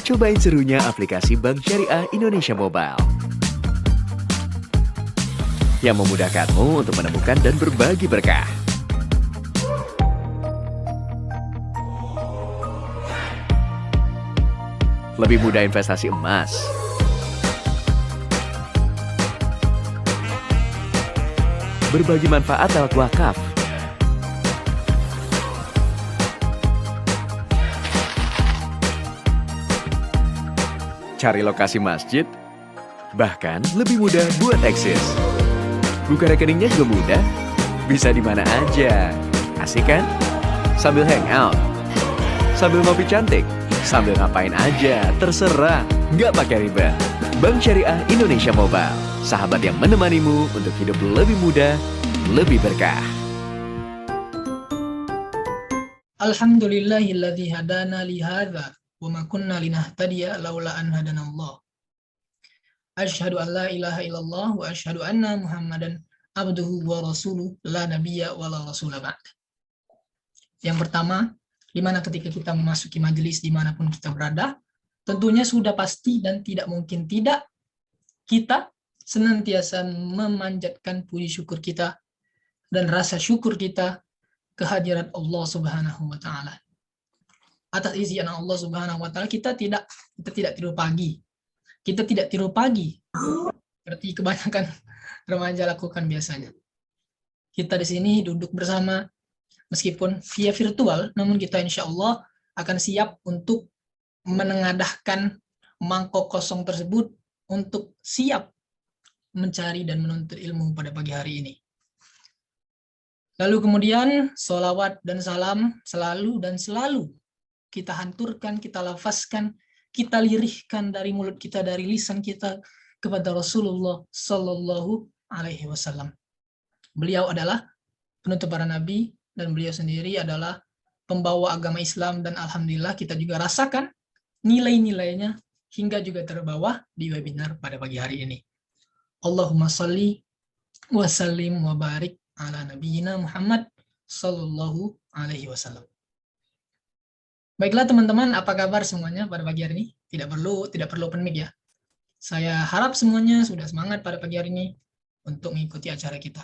Cobain serunya aplikasi Bank Syariah Indonesia Mobile yang memudahkanmu untuk menemukan dan berbagi berkah. Lebih mudah investasi emas, berbagi manfaat lewat wakaf, cari lokasi masjid, bahkan lebih mudah buat eksis. Buka rekeningnya juga mudah, bisa di mana aja. Asik kan? Sambil hangout, sambil ngopi cantik, sambil ngapain aja, terserah, nggak pakai ribet. Bank Syariah Indonesia Mobile, sahabat yang menemanimu untuk hidup lebih mudah, lebih berkah. Alhamdulillahilladzi hadana li hadza wa ma kunna linahtadiya laula an hadanallah. Asyhadu an la ilaha illallah wa asyhadu anna Muhammadan abduhu wa rasuluh la nabiyya wa la rasula ba'd. Yang pertama, di mana ketika kita memasuki majelis dimanapun kita berada, tentunya sudah pasti dan tidak mungkin tidak kita senantiasa memanjatkan puji syukur kita dan rasa syukur kita kehadirat Allah Subhanahu wa taala. Atas izin Allah Subhanahu wa taala kita tidak tidur pagi. Kita tidak tidur pagi seperti kebanyakan remaja lakukan biasanya. Kita di sini duduk bersama meskipun via virtual, namun kita insya Allah akan siap untuk menengadahkan mangkok kosong tersebut untuk siap mencari dan menuntut ilmu pada pagi hari ini. Lalu kemudian sholawat dan salam selalu kita hanturkan, kita lafazkan, kita lirihkan dari mulut kita, dari lisan kita kepada Rasulullah Sallallahu Alaihi Wasallam. Beliau adalah penutup para nabi dan beliau sendiri adalah pembawa agama Islam dan alhamdulillah kita juga rasakan nilai-nilainya hingga juga terbawa di webinar pada pagi hari ini. Allahumma salli wa sallim wa barik ala nabiyina Muhammad Sallallahu Alaihi Wasallam. Baiklah teman-teman, apa kabar semuanya pada pagi hari ini? Tidak perlu open mic ya. Saya harap semuanya sudah semangat pada pagi hari ini untuk mengikuti acara kita.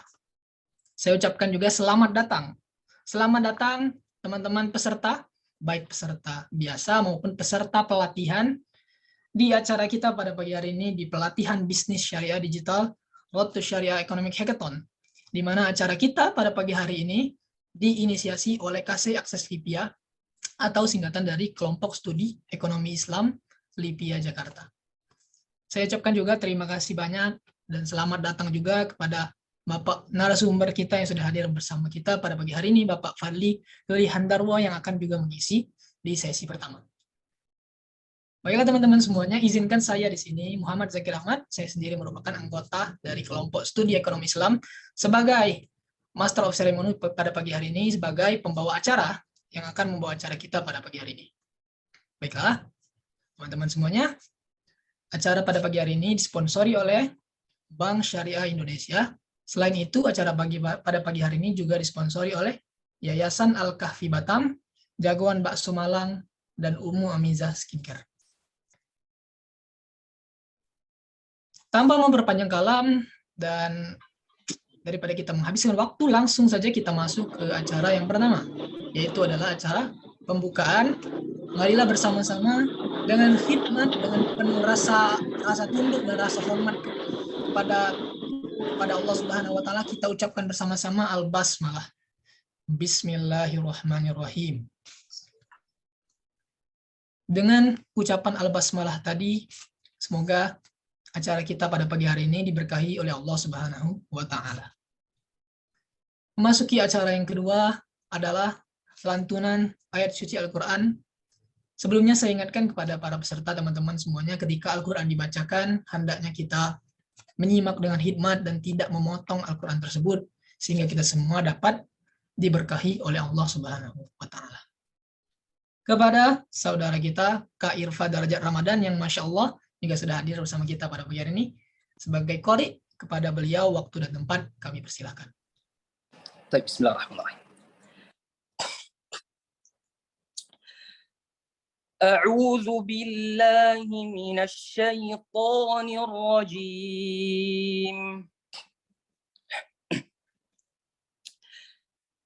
Saya ucapkan juga selamat datang. Selamat datang teman-teman peserta, baik peserta biasa maupun peserta pelatihan di acara kita pada pagi hari ini di pelatihan bisnis syariah digital Road to Syariah Economic Hackathon, di mana acara kita pada pagi hari ini diinisiasi oleh KC Akses Lipia atau singkatan dari Kelompok Studi Ekonomi Islam Lipia Jakarta. Saya ucapkan juga terima kasih banyak dan selamat datang juga kepada Bapak narasumber kita yang sudah hadir bersama kita pada pagi hari ini, Bapak Fadli Handarwo yang akan juga mengisi di sesi pertama. Baiklah teman-teman semuanya, izinkan saya di sini Muhammad Zakir Ahmad, saya sendiri merupakan anggota dari Kelompok Studi Ekonomi Islam sebagai Master of Ceremony pada pagi hari ini sebagai pembawa acara yang akan membawa acara kita pada pagi hari ini. Baiklah, teman-teman semuanya, acara pada pagi hari ini disponsori oleh Bank Syariah Indonesia. Selain itu, acara pada pagi hari ini juga disponsori oleh Yayasan Al-Kahfi Batam, Jagoan Bakso Malang, dan Ummu Amizah Skincare. Tanpa memperpanjang kalam dan daripada kita menghabiskan waktu, langsung saja kita masuk ke acara yang pertama, yaitu adalah acara pembukaan. Marilah bersama-sama dengan khidmat, dengan penuh rasa tunduk dan rasa hormat kepada Allah Subhanahu wa taala, kita ucapkan bersama-sama al-basmalah. Bismillahirrahmanirrahim. Dengan ucapan al-basmalah tadi, semoga acara kita pada pagi hari ini diberkahi oleh Allah Subhanahu wa taala. Memasuki acara yang kedua adalah lantunan ayat suci Al-Qur'an. Sebelumnya saya ingatkan kepada para peserta teman-teman semuanya, ketika Al-Qur'an dibacakan, hendaknya kita menyimak dengan hikmat dan tidak memotong Al-Qur'an tersebut sehingga kita semua dapat diberkahi oleh Allah Subhanahu wa taala. Kepada saudara kita Kak Irfa Darajat Ramadan yang Masya Allah juga sudah hadir bersama kita pada pagi hari ini sebagai qari, kepada beliau waktu dan tempat kami persilahkan. Bismillahirrahmanirrahim. أعوذ بالله من الشيطان الرجيم.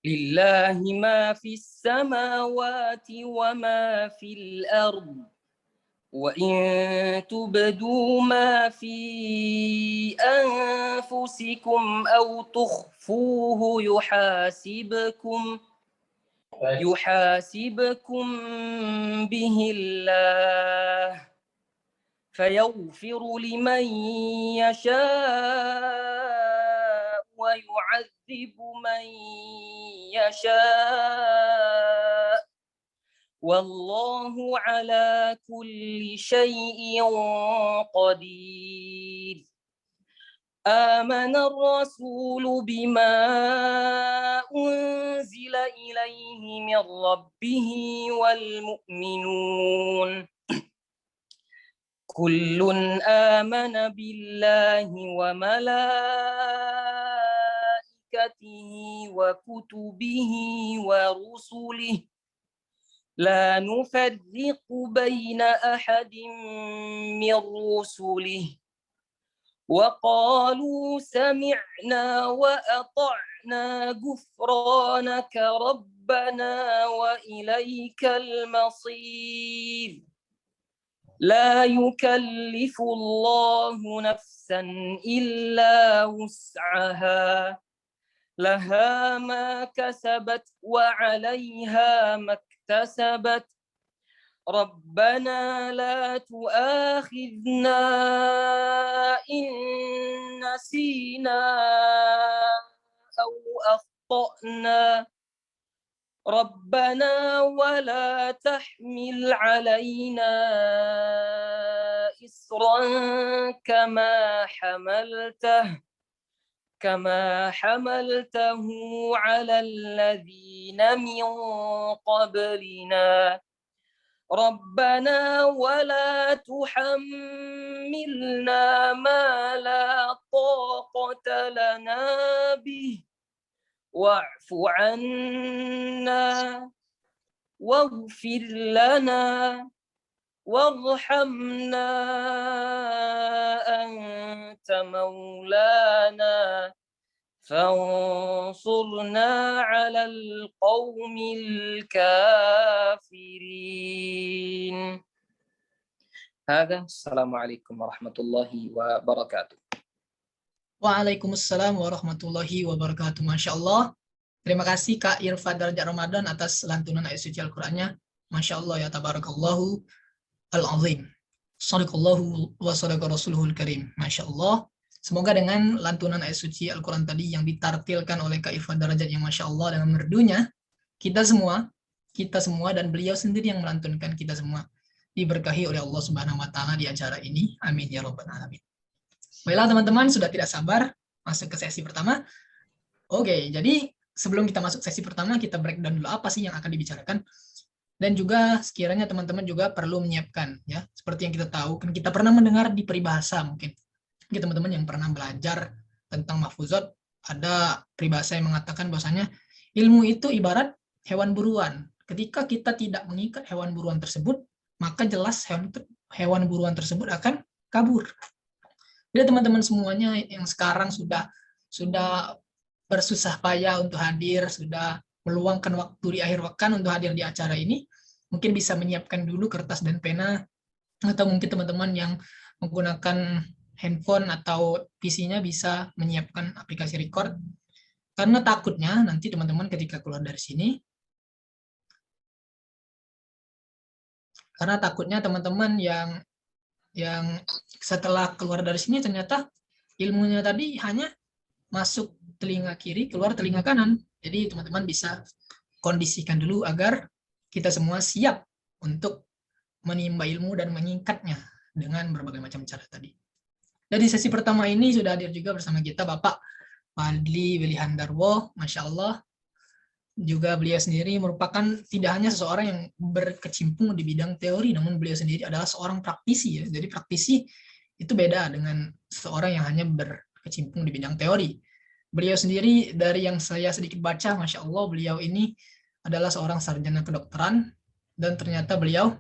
لله ما في السماوات وما في الأرض وإن تبدوا ما في أنفسكم أو تخفوه يحاسبكم به الله فيغفر لمن يشاء ويعذب من يشاء والله على كل شيء قدير. آمن الرسول بما أنزل إليه من ربه والمؤمنون كل آمن بالله وملائكته وكتبه ورسله لا نفرق بين أحد من رسله وقالوا سمعنا وأطعنا غفرانك ربنا وإليك المصير. لا يكلف الله نفسا إلا وسعها لها ما كسبت وعليها ما اكتسبت ربنا لا تؤاخذنا إن نسينا أو أخطأنا ربنا ولا تحمل علينا إصرا كما حملته على الذين من قبلنا ربنا ولا تحملنا ما لا طاقة لنا به واعف عنا واغفر لنا وارحمنا أنت مولانا فانصرنا على القوم الكافرين. هذا السلام عليكم ورحمة الله وبركاته. Waalaikumsalam warahmatullahi wabarakatuh. Masya Allah. Terima kasih Kak Irfa Darajat Ramadan atas lantunan ayat suci Al-Qur'annya. Masya Allah ya tabarakallahu al-azim. Shadakallahu wa shadaka rasuluhul karim. Masya Allah. Semoga dengan lantunan ayat suci Al-Quran tadi yang ditartilkan oleh Kak Irfa Darajat yang Masya Allah dengan merdunya, kita semua dan beliau sendiri yang melantunkan kita semua diberkahi oleh Allah Subhanahu wa taala di acara ini. Amin ya rabbal alamin. Baiklah teman-teman, sudah tidak sabar masuk ke sesi pertama. Oke, jadi sebelum kita masuk sesi pertama, kita breakdown dulu apa sih yang akan dibicarakan. Dan juga sekiranya teman-teman juga perlu menyiapkan, ya, seperti yang kita tahu, kan kita pernah mendengar di peribahasa mungkin. Teman-teman yang pernah belajar tentang mahfuzat, ada peribahasa yang mengatakan bahwasanya ilmu itu ibarat hewan buruan. Ketika kita tidak mengikat hewan buruan tersebut, maka jelas hewan buruan tersebut akan kabur. Jadi teman-teman semuanya yang sekarang sudah bersusah payah untuk hadir, sudah meluangkan waktu di akhir pekan untuk hadir di acara ini, mungkin bisa menyiapkan dulu kertas dan pena, atau mungkin teman-teman yang menggunakan handphone atau PC-nya bisa menyiapkan aplikasi record, karena takutnya nanti teman-teman ketika keluar dari sini, karena takutnya teman-teman yang setelah keluar dari sini ternyata ilmunya tadi hanya masuk telinga kiri, keluar telinga kanan. Jadi teman-teman bisa kondisikan dulu agar kita semua siap untuk menimba ilmu dan menyingkatnya dengan berbagai macam cara tadi. Dari sesi pertama ini sudah hadir juga bersama kita Bapak Fadli Wilihandarwo, Masya Allah. Juga beliau sendiri merupakan tidak hanya seseorang yang berkecimpung di bidang teori, namun beliau sendiri adalah seorang praktisi. Ya. Jadi praktisi itu beda dengan seseorang yang hanya berkecimpung di bidang teori. Beliau sendiri dari yang saya sedikit baca, Masya Allah, beliau ini adalah seorang sarjana kedokteran, dan ternyata beliau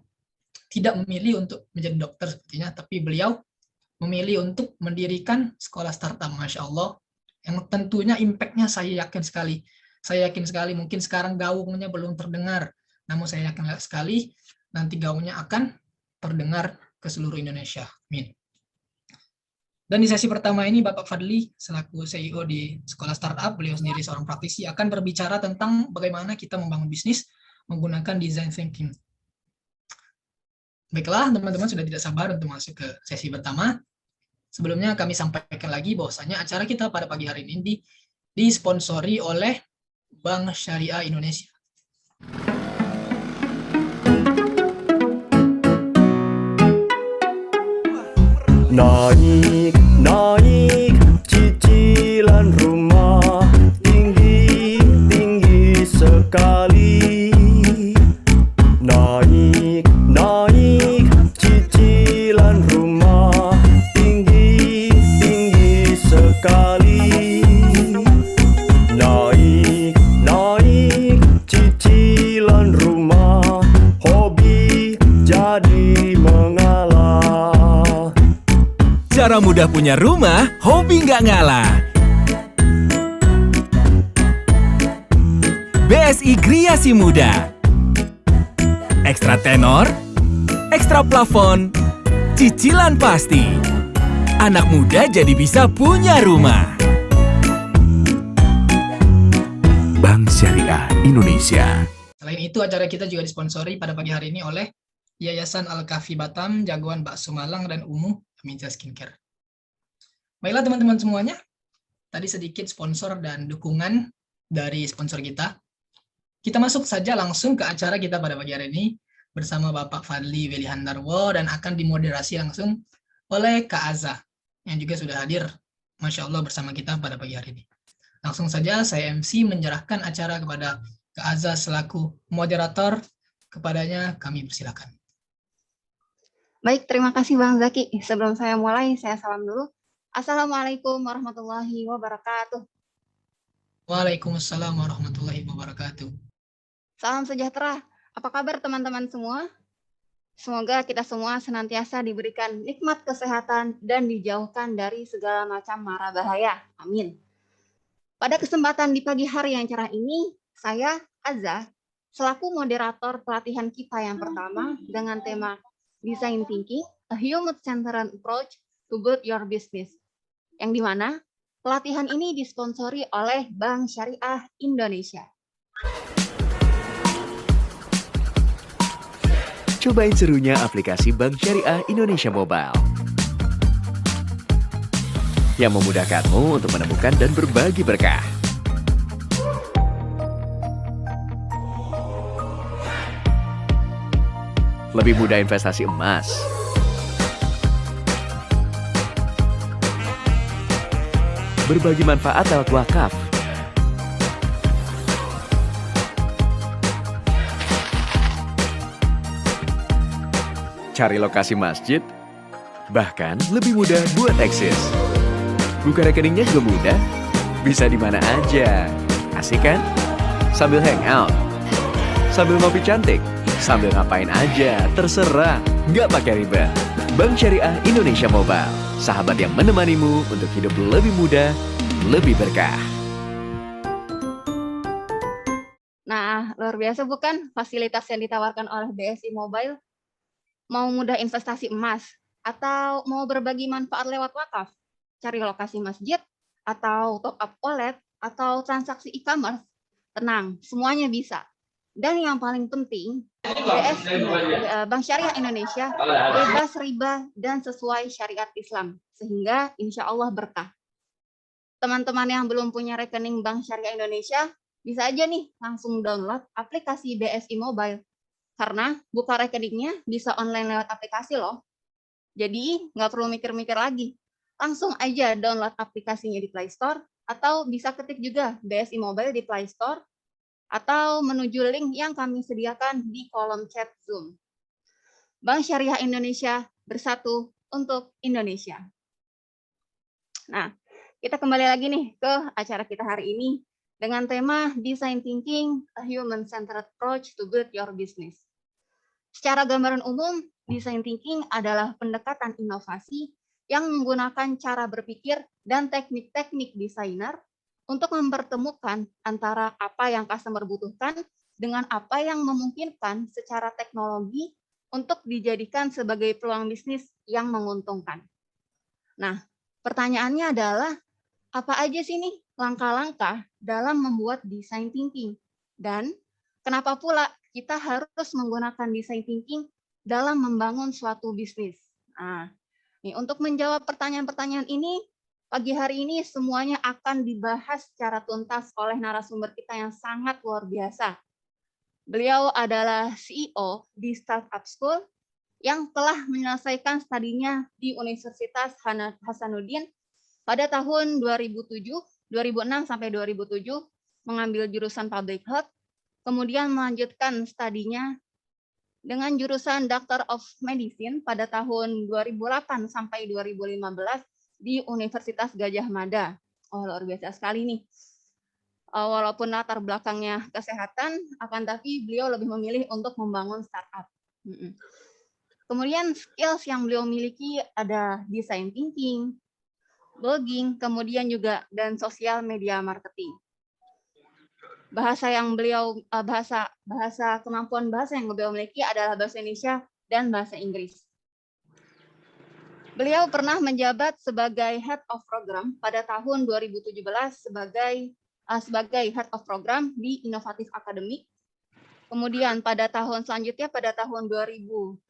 tidak memilih untuk menjadi dokter sepertinya, tapi beliau memilih untuk mendirikan sekolah startup, Masya Allah, yang tentunya impact-nya saya yakin sekali. Saya yakin sekali, mungkin sekarang gaungnya belum terdengar, namun saya yakin sekali nanti gaungnya akan terdengar ke seluruh Indonesia. Amin. Dan di sesi pertama ini Bapak Fadli selaku CEO di sekolah startup, beliau sendiri seorang praktisi, akan berbicara tentang bagaimana kita membangun bisnis menggunakan design thinking. Baiklah, teman-teman sudah tidak sabar untuk masuk ke sesi pertama. Sebelumnya kami sampaikan lagi bahwasanya acara kita pada pagi hari ini disponsori oleh Bank Syariah Indonesia. Naik cicilan rumah tinggi sekali. Naik cicilan rumah tinggi sekali. Naik cicilan rumah, hobi jadi mengalah. Cara mudah punya rumah, hobi nggak ngalah. BSI Griasi Muda. Ekstra tenor, ekstra plafon, cicilan pasti. Anak muda jadi bisa punya rumah. Bank Syariah Indonesia. Selain itu, acara kita juga disponsori pada pagi hari ini oleh Yayasan Al-Kafi Batam, Jagoan Bakso Malang, dan Umu Aminja Skincare. Baiklah teman-teman semuanya, tadi sedikit sponsor dan dukungan dari sponsor kita. Kita masuk saja langsung ke acara kita pada pagi hari ini bersama Bapak Fadli Wilihandarwo dan akan dimoderasi langsung oleh Kak Aza yang juga sudah hadir, Masya Allah, bersama kita pada pagi hari ini. Langsung saja saya MC menyerahkan acara kepada Kak Aza selaku moderator. Kepadanya kami persilakan. Baik, terima kasih Bang Zaki. Sebelum saya mulai, saya salam dulu. Assalamualaikum warahmatullahi wabarakatuh. Waalaikumsalam warahmatullahi wabarakatuh. Salam sejahtera. Apa kabar teman-teman semua? Semoga kita semua senantiasa diberikan nikmat kesehatan dan dijauhkan dari segala macam mara bahaya. Amin. Pada kesempatan di pagi hari yang cerah ini, saya, Azza, selaku moderator pelatihan kita yang pertama dengan tema Design Thinking, a Human-Centered Approach to Build Your Business, yang dimana pelatihan ini disponsori oleh Bank Syariah Indonesia. Cobain serunya aplikasi Bank Syariah Indonesia Mobile yang memudahkanmu untuk menemukan dan berbagi berkah. Lebih mudah investasi emas, berbagi manfaat lewat wakaf, cari lokasi masjid, bahkan lebih mudah buat eksis. Buka rekeningnya juga mudah, bisa di mana aja. Asik kan? Sambil hangout, sambil ngopi cantik, sambil ngapain aja, terserah, nggak pakai ribet. Bank Syariah Indonesia Mobile, sahabat yang menemanimu untuk hidup lebih mudah, lebih berkah. Nah, luar biasa bukan fasilitas yang ditawarkan oleh BSI Mobile? Mau mudah investasi emas, atau mau berbagi manfaat lewat wakaf, cari lokasi masjid, atau top up wallet, atau transaksi e-commerce, tenang, semuanya bisa. Dan yang paling penting, Bank Syariah Indonesia bebas riba dan sesuai syariat Islam, sehingga insya Allah berkah. Teman-teman yang belum punya rekening Bank Syariah Indonesia, bisa aja nih langsung download aplikasi BSI Mobile, karena buka rekeningnya bisa online lewat aplikasi loh. Jadi nggak perlu mikir-mikir lagi, langsung aja download aplikasinya di Play Store, atau bisa ketik juga BSI Mobile di Play Store, atau menuju link yang kami sediakan di kolom chat Zoom. Bank Syariah Indonesia, bersatu untuk Indonesia. Nah, kita kembali lagi nih ke acara kita hari ini dengan tema Design Thinking, a Human-Centered Approach to Build Your Business. Secara gambaran umum, design thinking adalah pendekatan inovasi yang menggunakan cara berpikir dan teknik-teknik desainer untuk mempertemukan antara apa yang customer butuhkan dengan apa yang memungkinkan secara teknologi untuk dijadikan sebagai peluang bisnis yang menguntungkan. Nah, pertanyaannya adalah, apa aja sih nih langkah-langkah dalam membuat design thinking? Dan kenapa pula kita harus menggunakan design thinking dalam membangun suatu bisnis? Nah, nih, untuk menjawab pertanyaan-pertanyaan ini, pagi hari ini semuanya akan dibahas secara tuntas oleh narasumber kita yang sangat luar biasa. Beliau adalah CEO di Startup School yang telah menyelesaikan studinya di Universitas Hasanuddin pada tahun 2006 sampai 2007, mengambil jurusan Public Health, kemudian melanjutkan studinya dengan jurusan Doctor of Medicine pada tahun 2008 sampai 2015 di Universitas Gadjah Mada. Oh, luar biasa sekali nih. Walaupun latar belakangnya kesehatan, akan tapi beliau lebih memilih untuk membangun startup. Kemudian skills yang beliau miliki ada design thinking, blogging, kemudian juga dan sosial media marketing. Bahasa yang beliau kemampuan bahasa yang beliau miliki adalah bahasa Indonesia dan bahasa Inggris. Beliau pernah menjabat sebagai Head of Program pada tahun 2017 sebagai Head of Program di Inovatif Academy. Kemudian pada tahun selanjutnya pada tahun 2018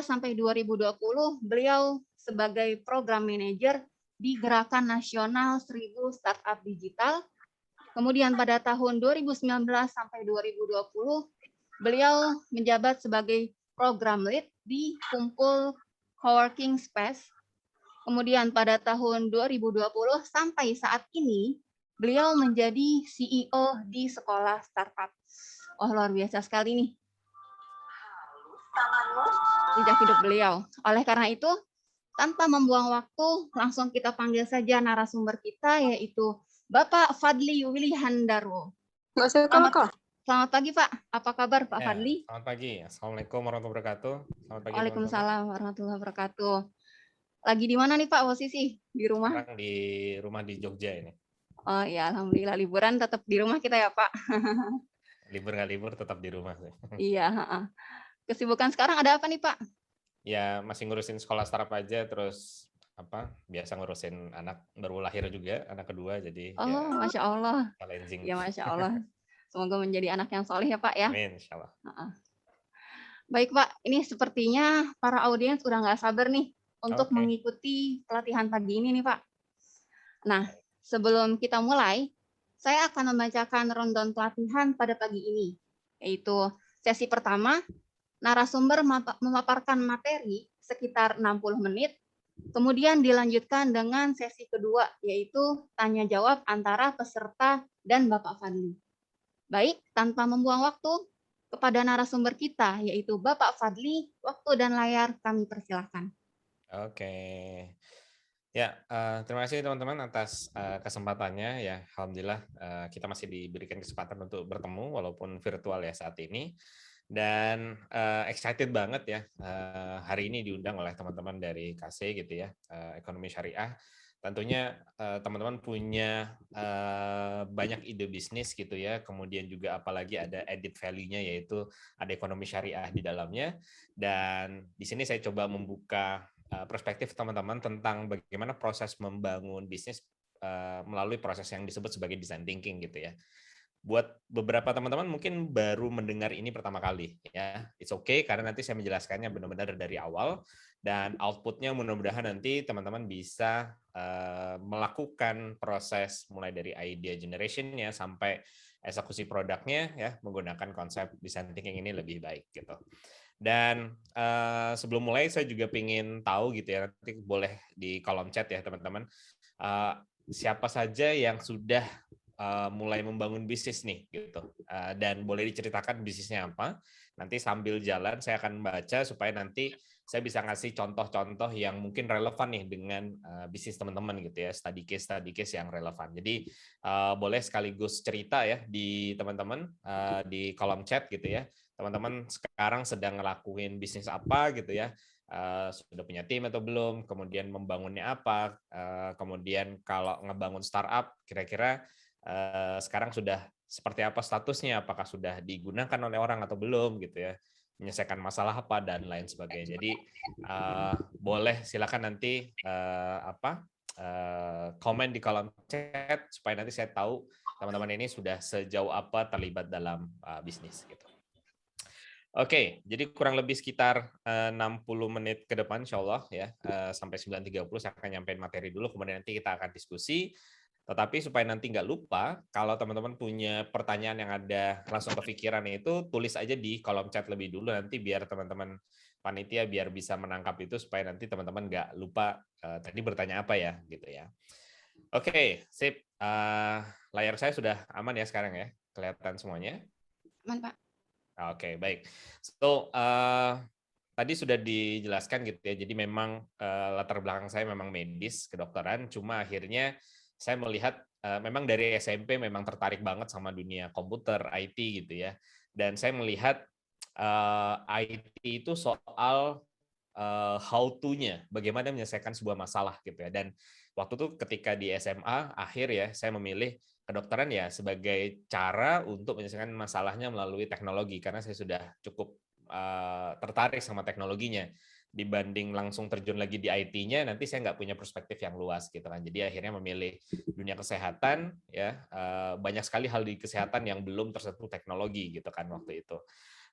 sampai 2020 beliau sebagai Program Manager di Gerakan Nasional 1000 Startup Digital. Kemudian pada tahun 2019 sampai 2020 beliau menjabat sebagai Program Lead di Kumpul Coworking Space. Kemudian pada tahun 2020 sampai saat ini beliau menjadi CEO di Sekolah Startup. Oh, luar biasa sekali nih jejak hidup beliau. Oleh karena itu, tanpa membuang waktu, langsung kita panggil saja narasumber kita, yaitu Bapak Fadli Willy Handarwo. Selamat pagi, Pak. Apa kabar, Pak Fadli? Selamat pagi. Assalamualaikum warahmatullahi wabarakatuh. Selamat pagi, Waalaikumsalam warahmatullahi wabarakatuh. Lagi di mana nih, Pak, posisi? Di rumah? Sekarang di rumah di Jogja ini. Oh ya, alhamdulillah liburan tetap di rumah kita ya, Pak. Libur nggak libur tetap di rumah sih. Iya. Kesibukan sekarang ada apa nih, Pak? Ya masih ngurusin sekolah startup aja, terus biasa ngurusin anak baru lahir juga, anak kedua, jadi Oh, ya Masya Allah. challenging. Ya, Masya Allah. Semoga menjadi anak yang soleh ya, Pak ya. Amin, insya Allah. Baik, Pak. Ini sepertinya para audiens udah nggak sabar nih untuk mengikuti pelatihan pagi ini nih, Pak. Nah, sebelum kita mulai, saya akan membacakan rundown pelatihan pada pagi ini, yaitu sesi pertama, narasumber memaparkan materi sekitar 60 menit, kemudian dilanjutkan dengan sesi kedua, yaitu tanya jawab antara peserta dan Bapak Fadli. Baik, tanpa membuang waktu, kepada narasumber kita, yaitu Bapak Fadli, waktu dan layar kami persilahkan. Oke. Ya, terima kasih teman-teman atas kesempatannya. Ya, alhamdulillah kita masih diberikan kesempatan untuk bertemu walaupun virtual ya saat ini. Dan excited banget ya hari ini diundang oleh teman-teman dari KC gitu ya, Ekonomi Syariah. Tentunya teman-teman punya banyak ide bisnis gitu ya, kemudian juga apalagi ada added value-nya yaitu ada ekonomi syariah di dalamnya. Dan di sini saya coba membuka perspektif teman-teman tentang bagaimana proses membangun bisnis melalui proses yang disebut sebagai design thinking gitu ya. Buat beberapa teman-teman mungkin baru mendengar ini pertama kali ya, it's okay karena nanti saya menjelaskannya benar-benar dari awal dan outputnya mudah-mudahan nanti teman-teman bisa melakukan proses mulai dari idea generation-nya sampai eksekusi produknya ya menggunakan konsep design thinking ini lebih baik gitu. Dan sebelum mulai saya juga ingin tahu gitu ya, nanti boleh di kolom chat ya teman-teman, siapa saja yang sudah mulai membangun bisnis nih gitu. Dan boleh diceritakan bisnisnya apa. Nanti sambil jalan saya akan baca supaya nanti saya bisa ngasih contoh-contoh yang mungkin relevan nih dengan bisnis teman-teman gitu ya, study case yang relevan. Jadi boleh sekaligus cerita ya di teman-teman di kolom chat gitu ya. Teman-teman sekarang sedang ngelakuin bisnis apa gitu ya. Sudah punya tim atau belum, kemudian membangunnya apa, kemudian kalau ngebangun startup kira-kira sekarang sudah seperti apa statusnya, apakah sudah digunakan oleh orang atau belum gitu ya, menyelesaikan masalah apa dan lain sebagainya. Jadi boleh silakan nanti komen di kolom chat supaya nanti saya tahu teman-teman ini sudah sejauh apa terlibat dalam bisnis gitu. Oke, jadi kurang lebih sekitar 60 menit ke depan insya Allah ya, sampai 9.30 saya akan nyampein materi dulu, kemudian nanti kita akan diskusi. Tetapi supaya nanti nggak lupa, kalau teman-teman punya pertanyaan yang ada langsung kepikiran itu, tulis aja di kolom chat lebih dulu, nanti biar teman-teman panitia biar bisa menangkap itu, supaya nanti teman-teman nggak lupa tadi bertanya apa ya, gitu ya. Oke, sip. Layar saya sudah aman ya sekarang ya, kelihatan semuanya? Aman, Pak. Oke, baik. So, tadi sudah dijelaskan gitu ya. Jadi memang latar belakang saya memang medis, kedokteran. Cuma akhirnya saya melihat memang dari SMP memang tertarik banget sama dunia komputer, IT gitu ya. Dan saya melihat IT itu soal how to-nya, bagaimana menyelesaikan sebuah masalah gitu ya. Dan waktu itu ketika di SMA akhir ya, saya memilih kedokteran ya sebagai cara untuk menyelesaikan masalahnya melalui teknologi, karena saya sudah cukup tertarik sama teknologinya. Dibanding langsung terjun lagi di IT-nya, nanti saya nggak punya perspektif yang luas gitu kan. Jadi akhirnya memilih dunia kesehatan ya, banyak sekali hal di kesehatan yang belum tersentuh teknologi gitu kan waktu itu.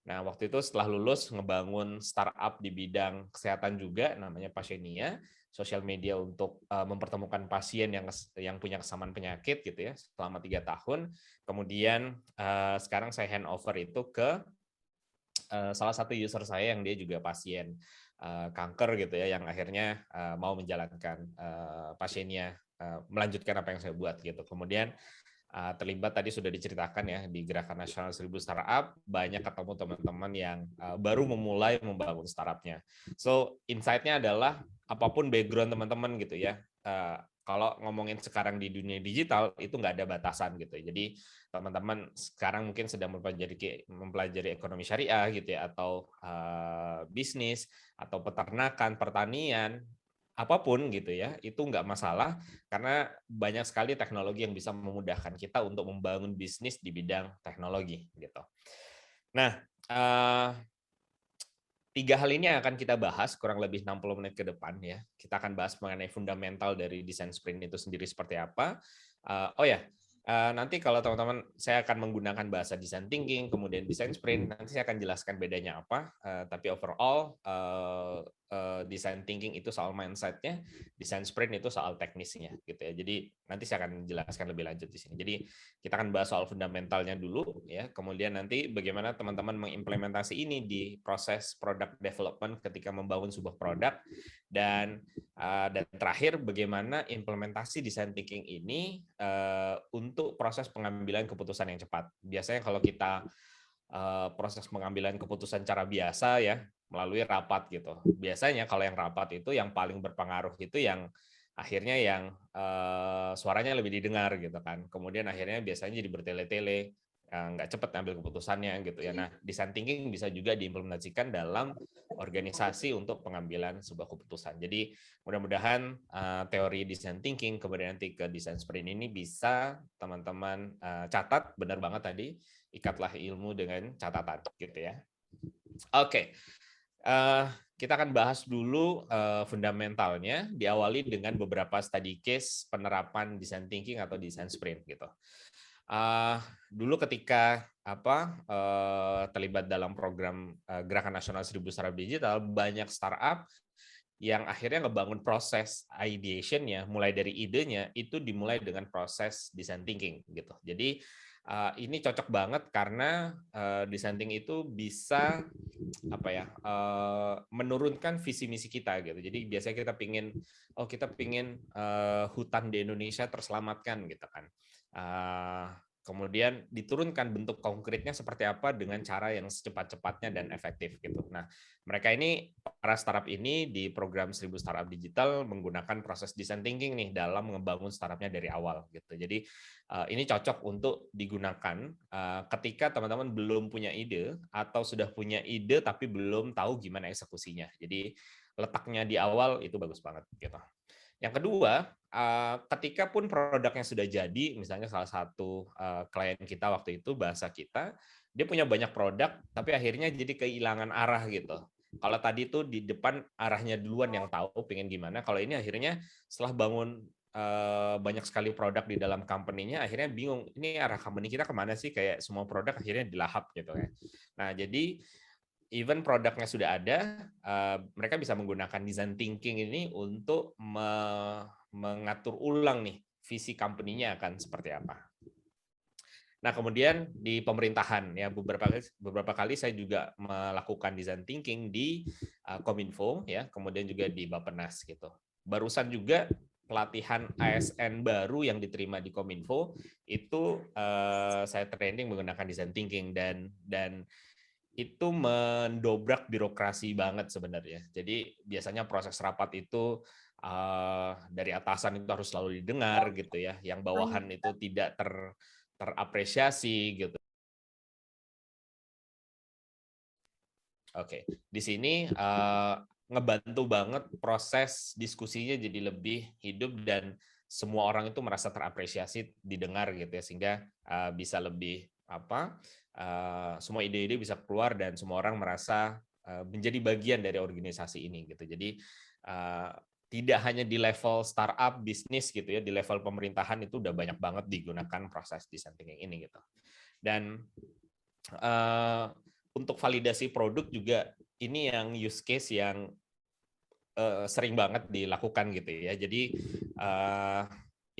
Nah, waktu itu setelah lulus ngebangun startup di bidang kesehatan juga, namanya Pasienia, sosial media untuk mempertemukan pasien yang punya kesamaan penyakit gitu ya, selama 3 tahun. Kemudian sekarang saya handover itu ke salah satu user saya yang dia juga pasien kanker gitu ya, yang akhirnya mau menjalankan Pasienia, melanjutkan apa yang saya buat gitu. Kemudian terlibat tadi sudah diceritakan ya di Gerakan Nasional 1000 Startup, banyak ketemu teman-teman yang baru memulai membangun startupnya. So insight-nya adalah apapun background teman-teman gitu ya, kalau ngomongin sekarang di dunia digital itu nggak ada batasan gitu. Jadi teman-teman sekarang mungkin sedang mempelajari ekonomi syariah gitu ya, atau bisnis atau peternakan, pertanian, apapun gitu ya, itu nggak masalah karena banyak sekali teknologi yang bisa memudahkan kita untuk membangun bisnis di bidang teknologi gitu. Nah, 3 hal ini akan kita bahas kurang lebih 60 menit ke depan ya. Kita akan bahas mengenai fundamental dari desain sprint itu sendiri seperti apa. Nanti kalau teman-teman, saya akan menggunakan bahasa design thinking, kemudian design sprint, nanti saya akan jelaskan bedanya apa. Tapi overall, design thinking itu soal mindset-nya, design sprint itu soal teknisnya gitu ya. Jadi nanti saya akan jelaskan lebih lanjut di sini. Jadi kita akan bahas soal fundamentalnya dulu ya. Kemudian nanti bagaimana teman-teman mengimplementasi ini di proses product development ketika membangun sebuah produk, dan terakhir bagaimana implementasi design thinking ini untuk proses pengambilan keputusan yang cepat. Biasanya kalau kita proses pengambilan keputusan cara biasa ya, melalui rapat gitu. Biasanya kalau yang rapat itu yang paling berpengaruh itu yang akhirnya yang suaranya lebih didengar gitu kan. Kemudian akhirnya biasanya jadi bertele-tele, nggak cepat ambil keputusannya gitu ya. Nah, design thinking bisa juga diimplementasikan dalam organisasi untuk pengambilan sebuah keputusan. Jadi mudah-mudahan teori design thinking kemudian nanti ke design sprint ini bisa teman-teman catat, benar banget tadi, ikatlah ilmu dengan catatan gitu ya. Oke. Kita akan bahas dulu fundamentalnya, diawali dengan beberapa study case penerapan design thinking atau design sprint gitu. Dulu ketika terlibat dalam program Gerakan Nasional 1000 Startup Digital, banyak startup yang akhirnya ngebangun proses ideation-nya, mulai dari idenya itu dimulai dengan proses design thinking gitu. Jadi ini cocok banget karena design thinking itu bisa menurunkan visi misi kita gitu. Jadi biasanya kita pingin hutan di Indonesia terselamatkan gitu kan. Kemudian diturunkan bentuk konkretnya seperti apa dengan cara yang secepat-cepatnya dan efektif gitu. Nah, mereka ini, para startup ini di program 1000 Startup Digital menggunakan proses design thinking nih dalam membangun startupnya dari awal gitu. Jadi ini cocok untuk digunakan ketika teman-teman belum punya ide atau sudah punya ide tapi belum tahu gimana eksekusinya. Jadi letaknya di awal itu bagus banget gitu. Yang kedua, ketika pun produknya sudah jadi, misalnya salah satu klien kita waktu itu bahasa kita, dia punya banyak produk, tapi akhirnya jadi kehilangan arah gitu. Kalau tadi itu di depan arahnya duluan yang tahu pengen gimana, kalau ini akhirnya setelah bangun banyak sekali produk di dalam company-nya, akhirnya bingung, ini arah company kita kemana sih, kayak semua produk akhirnya dilahap gitu ya. Nah, jadi even produknya sudah ada, mereka bisa menggunakan design thinking ini untuk mengatur ulang nih visi company-nya akan seperti apa. Nah, kemudian di pemerintahan ya beberapa kali saya juga melakukan design thinking di Kominfo ya, kemudian juga di Bappenas gitu. Barusan juga pelatihan ASN baru yang diterima di Kominfo itu saya training menggunakan design thinking dan itu mendobrak birokrasi banget sebenarnya. Jadi biasanya proses rapat itu dari atasan itu harus selalu didengar gitu ya, yang bawahan itu tidak terapresiasi gitu. Oke, di sini ngebantu banget proses diskusinya jadi lebih hidup dan semua orang itu merasa terapresiasi, didengar gitu ya, sehingga bisa lebih semua ide-ide bisa keluar dan semua orang merasa menjadi bagian dari organisasi ini gitu. Jadi tidak hanya di level startup bisnis gitu ya, di level pemerintahan itu udah banyak banget digunakan proses design thinking ini gitu. Dan untuk validasi produk juga ini yang use case yang sering banget dilakukan gitu ya. Jadi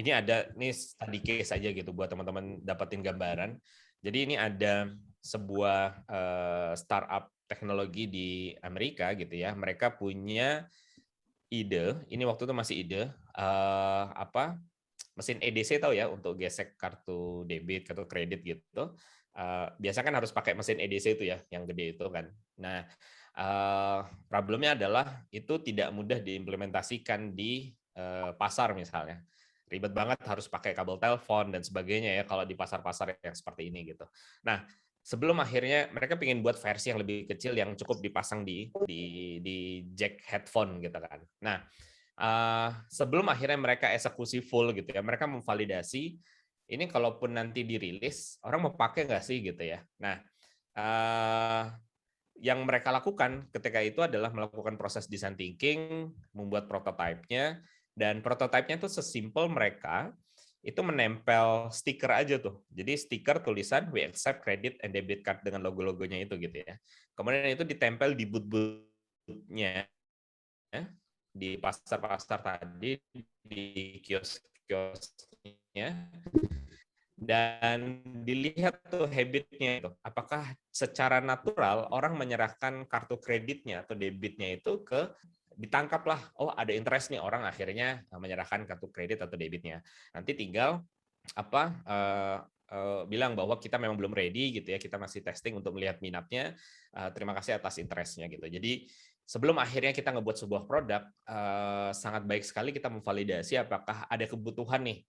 ini ada study case aja gitu buat teman-teman dapetin gambaran. Jadi ini ada sebuah startup teknologi di Amerika gitu ya. Mereka punya ide, ini waktu itu masih ide, mesin EDC tahu ya, untuk gesek kartu debit, kartu kredit gitu. Biasa kan harus pakai mesin EDC itu ya, yang gede itu kan. Nah, problemnya adalah itu tidak mudah diimplementasikan di pasar misalnya. Ribet banget, harus pakai kabel telepon dan sebagainya ya kalau di pasar-pasar yang seperti ini gitu. Nah, sebelum akhirnya mereka ingin buat versi yang lebih kecil yang cukup dipasang di jack headphone gitu kan. Nah, sebelum akhirnya mereka eksekusi full gitu ya, mereka memvalidasi ini kalaupun nanti dirilis orang mau pakai nggak sih gitu ya. Nah, yang mereka lakukan ketika itu adalah melakukan proses design thinking, membuat prototipenya, dan prototipenya itu sesimpel mereka itu menempel stiker aja tuh. Jadi stiker tulisan we accept credit and debit card dengan logo-logonya itu gitu ya. Kemudian itu ditempel di booth-boothnya di pasar-pasar tadi, di kios-kiosnya, dan dilihat tuh habitnya itu, apakah secara natural orang menyerahkan kartu kreditnya atau debitnya itu ditangkaplah, oh ada interest nih, orang akhirnya menyerahkan kartu kredit atau debitnya. Nanti tinggal bilang bahwa kita memang belum ready gitu ya, kita masih testing untuk melihat minatnya, terima kasih atas interestnya gitu. Jadi sebelum akhirnya kita ngebuat sebuah produk, sangat baik sekali kita memvalidasi apakah ada kebutuhan nih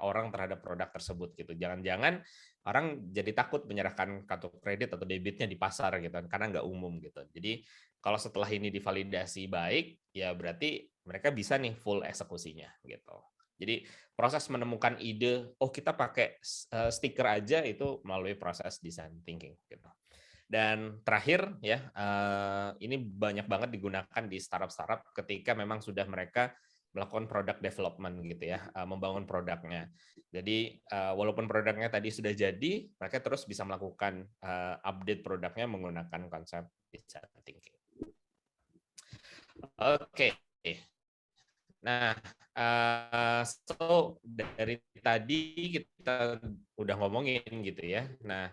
orang terhadap produk tersebut gitu. Jangan-jangan orang jadi takut menyerahkan kartu kredit atau debitnya di pasar gitu karena nggak umum gitu. Jadi kalau setelah ini divalidasi baik, ya berarti mereka bisa nih full eksekusinya gitu. Jadi proses menemukan ide, oh kita pakai stiker aja, itu melalui proses design thinking gitu. Dan terakhir ya, ini banyak banget digunakan di startup-startup ketika memang sudah mereka melakukan product development gitu ya, membangun produknya. Jadi walaupun produknya tadi sudah jadi, mereka terus bisa melakukan update produknya menggunakan konsep design thinking. Oke. Nah, so dari tadi kita udah ngomongin gitu ya. Nah,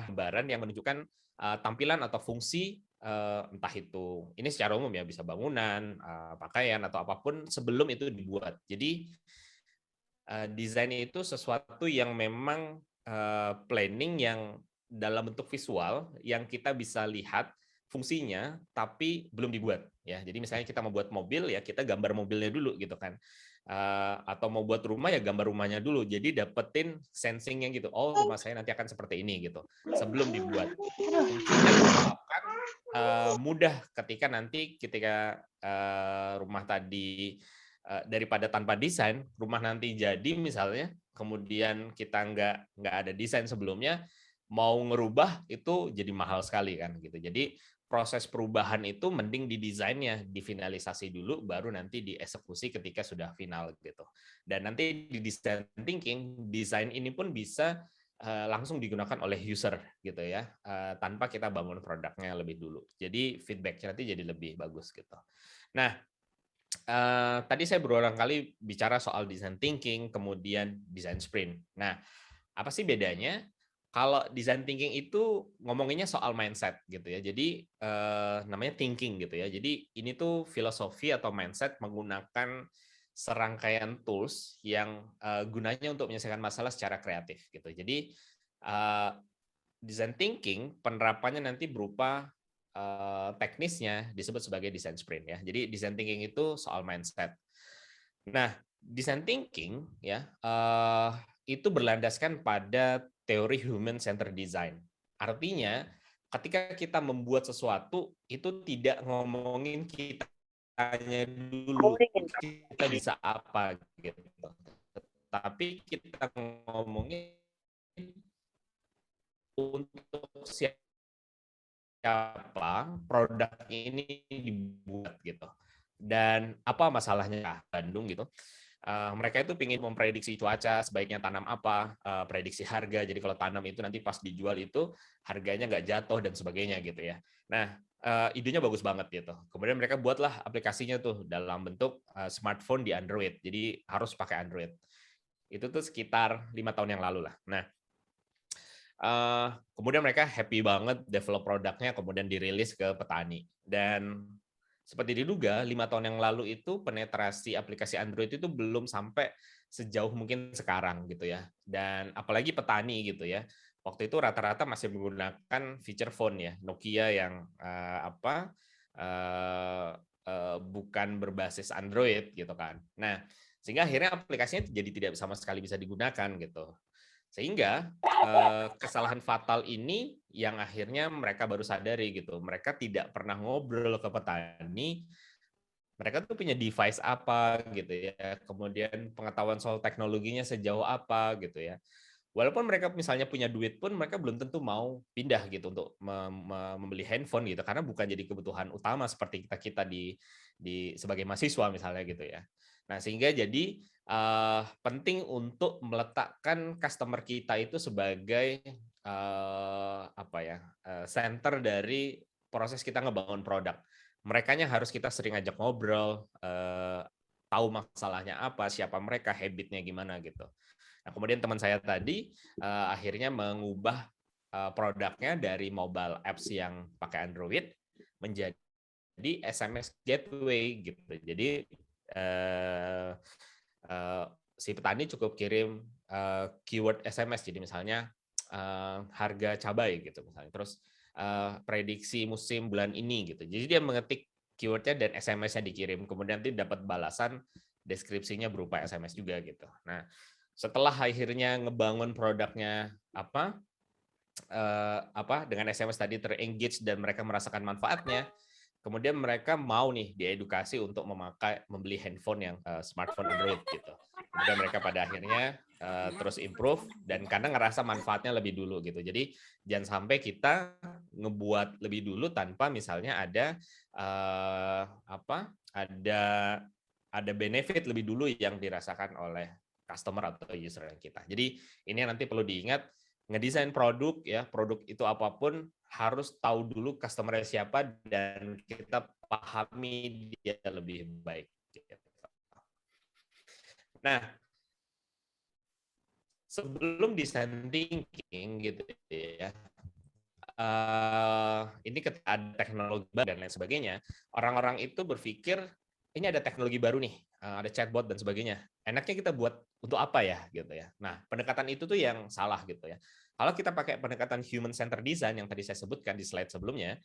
gambaran yang menunjukkan tampilan atau fungsi entah itu ini secara umum ya, bisa bangunan, pakaian atau apapun sebelum itu dibuat. Jadi desain itu sesuatu yang memang planning yang dalam bentuk visual yang kita bisa lihat fungsinya tapi belum dibuat ya. Jadi misalnya kita mau buat mobil ya kita gambar mobilnya dulu gitu kan. Atau mau buat rumah ya gambar rumahnya dulu. Jadi dapetin sensingnya gitu. Oh, rumah saya nanti akan seperti ini gitu. Sebelum dibuat. Fungsinya menyebabkan mudah ketika rumah tadi daripada tanpa desain, rumah nanti jadi misalnya, kemudian kita nggak ada desain sebelumnya, mau ngerubah itu jadi mahal sekali kan gitu. Jadi proses perubahan itu mending di desainnya, difinalisasi dulu, baru nanti dieksekusi ketika sudah final gitu. Dan nanti di design thinking, desain ini pun bisa langsung digunakan oleh user gitu ya, tanpa kita bangun produknya lebih dulu. Jadi feedback-nya nanti jadi lebih bagus gitu. Nah, tadi saya berulang kali bicara soal design thinking, kemudian design sprint. Nah, apa sih bedanya? Kalau design thinking itu ngomonginnya soal mindset gitu ya. Jadi namanya thinking gitu ya. Jadi ini tuh filosofi atau mindset menggunakan serangkaian tools yang gunanya untuk menyelesaikan masalah secara kreatif gitu. Jadi design thinking penerapannya nanti berupa teknisnya disebut sebagai design sprint ya. Jadi design thinking itu soal mindset. Nah, design thinking ya itu berlandaskan pada teori human centered design. Artinya, ketika kita membuat sesuatu itu tidak ngomongin kitanya dulu kita bisa apa gitu. Tapi kita ngomongin untuk siapa produk ini dibuat gitu. Dan apa masalahnya Bandung gitu. Mereka itu ingin memprediksi cuaca, sebaiknya tanam apa, prediksi harga. Jadi kalau tanam itu nanti pas dijual itu harganya nggak jatuh dan sebagainya gitu ya. Nah, idenya bagus banget gitu. Kemudian mereka buatlah aplikasinya tuh dalam bentuk smartphone di Android. Jadi harus pakai Android. Itu tuh sekitar 5 tahun yang lalu lah. Nah, kemudian mereka happy banget develop produknya, kemudian dirilis ke petani. Dan seperti diduga, 5 tahun yang lalu itu penetrasi aplikasi Android itu belum sampai sejauh mungkin sekarang gitu ya. Dan apalagi petani gitu ya. Waktu itu rata-rata masih menggunakan feature phone ya, Nokia yang bukan berbasis Android gitu kan. Nah, sehingga akhirnya aplikasinya jadi tidak sama sekali bisa digunakan gitu. Sehingga kesalahan fatal ini yang akhirnya mereka baru sadari gitu. Mereka tidak pernah ngobrol ke petani, mereka tuh punya device apa gitu ya, kemudian pengetahuan soal teknologinya sejauh apa gitu ya. Walaupun mereka misalnya punya duit pun mereka belum tentu mau pindah gitu untuk membeli handphone gitu, karena bukan jadi kebutuhan utama seperti kita di sebagai mahasiswa misalnya gitu ya. Nah, sehingga jadi penting untuk meletakkan customer kita itu sebagai center dari proses kita ngebangun produk. Merekanya harus kita sering ajak ngobrol, tahu masalahnya apa, siapa mereka, habitnya gimana gitu. Nah, kemudian teman saya tadi akhirnya mengubah produknya dari mobile apps yang pakai Android menjadi SMS gateway gitu. Jadi si petani cukup kirim keyword SMS. Jadi misalnya harga cabai gitu misalnya. Terus prediksi musim bulan ini gitu. Jadi dia mengetik keywordnya dan SMS-nya dikirim. Kemudian nanti dapat balasan deskripsinya berupa SMS juga gitu. Nah, setelah akhirnya ngebangun produknya dengan SMS tadi terengage dan mereka merasakan manfaatnya, kemudian mereka mau nih diedukasi untuk membeli handphone yang smartphone Android gitu. Kemudian mereka pada akhirnya terus improve dan karena ngerasa manfaatnya lebih dulu gitu. Jadi jangan sampai kita ngebuat lebih dulu tanpa misalnya ada benefit lebih dulu yang dirasakan oleh customer atau user kita. Jadi ini nanti perlu diingat, ngedesain produk ya, produk itu apapun harus tahu dulu customer-nya siapa dan kita pahami dia lebih baik. Nah, sebelum design thinking gitu ya, ini ketika ada teknologi dan lain sebagainya, orang-orang itu berpikir ini ada teknologi baru nih, ada chatbot dan sebagainya. Enaknya kita buat untuk apa ya gitu ya. Nah, pendekatan itu tuh yang salah gitu ya. Kalau kita pakai pendekatan human centered design yang tadi saya sebutkan di slide sebelumnya,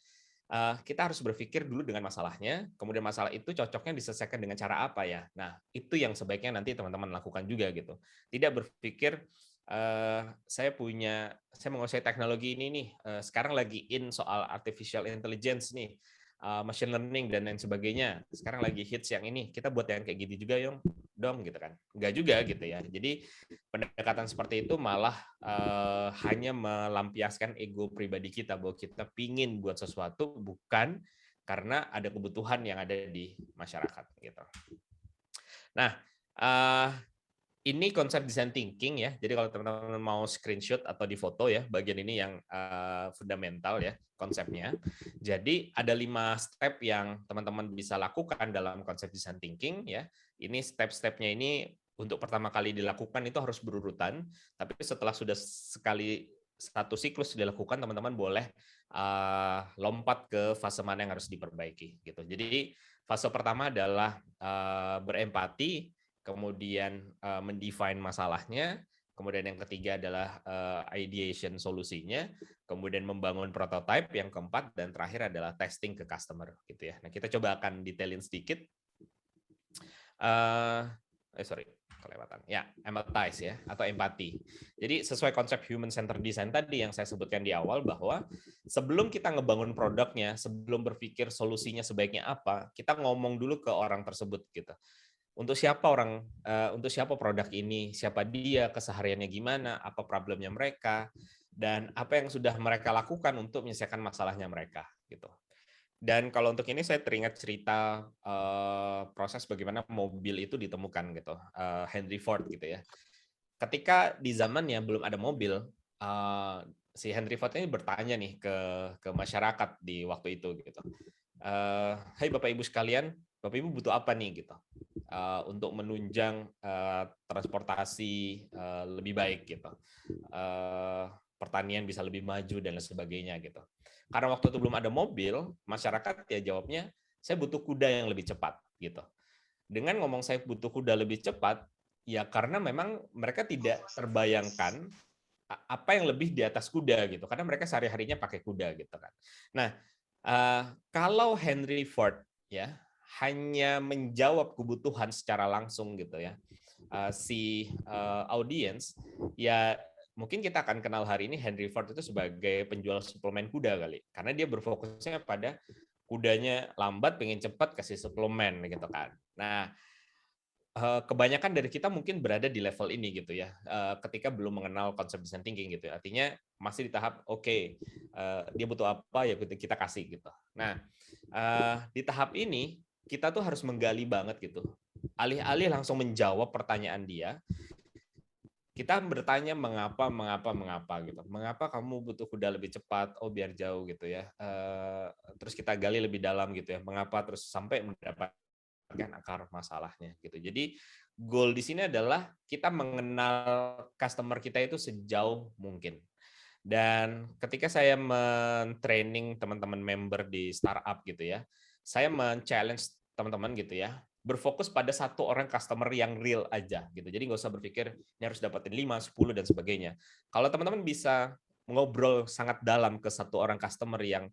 kita harus berpikir dulu dengan masalahnya, kemudian masalah itu cocoknya diselesaikan dengan cara apa ya. Nah, itu yang sebaiknya nanti teman-teman lakukan juga gitu. Tidak berpikir saya menguasai teknologi ini nih, sekarang lagi in soal artificial intelligence nih, machine learning dan lain sebagainya. Sekarang lagi hits yang ini, kita buat yang kayak gitu juga dong gitu kan. Enggak juga gitu ya. Jadi pendekatan seperti itu malah hanya melampiaskan ego pribadi kita bahwa kita pingin buat sesuatu bukan karena ada kebutuhan yang ada di masyarakat gitu. Nah, ini konsep design thinking ya. Jadi kalau teman-teman mau screenshot atau di foto ya, bagian ini yang fundamental ya konsepnya. Jadi ada 5 step yang teman-teman bisa lakukan dalam konsep design thinking ya. Ini step-stepnya ini untuk pertama kali dilakukan itu harus berurutan. Tapi setelah sudah satu siklus dilakukan, teman-teman boleh lompat ke fase mana yang harus diperbaiki gitu. Jadi fase pertama adalah berempati, kemudian mendefine masalahnya, kemudian yang ketiga adalah ideation solusinya, kemudian membangun prototype, yang keempat dan terakhir adalah testing ke customer gitu ya. Nah, kita coba akan detailin sedikit. Kelewatan. Ya, empathize ya atau empati. Jadi sesuai konsep human centered design tadi yang saya sebutkan di awal bahwa sebelum kita ngebangun produknya, sebelum berpikir solusinya sebaiknya apa, kita ngomong dulu ke orang tersebut gitu. Untuk siapa produk ini, siapa dia, kesehariannya gimana, apa problemnya mereka, dan apa yang sudah mereka lakukan untuk menyelesaikan masalahnya mereka gitu. Dan kalau untuk ini saya teringat cerita proses bagaimana mobil itu ditemukan gitu, Henry Ford gitu ya. Ketika di zamannya belum ada mobil, si Henry Ford ini bertanya nih ke masyarakat di waktu itu gitu. Hai Bapak Ibu sekalian, Bapak Ibu butuh apa nih gitu untuk menunjang transportasi lebih baik gitu, pertanian bisa lebih maju dan lain sebagainya gitu. Karena waktu itu belum ada mobil, masyarakat ya jawabnya saya butuh kuda yang lebih cepat gitu. Dengan ngomong saya butuh kuda lebih cepat, ya karena memang mereka tidak terbayangkan apa yang lebih di atas kuda gitu, karena mereka sehari-harinya pakai kuda gitu kan. Nah, kalau Henry Ford ya hanya menjawab kebutuhan secara langsung gitu ya, si audience ya mungkin kita akan kenal hari ini Henry Ford itu sebagai penjual suplemen kuda kali, karena dia berfokusnya pada kudanya lambat, pengen cepat kasih suplemen gitu kan. Nah, kebanyakan dari kita mungkin berada di level ini gitu ya, ketika belum mengenal konsep design thinking gitu. Artinya masih di tahap dia butuh apa ya kita kasih gitu. Nah, di tahap ini kita tuh harus menggali banget gitu. Alih-alih langsung menjawab pertanyaan dia, kita bertanya mengapa gitu. Mengapa kamu butuh kuda lebih cepat? Oh, biar jauh gitu ya. Terus kita gali lebih dalam gitu ya. Mengapa terus sampai mendapatkan akar masalahnya gitu. Jadi goal di sini adalah kita mengenal customer kita itu sejauh mungkin. Dan ketika saya men-training teman-teman member di startup gitu ya, saya men-challenge teman-teman gitu ya, berfokus pada satu orang customer yang real aja gitu. Jadi nggak usah berpikir ini harus dapetin 5, 10 dan sebagainya. Kalau teman-teman bisa ngobrol sangat dalam ke satu orang customer yang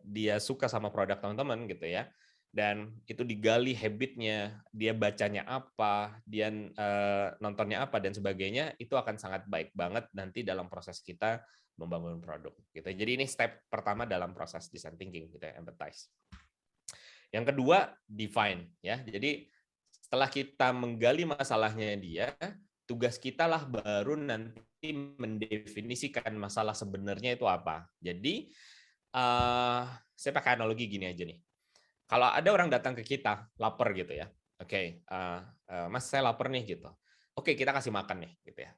dia suka sama produk teman-teman gitu ya, dan itu digali habitnya, dia bacanya apa, dia nontonnya apa dan sebagainya, itu akan sangat baik banget nanti dalam proses kita membangun produk gitu. Jadi ini step pertama dalam proses design thinking gitu ya, empathize. Yang kedua, define ya. Jadi setelah kita menggali masalahnya dia, tugas kita lah baru nanti mendefinisikan masalah sebenarnya itu apa. Jadi saya pakai analogi gini aja nih. Kalau ada orang datang ke kita lapar gitu ya, oke, Mas saya lapar nih gitu. Oke, kita kasih makan nih gitu ya.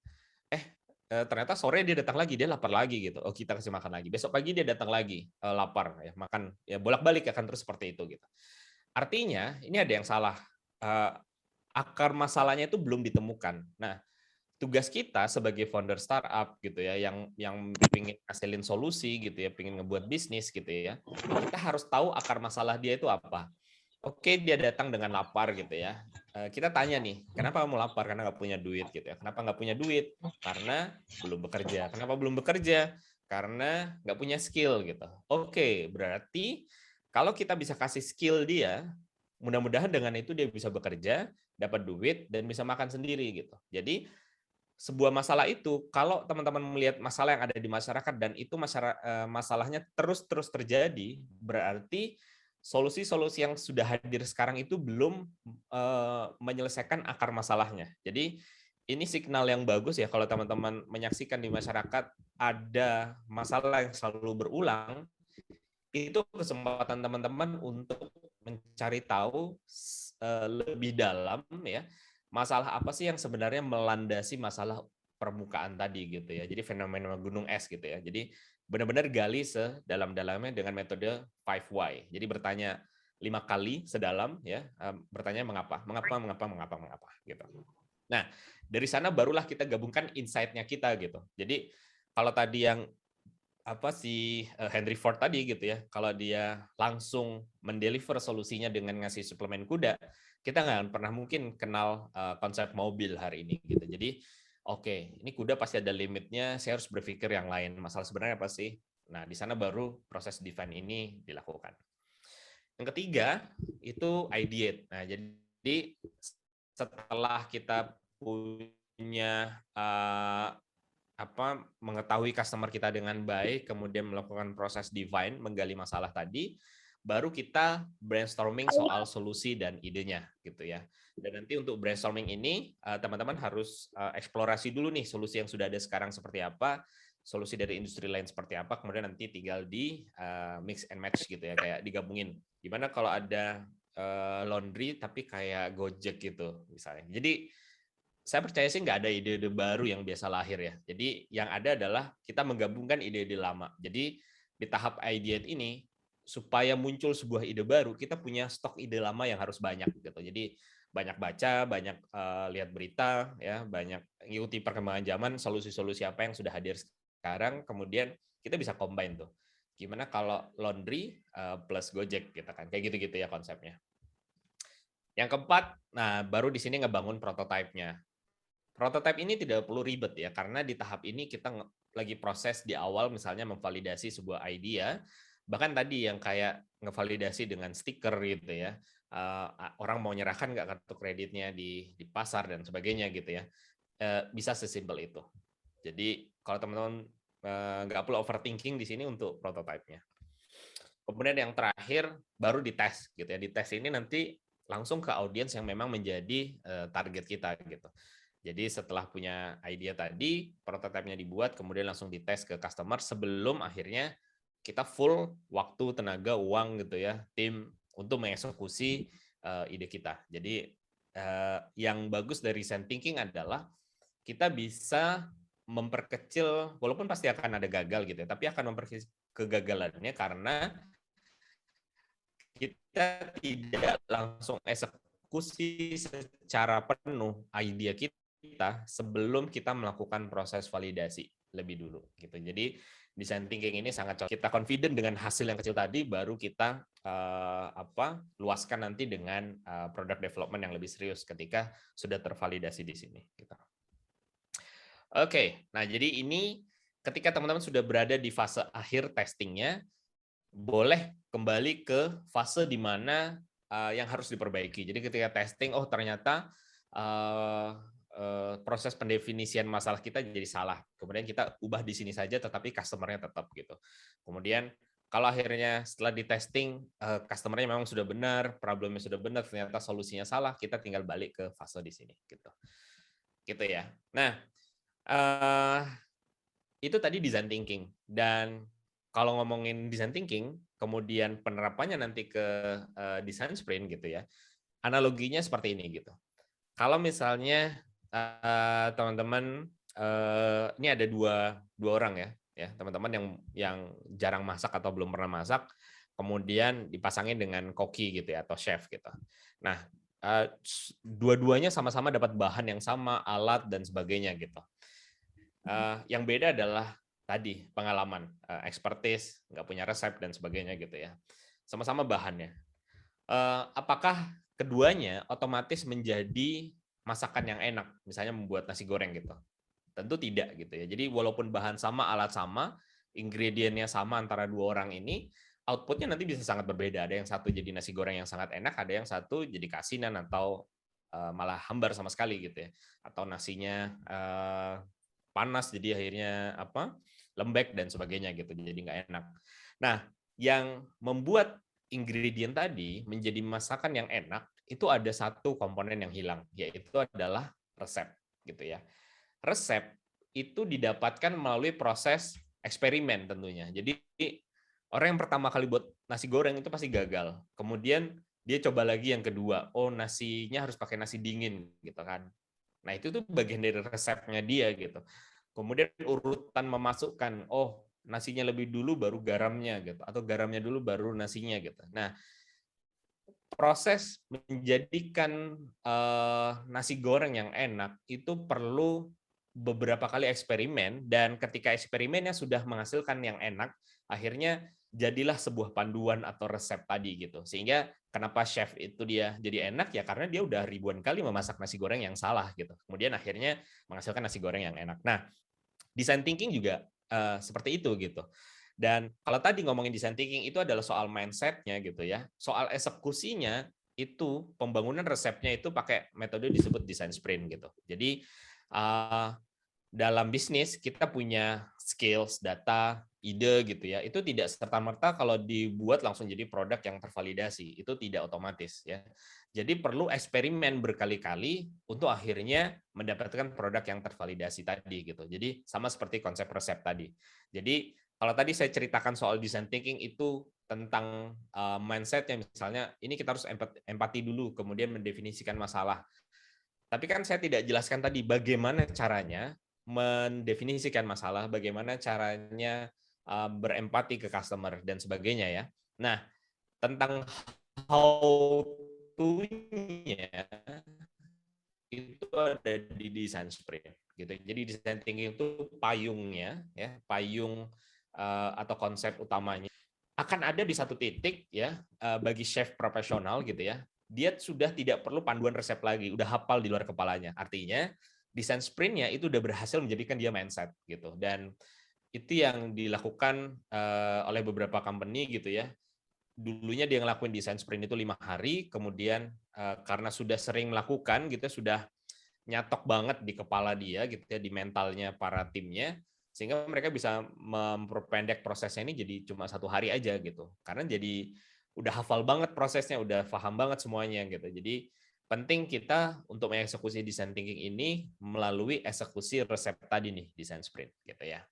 Ternyata sore dia datang lagi, dia lapar lagi gitu. Oh, kita kasih makan lagi. Besok pagi dia datang lagi, lapar ya, makan ya, bolak-balik akan terus seperti itu gitu. Artinya ini ada yang salah. Akar masalahnya itu belum ditemukan. Nah, tugas kita sebagai founder startup gitu ya, yang ingin hasilin solusi gitu ya, pengen ngebuat bisnis gitu ya, kita harus tahu akar masalah dia itu apa. Oke, dia datang dengan lapar gitu ya. Kita tanya nih, kenapa kamu lapar? Karena nggak punya duit gitu ya. Kenapa nggak punya duit? Karena belum bekerja. Kenapa belum bekerja? Karena nggak punya skill gitu. Oke, berarti kalau kita bisa kasih skill dia, mudah-mudahan dengan itu dia bisa bekerja, dapat duit, dan bisa makan sendiri gitu. Jadi sebuah masalah itu, kalau teman-teman melihat masalah yang ada di masyarakat dan itu masalahnya terus-terus terjadi, berarti solusi-solusi yang sudah hadir sekarang itu belum menyelesaikan akar masalahnya. Jadi ini signal yang bagus ya kalau teman-teman menyaksikan di masyarakat ada masalah yang selalu berulang, itu kesempatan teman-teman untuk mencari tahu lebih dalam ya masalah apa sih yang sebenarnya melandasi masalah permukaan tadi gitu ya. Jadi fenomena gunung es gitu ya. Jadi benar-benar gali sedalam-dalamnya dengan metode 5 why. Jadi bertanya 5 kali sedalam ya, bertanya mengapa gitu. Nah, dari sana barulah kita gabungkan insight-nya kita gitu. Jadi kalau tadi yang Henry Ford tadi gitu ya, kalau dia langsung mendeliver solusinya dengan ngasih suplemen kuda, kita nggak pernah mungkin kenal konsep mobil hari ini gitu. Jadi oke, ini kuda pasti ada limitnya, saya harus berpikir yang lain. Masalah sebenarnya apa sih? Nah, di sana baru proses define ini dilakukan. Yang ketiga itu ideate. Nah, jadi setelah kita punya mengetahui customer kita dengan baik, kemudian melakukan proses define, menggali masalah tadi, baru kita brainstorming soal solusi dan idenya gitu ya. Dan nanti untuk brainstorming ini teman-teman harus eksplorasi dulu nih solusi yang sudah ada sekarang seperti apa, solusi dari industri lain seperti apa, kemudian nanti tinggal di mix and match gitu ya, kayak digabungin. Gimana kalau ada laundry tapi kayak Gojek gitu misalnya. Jadi saya percaya sih nggak ada ide-ide baru yang biasa lahir ya. Jadi yang ada adalah kita menggabungkan ide-ide lama. Jadi di tahap ideate ini supaya muncul sebuah ide baru, kita punya stok ide lama yang harus banyak gitu. Jadi banyak baca, banyak lihat berita, ya, banyak ngikuti perkembangan zaman, solusi-solusi apa yang sudah hadir sekarang, kemudian kita bisa combine tuh. Gimana kalau laundry plus Gojek gitu kan, kayak gitu-gitu ya konsepnya. Yang keempat, nah baru di sini ngebangun prototipe-nya. Prototipe ini tidak perlu ribet ya, karena di tahap ini kita lagi proses di awal misalnya memvalidasi sebuah idea, bahkan tadi yang kayak ngevalidasi dengan stiker gitu ya, orang mau nyerahkan nggak kartu kreditnya di pasar dan sebagainya gitu ya, bisa sesimpel itu. Jadi kalau teman-teman nggak perlu overthinking di sini untuk prototipe-nya. Kemudian yang terakhir baru dites gitu ya, dites ini nanti langsung ke audiens yang memang menjadi target kita gitu. Jadi setelah punya idea tadi, prototipe-nya dibuat, kemudian langsung dites ke customer sebelum akhirnya kita full waktu, tenaga, uang gitu ya, tim untuk mengeksekusi ide kita. Jadi yang bagus dari design thinking adalah kita bisa memperkecil, walaupun pasti akan ada gagal gitu ya, tapi akan memperkecil kegagalannya karena kita tidak langsung eksekusi secara penuh idea kita sebelum kita melakukan proses validasi lebih dulu gitu. Jadi design thinking ini sangat cocok. Kita confident dengan hasil yang kecil tadi, baru kita luaskan nanti dengan product development yang lebih serius ketika sudah tervalidasi di sini. Gitu. Oke, nah jadi ini ketika teman-teman sudah berada di fase akhir testingnya, boleh kembali ke fase di mana yang harus diperbaiki. Jadi ketika testing, oh ternyata proses pendefinisian masalah kita jadi salah. Kemudian kita ubah di sini saja, tetapi customer-nya tetap gitu. Kemudian kalau akhirnya setelah di testing, customer-nya memang sudah benar, problemnya sudah benar, ternyata solusinya salah, kita tinggal balik ke fase di sini gitu. Gitu ya. Nah, itu tadi design thinking. Dan kalau ngomongin design thinking, kemudian penerapannya nanti ke design sprint gitu ya, analoginya seperti ini gitu. Kalau misalnya teman-teman ini ada dua orang ya teman-teman yang jarang masak atau belum pernah masak, kemudian dipasangin dengan koki gitu ya atau chef gitu. Nah dua-duanya sama-sama dapat bahan yang sama, alat dan sebagainya gitu. Yang beda adalah tadi pengalaman, expertise, nggak punya resep dan sebagainya gitu ya. Sama-sama bahannya. apakah keduanya otomatis menjadi masakan yang enak, misalnya membuat nasi goreng gitu? Tentu tidak gitu ya. Jadi walaupun bahan sama, alat sama, ingredientnya sama antara dua orang ini, outputnya nanti bisa sangat berbeda. Ada yang satu jadi nasi goreng yang sangat enak, ada yang satu jadi kasinan atau malah hambar sama sekali gitu ya. Atau nasinya panas jadi akhirnya lembek dan sebagainya gitu. Jadi nggak enak. Nah, yang membuat ingredient tadi menjadi masakan yang enak itu ada satu komponen yang hilang, yaitu adalah resep gitu ya. Resep itu didapatkan melalui proses eksperimen tentunya. Jadi orang yang pertama kali buat nasi goreng itu pasti gagal. Kemudian dia coba lagi yang kedua, oh nasinya harus pakai nasi dingin gitu kan. Nah, itu tuh bagian dari resepnya dia gitu. Kemudian urutan memasukkan, oh nasinya lebih dulu baru garamnya gitu, atau garamnya dulu baru nasinya gitu. Nah, proses menjadikan nasi goreng yang enak itu perlu beberapa kali eksperimen, dan ketika eksperimennya sudah menghasilkan yang enak, akhirnya jadilah sebuah panduan atau resep tadi gitu. Sehingga kenapa chef itu dia jadi enak ya karena dia udah ribuan kali memasak nasi goreng yang salah gitu. Kemudian akhirnya menghasilkan nasi goreng yang enak. Nah, design thinking juga seperti itu gitu. Dan kalau tadi ngomongin design thinking itu adalah soal mindset-nya gitu ya. Soal eksekusinya itu pembangunan resepnya itu pakai metode disebut design sprint gitu. Jadi dalam bisnis kita punya skills, data, ide gitu ya. Itu tidak serta-merta kalau dibuat langsung jadi produk yang tervalidasi. Itu tidak otomatis ya. Jadi perlu eksperimen berkali-kali untuk akhirnya mendapatkan produk yang tervalidasi tadi gitu. Jadi sama seperti konsep resep tadi. Jadi kalau tadi saya ceritakan soal design thinking itu tentang mindset yang misalnya ini kita harus empati dulu, kemudian mendefinisikan masalah. Tapi kan saya tidak jelaskan tadi bagaimana caranya mendefinisikan masalah, bagaimana caranya berempati ke customer dan sebagainya ya. Nah, tentang how to-nya itu ada di design sprint gitu. Jadi design thinking itu payungnya ya, payung atau konsep utamanya akan ada di satu titik ya bagi chef profesional gitu ya. Dia sudah tidak perlu panduan resep lagi, udah hafal di luar kepalanya. Artinya desain sprint-nya itu udah berhasil menjadikan dia mindset gitu. Dan itu yang dilakukan oleh beberapa company gitu ya. Dulunya dia ngelakuin desain sprint itu 5 hari, kemudian karena sudah sering melakukan gitu, sudah nyatok banget di kepala dia gitu ya, di mentalnya para timnya, sehingga mereka bisa memperpendek prosesnya ini jadi cuma 1 hari aja gitu. Karena jadi udah hafal banget prosesnya, udah paham banget semuanya gitu. Jadi penting kita untuk mengeksekusi design thinking ini melalui eksekusi resep tadi nih, design sprint gitu ya.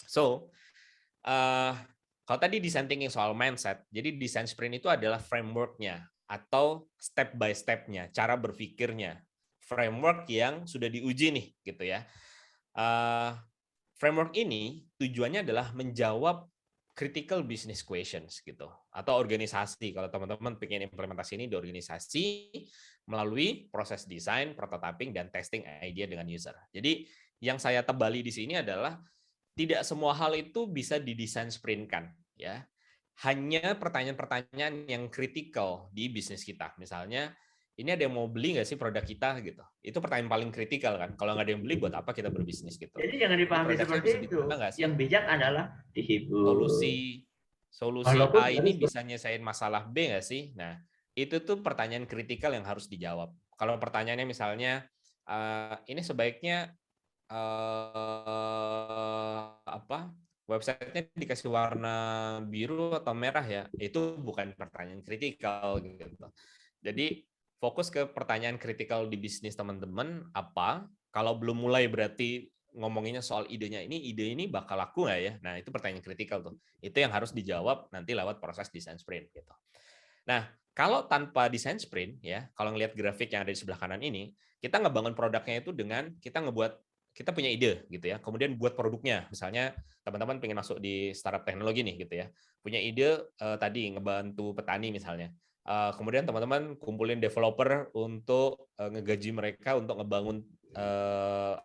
So, kalau tadi design thinking soal mindset, jadi design sprint itu adalah framework-nya atau step by step-nya, cara berpikirnya, framework yang sudah diuji nih, gitu ya. Framework ini tujuannya adalah menjawab critical business questions gitu, atau organisasi. Kalau teman-teman pengen implementasi ini di organisasi melalui proses desain, prototyping, dan testing idea dengan user. Jadi yang saya tebali di sini adalah tidak semua hal itu bisa didesain sprint-kan ya. Hanya pertanyaan-pertanyaan yang kritikal di bisnis kita. Misalnya, ini ada yang mau beli nggak sih produk kita gitu. Itu pertanyaan paling kritikal kan. Kalau nggak ada yang beli, buat apa kita berbisnis gitu. Jadi jangan dipahami seperti itu. Yang bijak adalah dihibur. Solusi A ini bisa nyelesain masalah B nggak sih? Nah, itu tuh pertanyaan kritikal yang harus dijawab. Kalau pertanyaannya misalnya, ini sebaiknya websitenya dikasih warna biru atau merah ya, itu bukan pertanyaan kritikal gitu. Jadi fokus ke pertanyaan kritikal di bisnis teman-teman apa. Kalau belum mulai berarti ngomonginnya soal idenya, ide ini bakal laku nggak ya? Nah, itu pertanyaan kritikal tuh. Itu yang harus dijawab nanti lewat proses design sprint gitu. Nah, kalau tanpa design sprint ya, kalau ngelihat grafik yang ada di sebelah kanan ini, kita ngebangun produknya itu dengan kita punya ide gitu ya, kemudian buat produknya. Misalnya teman-teman pengen masuk di startup teknologi nih gitu ya, punya ide tadi ngebantu petani misalnya. Kemudian teman-teman kumpulin developer untuk ngegaji mereka untuk ngebangun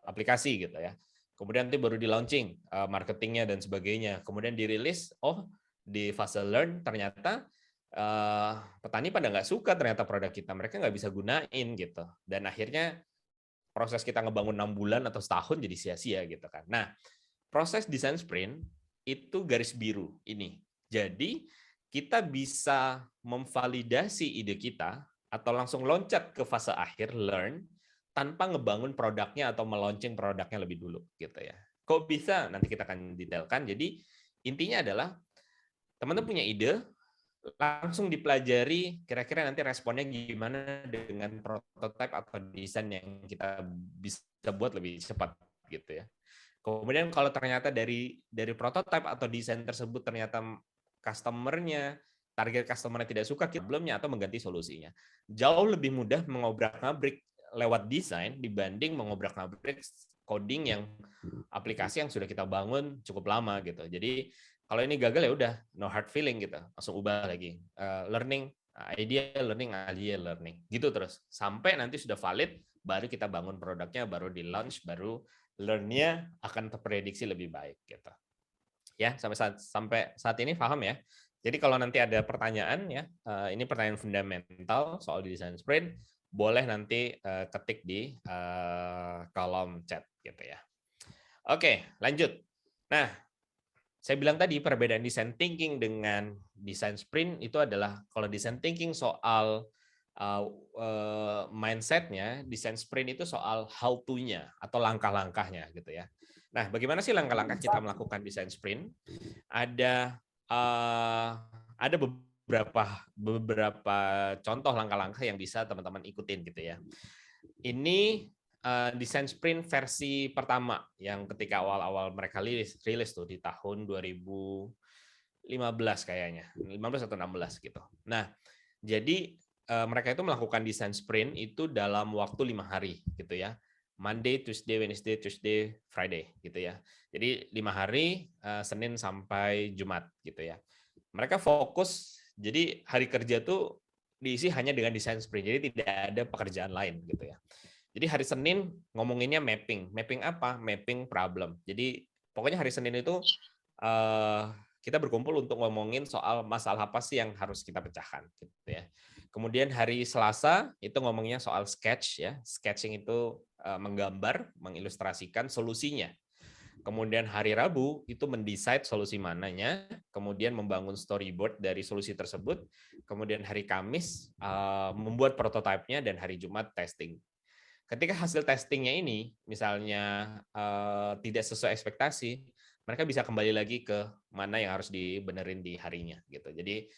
aplikasi gitu ya. Kemudian nanti baru di launching marketingnya dan sebagainya. Kemudian dirilis, di fase learn ternyata petani pada nggak suka ternyata produk kita, mereka nggak bisa gunain gitu, dan akhirnya proses kita ngebangun 6 bulan atau setahun jadi sia-sia gitu kan. Nah, proses desain sprint itu garis biru ini. Jadi kita bisa memvalidasi ide kita atau langsung loncat ke fase akhir learn tanpa ngebangun produknya atau meluncing produknya lebih dulu gitu ya. Kok bisa? Nanti kita akan detailkan. Jadi intinya adalah teman-teman punya ide, langsung dipelajari kira-kira nanti responnya gimana dengan prototipe atau desain yang kita bisa buat lebih cepat gitu ya. Kemudian kalau ternyata dari prototipe atau desain tersebut ternyata target customer-nya tidak suka problemnya atau mengganti solusinya. Jauh lebih mudah mengobrak-ngabrik lewat desain dibanding mengobrak-ngabrik coding yang aplikasi yang sudah kita bangun cukup lama gitu. Jadi kalau ini gagal ya udah no hard feeling gitu, langsung ubah lagi. Learning idea learning gitu terus sampai nanti sudah valid baru kita bangun produknya, baru di launch, baru learn-nya akan terprediksi lebih baik gitu. Ya, sampai saat ini paham ya. Jadi kalau nanti ada pertanyaan ya, ini pertanyaan fundamental soal desain sprint, boleh nanti ketik di kolom chat gitu ya. Oke, lanjut. Nah, saya bilang tadi perbedaan design thinking dengan design sprint itu adalah kalau design thinking soal mindset-nya, design sprint itu soal how to-nya atau langkah-langkahnya gitu ya. Nah, bagaimana sih langkah-langkah kita melakukan design sprint? Ada beberapa contoh langkah-langkah yang bisa teman-teman ikutin gitu ya. Ini desain sprint versi pertama yang ketika awal-awal mereka rilis tuh di tahun 2015 kayaknya, 15 atau 16 gitu. Nah, jadi mereka itu melakukan desain sprint itu dalam waktu 5 hari gitu ya. Monday, Tuesday, Wednesday, Tuesday, Friday gitu ya. Jadi 5 hari Senin sampai Jumat gitu ya. Mereka fokus, jadi hari kerja tuh diisi hanya dengan desain sprint. Jadi tidak ada pekerjaan lain gitu ya. Jadi hari Senin ngomonginnya mapping. Mapping apa? Mapping problem. Jadi pokoknya hari Senin itu kita berkumpul untuk ngomongin soal masalah apa sih yang harus kita pecahkan gitu ya. Kemudian hari Selasa itu ngomongnya soal sketch ya. Sketching itu menggambar, mengilustrasikan solusinya. Kemudian hari Rabu itu mendesain solusi mananya, kemudian membangun storyboard dari solusi tersebut. Kemudian hari Kamis membuat prototipenya dan hari Jumat testing. Ketika hasil testingnya ini misalnya tidak sesuai ekspektasi, mereka bisa kembali lagi ke mana yang harus dibenerin di harinya gitu. Jadi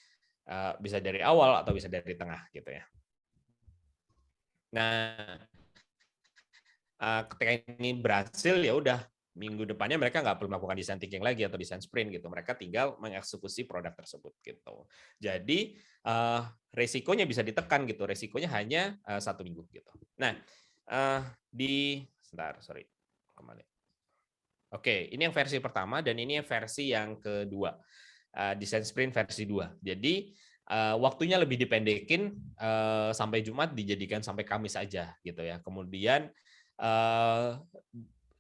bisa dari awal atau bisa dari tengah gitu ya. Nah, ketika ini berhasil ya udah minggu depannya mereka nggak perlu melakukan design thinking lagi atau design sprint gitu. Mereka tinggal mengeksekusi produk tersebut gitu. Jadi resikonya bisa ditekan gitu. Resikonya hanya 1 minggu gitu. Nah, kembali. Oke, ini yang versi pertama dan ini yang versi yang kedua. Design sprint versi 2. Jadi waktunya lebih dipendekin sampai Jumat dijadikan sampai Kamis aja gitu ya. Kemudian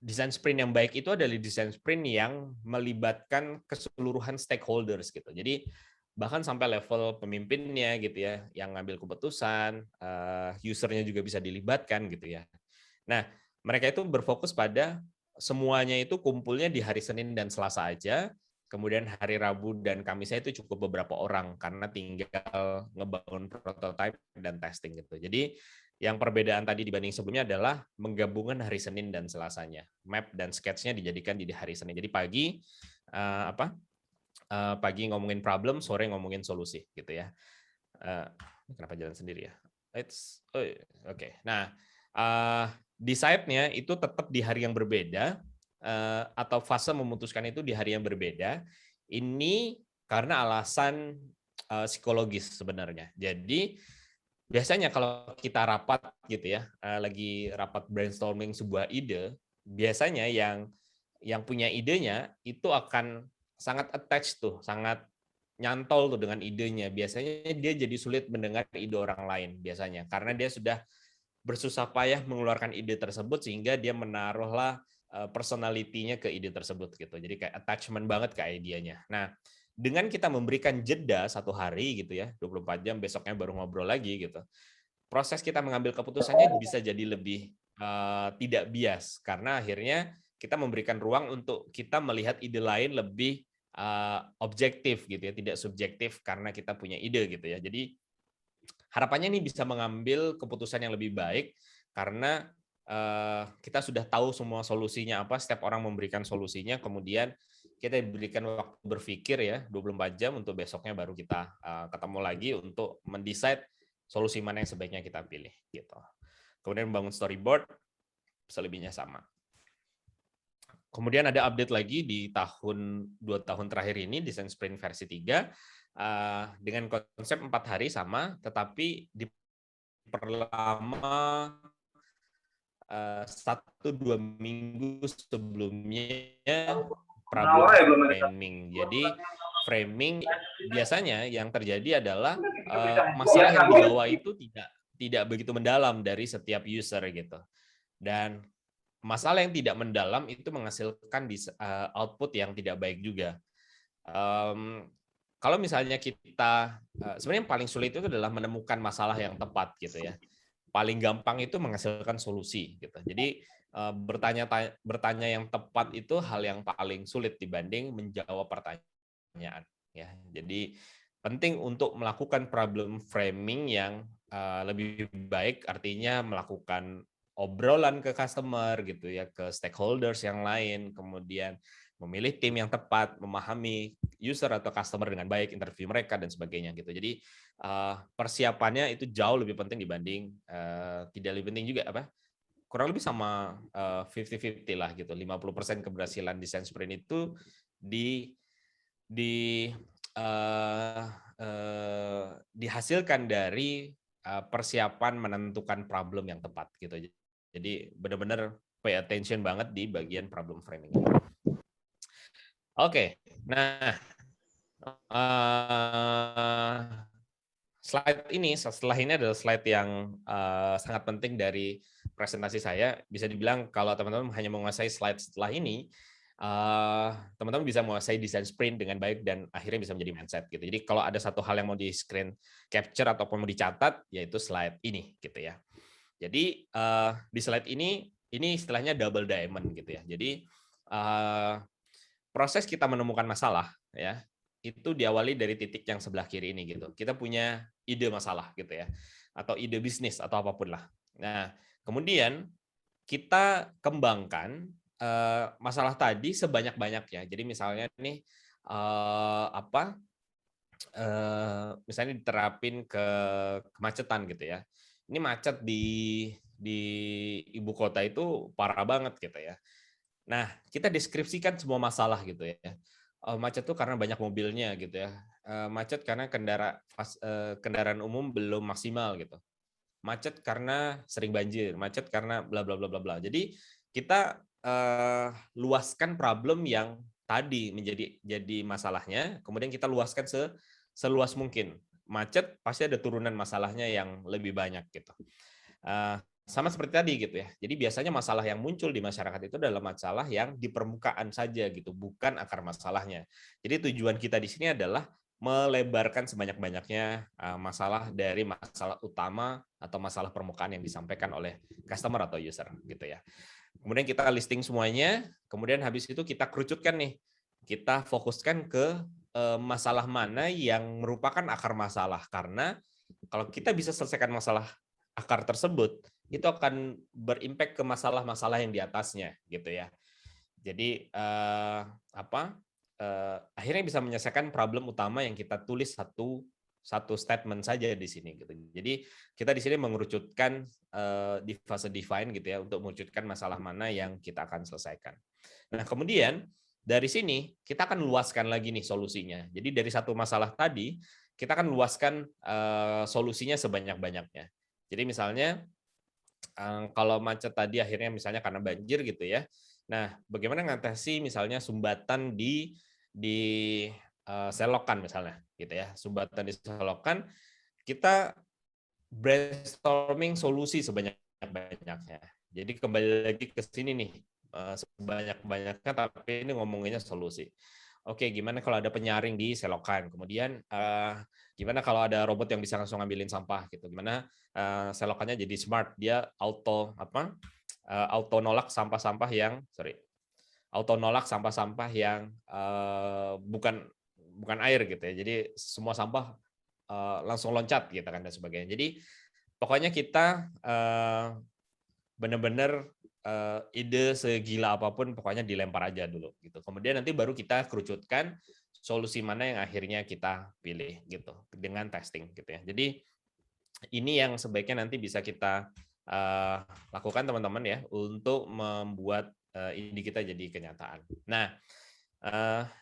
desain sprint yang baik itu adalah desain sprint yang melibatkan keseluruhan stakeholders gitu. Jadi bahkan sampai level pemimpinnya gitu ya, yang ngambil keputusan, usernya juga bisa dilibatkan gitu ya. Nah, mereka itu berfokus pada semuanya itu kumpulnya di hari Senin dan Selasa aja, kemudian hari Rabu dan Kamisnya itu cukup beberapa orang karena tinggal ngebangun prototype dan testing gitu. Jadi yang perbedaan tadi dibanding sebelumnya adalah menggabungkan hari Senin dan Selasanya. Map dan sketch-nya dijadikan di hari Senin. Jadi pagi pagi ngomongin problem, sore ngomongin solusi gitu ya. Kenapa jalan sendiri ya? Oke. Nah, decide-nya itu tetap di hari yang berbeda atau fase memutuskan itu di hari yang berbeda. Ini karena alasan psikologis sebenarnya. Jadi biasanya kalau kita rapat gitu ya, lagi rapat brainstorming sebuah ide, biasanya yang punya idenya itu akan sangat attached tuh, sangat nyantol tuh dengan idenya. Biasanya dia jadi sulit mendengar ide orang lain biasanya karena dia sudah bersusah payah mengeluarkan ide tersebut sehingga dia menaruhlah personality-nya ke ide tersebut gitu. Jadi kayak attachment banget ke idenya. Nah, dengan kita memberikan jeda 1 hari gitu ya, 24 jam besoknya baru ngobrol lagi gitu. Proses kita mengambil keputusannya bisa jadi lebih tidak bias karena akhirnya kita memberikan ruang untuk kita melihat ide lain lebih objektif gitu ya, tidak subjektif karena kita punya ide gitu ya. Jadi harapannya ini bisa mengambil keputusan yang lebih baik karena kita sudah tahu semua solusinya apa, setiap orang memberikan solusinya, kemudian kita diberikan waktu berpikir ya 24 jam untuk besoknya baru kita ketemu lagi untuk mendesain solusi mana yang sebaiknya kita pilih gitu. Kemudian membangun storyboard, selebihnya sama. Kemudian ada update lagi di 2 tahun terakhir ini desain sprint versi 3 dengan konsep 4 hari sama, tetapi diperlama 1-2 minggu sebelumnya problem framing. Jadi framing biasanya yang terjadi adalah masalah yang dibawa itu tidak begitu mendalam dari setiap user gitu. Dan masalah yang tidak mendalam itu menghasilkan output yang tidak baik juga. Kalau misalnya kita sebenarnya yang paling sulit itu adalah menemukan masalah yang tepat gitu ya. Paling gampang itu menghasilkan solusi gitu. Jadi bertanya yang tepat itu hal yang paling sulit dibanding menjawab pertanyaan ya. Jadi penting untuk melakukan problem framing yang lebih baik, artinya melakukan obrolan ke customer gitu ya, ke stakeholders yang lain, kemudian memilih tim yang tepat, memahami user atau customer dengan baik, interview mereka dan sebagainya gitu. Jadi persiapannya itu jauh lebih penting dibanding tidak lebih penting juga apa? Kurang lebih sama 50-50 lah gitu. 50% keberhasilan desain sprint itu dihasilkan dari persiapan menentukan problem yang tepat gitu. Jadi benar-benar pay attention banget di bagian problem framing. Oke, nah setelah ini adalah slide yang sangat penting dari presentasi saya. Bisa dibilang kalau teman-teman hanya menguasai slide setelah ini, teman-teman bisa menguasai desain sprint dengan baik dan akhirnya bisa menjadi mindset gitu. Jadi kalau ada satu hal yang mau di screen capture ataupun mau dicatat, yaitu slide ini gitu ya. Jadi di slide ini istilahnya double diamond gitu ya. Jadi proses kita menemukan masalah ya itu diawali dari titik yang sebelah kiri ini gitu. Kita punya ide masalah gitu ya, atau ide bisnis atau apapun lah. Nah kemudian kita kembangkan masalah tadi sebanyak-banyaknya. Jadi misalnya nih misalnya diterapin ke kemacetan gitu ya. Ini macet di ibu kota itu parah banget gitu ya. Nah, kita deskripsikan semua masalah gitu ya. Macet tuh karena banyak mobilnya gitu ya. Macet karena kendaraan umum belum maksimal gitu. Macet karena sering banjir, macet karena bla bla bla bla bla. Jadi kita luaskan problem yang tadi jadi masalahnya, kemudian kita luaskan seluas mungkin. Macet pasti ada turunan masalahnya yang lebih banyak gitu. Sama seperti tadi gitu ya. Jadi biasanya masalah yang muncul di masyarakat itu adalah masalah yang di permukaan saja gitu, bukan akar masalahnya. Jadi tujuan kita di sini adalah melebarkan sebanyak-banyaknya masalah dari masalah utama atau masalah permukaan yang disampaikan oleh customer atau user gitu ya. Kemudian kita listing semuanya, kemudian habis itu kita kerucutkan nih. Kita fokuskan ke masalah mana yang merupakan akar masalah, karena kalau kita bisa selesaikan masalah akar tersebut, itu akan berimpact ke masalah-masalah yang di atasnya gitu ya. Jadi akhirnya bisa menyelesaikan problem utama yang kita tulis satu statement saja di sini gitu. Jadi kita di sini mengerucutkan di fase define gitu ya, untuk mengerucutkan masalah mana yang kita akan selesaikan. Nah kemudian dari sini kita akan luaskan lagi nih solusinya. Jadi dari satu masalah tadi kita akan luaskan solusinya sebanyak-banyaknya. Jadi misalnya kalau macet tadi akhirnya misalnya karena banjir gitu ya. Nah, bagaimana mengatasi misalnya sumbatan di selokan misalnya gitu ya. Sumbatan di selokan, kita brainstorming solusi sebanyak-banyaknya. Jadi kembali lagi ke sini nih, sebanyak-banyaknya tapi ini ngomonginnya solusi. oke, gimana kalau ada penyaring di selokan, kemudian gimana kalau ada robot yang bisa langsung ngambilin sampah gitu, gimana selokannya jadi smart, dia auto nolak sampah-sampah yang bukan air gitu ya, jadi semua sampah langsung loncat gitu kan dan sebagainya. Jadi pokoknya kita benar-benar ide segila apapun pokoknya dilempar aja dulu gitu. Kemudian nanti baru kita kerucutkan solusi mana yang akhirnya kita pilih gitu dengan testing gitu ya. Jadi ini yang sebaiknya nanti bisa kita lakukan teman-teman ya untuk membuat ide kita jadi kenyataan. Nah,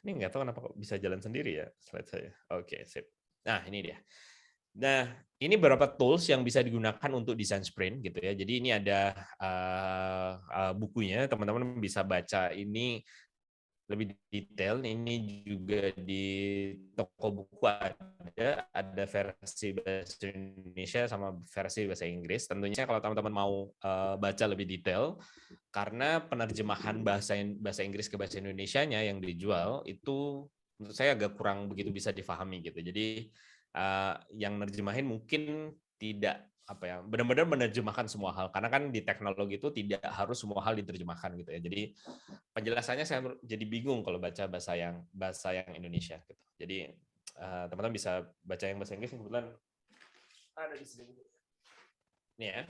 ini nggak tahu kenapa kok bisa jalan sendiri ya slide saya. Oke, sip. Nah, ini dia. Nah, ini beberapa tools yang bisa digunakan untuk desain sprint gitu ya. Jadi ini ada bukunya, teman-teman bisa baca ini lebih detail. Ini juga di toko buku ada versi bahasa Indonesia sama versi bahasa Inggris. Tentunya kalau teman-teman mau baca lebih detail, karena penerjemahan bahasa Inggris ke bahasa Indonesianya yang dijual itu menurut saya agak kurang begitu bisa difahami gitu. Jadi yang nerjemahin mungkin tidak benar-benar menerjemahkan semua hal, karena kan di teknologi itu tidak harus semua hal diterjemahkan gitu ya. Jadi penjelasannya saya jadi bingung kalau baca bahasa yang Indonesia gitu. Jadi teman-teman bisa baca yang bahasa Inggris, kebetulan ada di sini. Nih ya.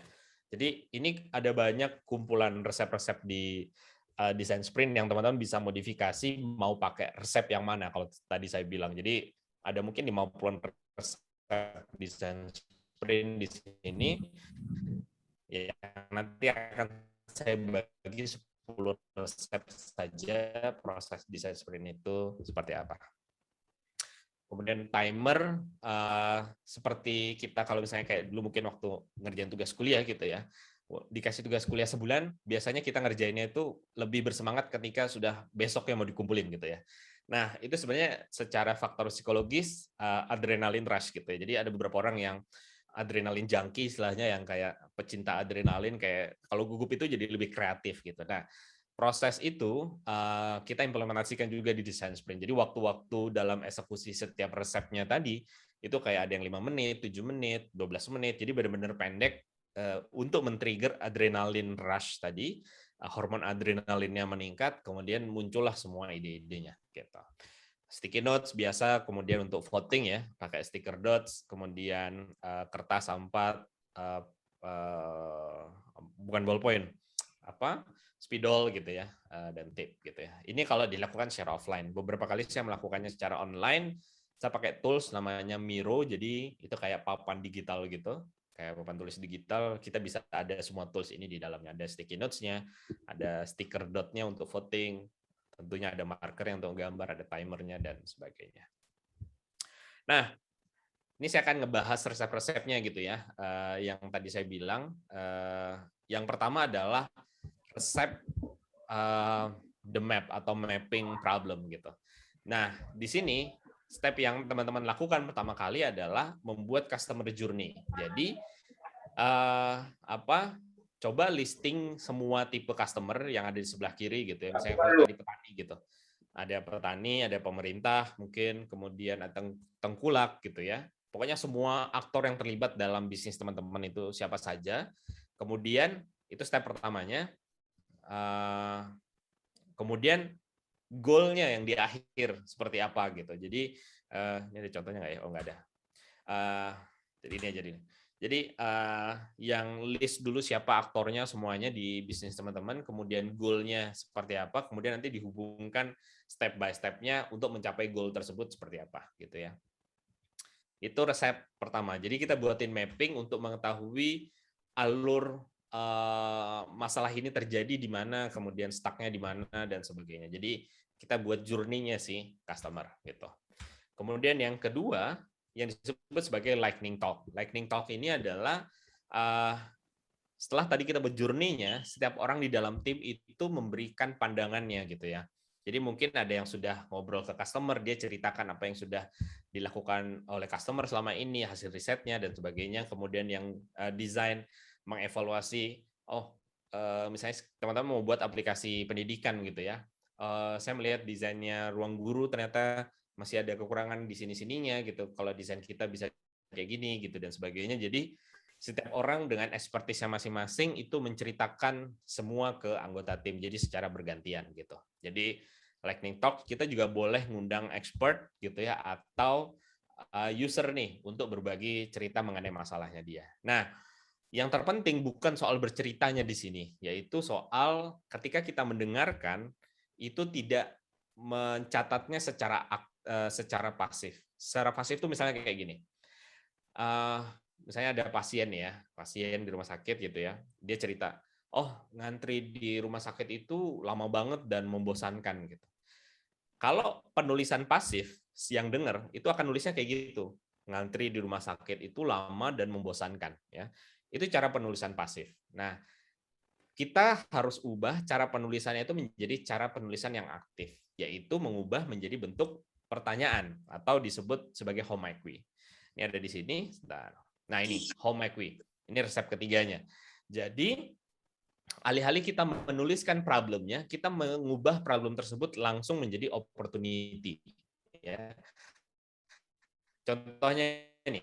Jadi ini ada banyak kumpulan resep-resep di desain sprint yang teman-teman bisa modifikasi mau pakai resep yang mana kalau tadi saya bilang. Jadi ada mungkin 50-an resep desain sprint di sini ya, nanti akan saya bagi 10 resep saja proses desain sprint itu seperti apa. Kemudian timer, seperti kita kalau misalnya kayak dulu mungkin waktu ngerjain tugas kuliah gitu ya, dikasih tugas kuliah sebulan, biasanya kita ngerjainnya itu lebih bersemangat ketika sudah besok yang mau dikumpulin gitu ya. Nah, itu sebenarnya secara faktor psikologis adrenalin rush gitu ya. Jadi ada beberapa orang yang adrenalin junkie istilahnya, yang kayak pecinta adrenalin, kayak kalau gugup itu jadi lebih kreatif gitu. Nah, proses itu kita implementasikan juga di desain sprint. Jadi waktu-waktu dalam eksekusi setiap resepnya tadi itu kayak ada yang 5 menit, 7 menit, 12 menit. Jadi benar-benar pendek untuk men-trigger adrenalin rush tadi, hormon adrenalinnya meningkat, kemudian muncullah semua ide-idenya gitu. Sticky notes biasa, kemudian untuk voting ya pakai sticker dots, kemudian kertas A4, bukan ballpoint, spidol gitu ya, dan tape gitu ya. Ini kalau dilakukan secara offline. Beberapa kali saya melakukannya secara online, saya pakai tools namanya Miro, jadi itu kayak papan digital gitu, kayak papan tulis digital. Kita bisa ada semua tools ini di dalamnya. Ada sticky notes-nya, ada sticker dot-nya untuk voting, tentunya ada marker yang untuk gambar, ada timernya, dan sebagainya. Nah, ini saya akan ngebahas resep-resepnya gitu ya. Yang tadi saya bilang, yang pertama adalah resep the map atau mapping problem gitu. Nah, di sini step yang teman-teman lakukan pertama kali adalah membuat customer journey. Jadi coba listing semua tipe customer yang ada di sebelah kiri gitu ya. Misalnya kalau tadi petani gitu. Ada petani, ada pemerintah mungkin, kemudian ada tengkulak gitu ya. Pokoknya semua aktor yang terlibat dalam bisnis teman-teman itu siapa saja. Kemudian itu step pertamanya. Kemudian goal-nya yang di akhir seperti apa gitu. Jadi ini ada contohnya nggak ya? Oh, nggak ada. Jadi ini aja ini. Jadi yang list dulu siapa aktornya semuanya di bisnis teman-teman, kemudian goal-nya seperti apa, kemudian nanti dihubungkan step by step-nya untuk mencapai goal tersebut seperti apa gitu ya. Itu resep pertama. Jadi kita buatin mapping untuk mengetahui alur masalah ini terjadi di mana, kemudian stuck-nya di mana dan sebagainya. Jadi kita buat journey-nya sih customer gitu. Kemudian yang kedua yang disebut sebagai lightning talk. Lightning talk ini adalah setelah tadi kita buat journey-nya, setiap orang di dalam tim itu memberikan pandangannya gitu ya. Jadi mungkin ada yang sudah ngobrol ke customer, dia ceritakan apa yang sudah dilakukan oleh customer selama ini, hasil risetnya dan sebagainya. Kemudian yang desain mengevaluasi, misalnya teman-teman mau buat aplikasi pendidikan gitu ya, saya melihat desainnya ruang guru ternyata masih ada kekurangan di sini-sininya gitu. Kalau desain kita bisa kayak gini gitu dan sebagainya. Jadi setiap orang dengan ekspertisnya masing-masing itu menceritakan semua ke anggota tim. Jadi secara bergantian gitu. Jadi lightning talk kita juga boleh ngundang expert gitu ya, atau user nih untuk berbagi cerita mengenai masalahnya dia. Nah, yang terpenting bukan soal berceritanya di sini, yaitu soal ketika kita mendengarkan itu tidak mencatatnya secara pasif. Secara pasif itu misalnya kayak gini. Misalnya ada pasien di rumah sakit gitu ya. Dia cerita, "Oh, ngantri di rumah sakit itu lama banget dan membosankan," gitu. Kalau penulisan pasif, yang dengar itu akan nulisnya kayak gitu. Ngantri di rumah sakit itu lama dan membosankan ya. Itu cara penulisan pasif. Nah, kita harus ubah cara penulisannya itu menjadi cara penulisan yang aktif, yaitu mengubah menjadi bentuk pertanyaan atau disebut sebagai homaikwi. Ini ada di sini. Nah, ini homaikwi. Ini resep ketiganya. Jadi alih-alih kita menuliskan problemnya, kita mengubah problem tersebut langsung menjadi opportunity. Ya. Contohnya ini,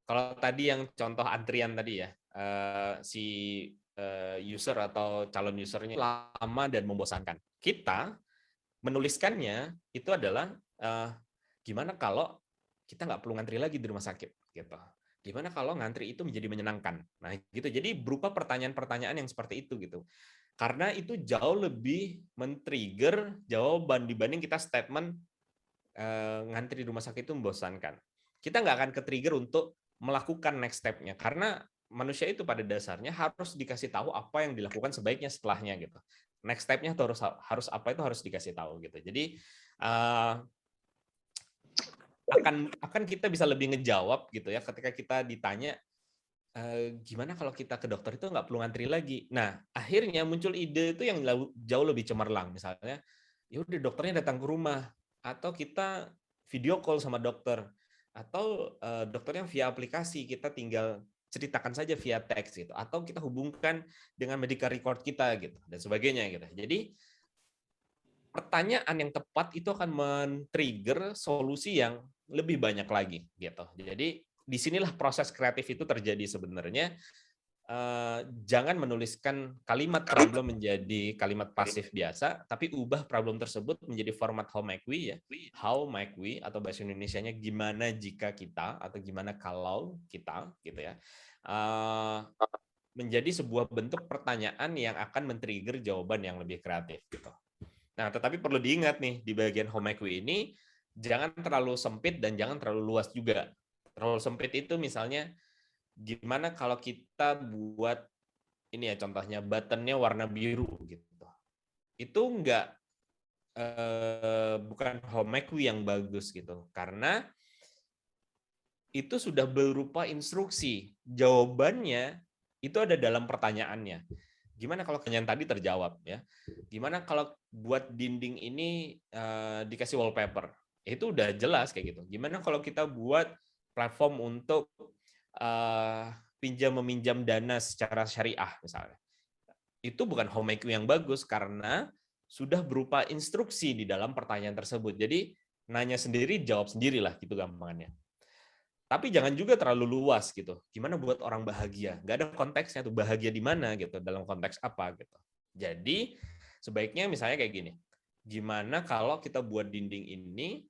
kalau tadi yang contoh antrian tadi ya, si user atau calon usernya lama dan membosankan. Kita menuliskannya itu adalah gimana kalau kita nggak perlu ngantri lagi di rumah sakit, gitu. Gimana kalau ngantri itu menjadi menyenangkan? Nah, gitu. Jadi berupa pertanyaan-pertanyaan yang seperti itu gitu. Karena itu jauh lebih men-trigger jawaban dibanding kita statement ngantri di rumah sakit itu membosankan. Kita nggak akan ke-trigger untuk melakukan next step-nya karena manusia itu pada dasarnya harus dikasih tahu apa yang dilakukan sebaiknya setelahnya gitu. Next step-nya harus apa itu harus dikasih tahu gitu. Jadi akan kita bisa lebih ngejawab gitu ya ketika kita ditanya gimana kalau kita ke dokter itu nggak perlu ngantri lagi. Nah, akhirnya muncul ide itu yang jauh lebih cemerlang. Misalnya, ya udah dokternya datang ke rumah, atau kita video call sama dokter, atau dokternya via aplikasi, kita tinggal ceritakan saja via teks gitu, atau kita hubungkan dengan medical record kita gitu dan sebagainya gitu. Jadi pertanyaan yang tepat itu akan men-trigger solusi yang lebih banyak lagi gitu. Jadi disinilah proses kreatif itu terjadi sebenarnya. Jangan menuliskan kalimat problem menjadi kalimat pasif biasa, tapi ubah problem tersebut menjadi format how might we ya. How might we atau bahasa Indonesianya gimana jika kita atau gimana kalau kita gitu ya. Menjadi sebuah bentuk pertanyaan yang akan men-trigger jawaban yang lebih kreatif gitu. Nah, tetapi perlu diingat nih di bagian how might we ini jangan terlalu sempit dan jangan terlalu luas juga. Terlalu sempit itu misalnya gimana kalau kita buat ini ya contohnya buttonnya warna biru gitu. Itu bukan homework yang bagus gitu. Karena itu sudah berupa instruksi. Jawabannya itu ada dalam pertanyaannya. Gimana kalau pertanyaan tadi terjawab ya? Gimana kalau buat dinding ini dikasih wallpaper? Itu udah jelas kayak gitu. Gimana kalau kita buat platform untuk pinjam meminjam dana secara syariah misalnya? Itu bukan homework yang bagus karena sudah berupa instruksi di dalam pertanyaan tersebut. Jadi nanya sendiri, jawab sendirilah gitu gampangannya. Tapi jangan juga terlalu luas gitu. Gimana buat orang bahagia? Nggak ada konteksnya tuh, bahagia di mana gitu, dalam konteks apa gitu. Jadi sebaiknya misalnya kayak gini. Gimana kalau kita buat dinding ini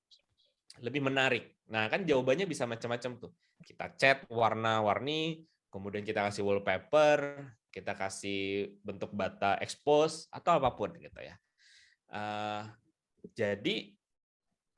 lebih menarik? Nah, kan jawabannya bisa macam-macam tuh. Kita cat warna-warni, kemudian kita kasih wallpaper, kita kasih bentuk bata expose atau apapun gitu ya. Jadi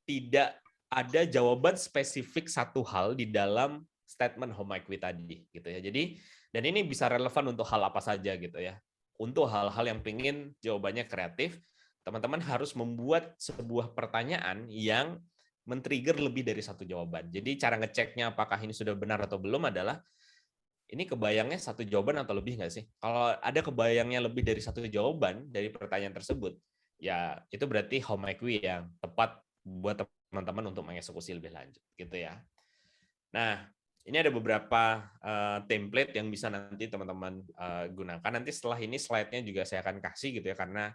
tidak ada jawaban spesifik satu hal di dalam statement homework tadi gitu ya. Jadi dan ini bisa relevan untuk hal apa saja gitu ya. Untuk hal-hal yang pengen jawabannya kreatif, teman-teman harus membuat sebuah pertanyaan yang men-trigger lebih dari satu jawaban. Jadi cara ngeceknya apakah ini sudah benar atau belum adalah ini kebayangnya satu jawaban atau lebih nggak sih? Kalau ada kebayangnya lebih dari satu jawaban dari pertanyaan tersebut, ya itu berarti homework yang tepat buat teman-teman untuk mengeksekusi lebih lanjut gitu ya. Nah, Ini ada beberapa template yang bisa nanti teman-teman gunakan. Nanti setelah ini slide-nya juga saya akan kasih gitu ya, karena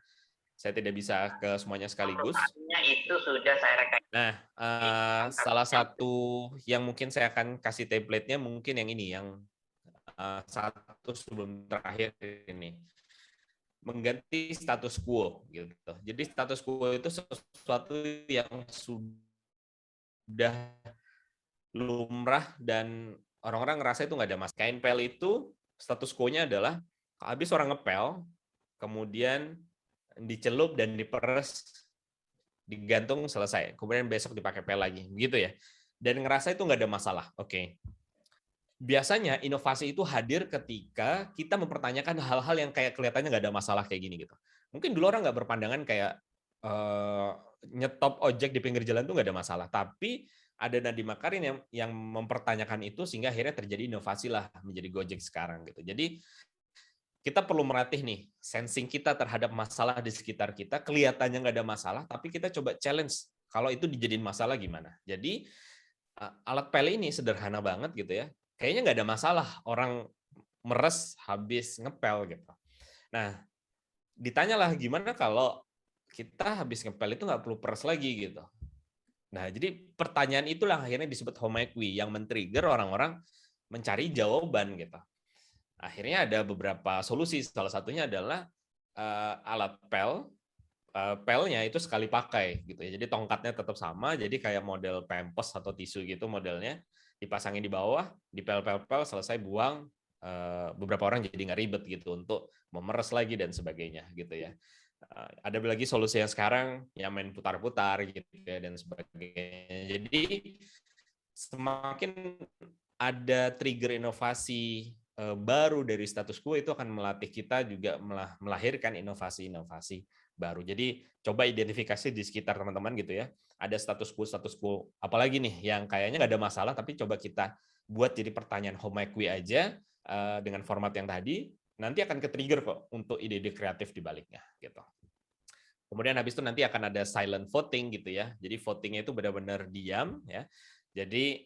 saya tidak bisa ke semuanya sekaligus. Itu sudah saya rekam. Nah, salah satu yang mungkin saya akan kasih template-nya mungkin yang ini, yang satu sebelum terakhir ini. Mengganti status quo gitu. Jadi status quo itu sesuatu yang sudah lumrah dan orang-orang ngerasa itu nggak ada masalah. Kain pel itu status quo-nya adalah habis orang ngepel, kemudian dicelup dan diperes, digantung, selesai. Kemudian besok dipakai pel lagi, gitu ya. Dan ngerasa itu nggak ada masalah. Oke. Biasanya inovasi itu hadir ketika kita mempertanyakan hal-hal yang kayak kelihatannya nggak ada masalah kayak gini gitu. Mungkin dulu orang nggak berpandangan kayak nyetop ojek di pinggir jalan itu nggak ada masalah, tapi ada Nadiem Makarim yang mempertanyakan itu sehingga akhirnya terjadi inovasi lah menjadi Gojek sekarang gitu. Jadi kita perlu melatih nih sensing kita terhadap masalah di sekitar kita. Kelihatannya nggak ada masalah, tapi kita coba challenge kalau itu dijadiin masalah gimana. Jadi alat pel ini sederhana banget gitu ya. Kayaknya nggak ada masalah orang meres habis ngepel gitu. Nah, ditanyalah gimana kalau kita habis ngepel itu nggak perlu peres lagi gitu. Nah, jadi pertanyaan itulah akhirnya disebut homaikwi yang men-trigger orang-orang mencari jawaban gitu. Akhirnya ada beberapa solusi. Salah satunya adalah alat pel. Pelnya itu sekali pakai gitu ya. Jadi tongkatnya tetap sama, jadi kayak model pampers atau tisu gitu modelnya, dipasangin di bawah, dipel-pel-pel, selesai buang. Beberapa orang jadi nggak ribet gitu untuk memeres lagi dan sebagainya gitu ya. Ada lagi solusi yang sekarang yang main putar-putar gitu ya dan sebagainya. Jadi semakin ada trigger inovasi baru dari status quo, itu akan melatih kita juga melahirkan inovasi-inovasi baru. Jadi coba identifikasi di sekitar teman-teman gitu ya. Ada status quo, apalagi nih yang kayaknya nggak ada masalah, tapi coba kita buat jadi pertanyaan homaikwi aja dengan format yang tadi, nanti akan ke-trigger kok untuk ide-ide kreatif di baliknya gitu. Kemudian habis itu nanti akan ada silent voting gitu ya. Jadi votingnya itu benar-benar diam ya. Jadi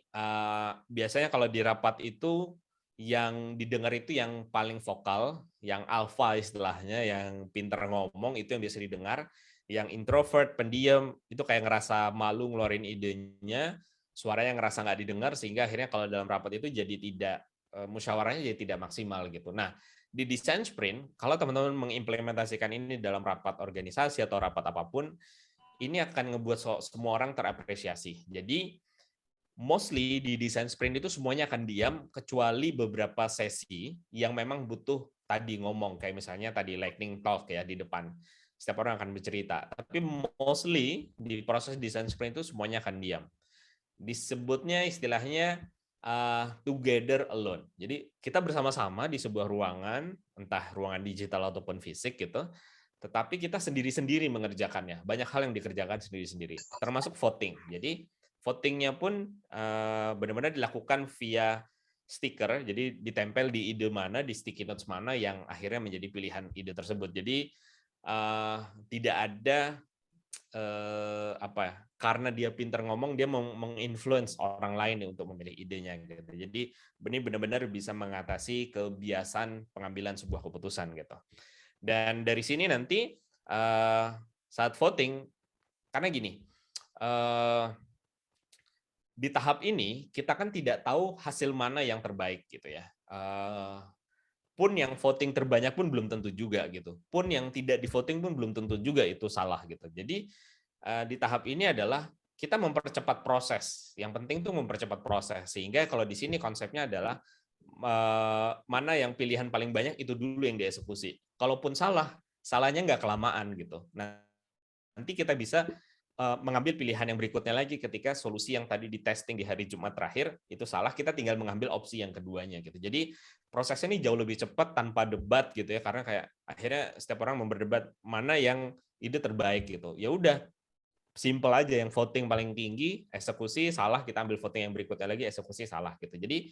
biasanya kalau di rapat itu yang didengar itu yang paling vokal, yang alfa istilahnya, yang pinter ngomong itu yang biasa didengar. Yang introvert, pendiam, itu kayak ngerasa malu ngeluarin idenya, suaranya ngerasa nggak didengar, sehingga akhirnya kalau dalam rapat itu jadi tidak, musyawarahnya jadi tidak maksimal gitu. Nah, di design sprint, kalau teman-teman mengimplementasikan ini dalam rapat organisasi atau rapat apapun, ini akan ngebuat semua orang terapresiasi. Jadi, mostly di design sprint itu semuanya akan diam kecuali beberapa sesi yang memang butuh tadi ngomong, kayak misalnya tadi lightning talk ya di depan. Setiap orang akan bercerita. Tapi mostly di proses design sprint itu semuanya akan diam. Disebutnya istilahnya together alone. Jadi kita bersama-sama di sebuah ruangan, entah ruangan digital ataupun fisik gitu, tetapi kita sendiri-sendiri mengerjakannya. Banyak hal yang dikerjakan sendiri-sendiri, termasuk voting. Jadi votingnya pun benar-benar dilakukan via stiker, jadi ditempel di ide mana, di sticky notes mana yang akhirnya menjadi pilihan ide tersebut. Jadi tidak ada karena dia pintar ngomong, dia menginfluence orang lain untuk memilih idenya gitu. Jadi ini benar-benar bisa mengatasi kebiasaan pengambilan sebuah keputusan gitu. Dan dari sini nanti saat voting, karena gini, di tahap ini kita kan tidak tahu hasil mana yang terbaik gitu ya. Pun yang voting terbanyak pun belum tentu juga gitu. Pun yang tidak di voting pun belum tentu juga itu salah gitu. Jadi di tahap ini adalah kita mempercepat proses. Yang penting tuh mempercepat proses. Sehingga kalau di sini konsepnya adalah mana yang pilihan paling banyak itu dulu yang dieksekusi. Kalaupun salah, salahnya nggak kelamaan gitu. Nah, nanti kita bisa mengambil pilihan yang berikutnya lagi ketika solusi yang tadi di testing di hari Jumat terakhir itu salah, kita tinggal mengambil opsi yang keduanya gitu. Jadi prosesnya ini jauh lebih cepat tanpa debat gitu ya, karena kayak akhirnya setiap orang berdebat mana yang ide terbaik gitu. Ya udah, simple aja, yang voting paling tinggi, eksekusi salah, kita ambil voting yang berikutnya lagi, eksekusi salah gitu. Jadi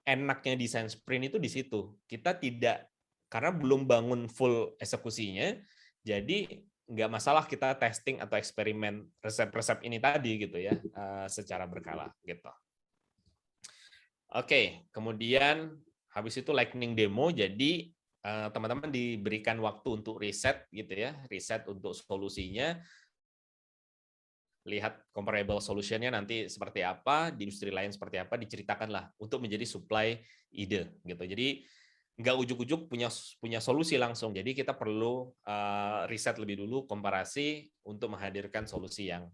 enaknya desain sprint itu di situ. Kita tidak, karena belum bangun full eksekusinya, jadi nggak masalah kita testing atau eksperimen resep-resep ini tadi gitu ya, secara berkala gitu. Oke, kemudian habis itu lightning demo, jadi teman-teman diberikan waktu untuk riset gitu ya, riset untuk solusinya, lihat comparable solutionnya nanti seperti apa, di industri lain seperti apa, diceritakanlah untuk menjadi supply ide gitu. Jadi nggak ujuk-ujuk punya solusi langsung. Jadi kita perlu riset lebih dulu, komparasi untuk menghadirkan solusi yang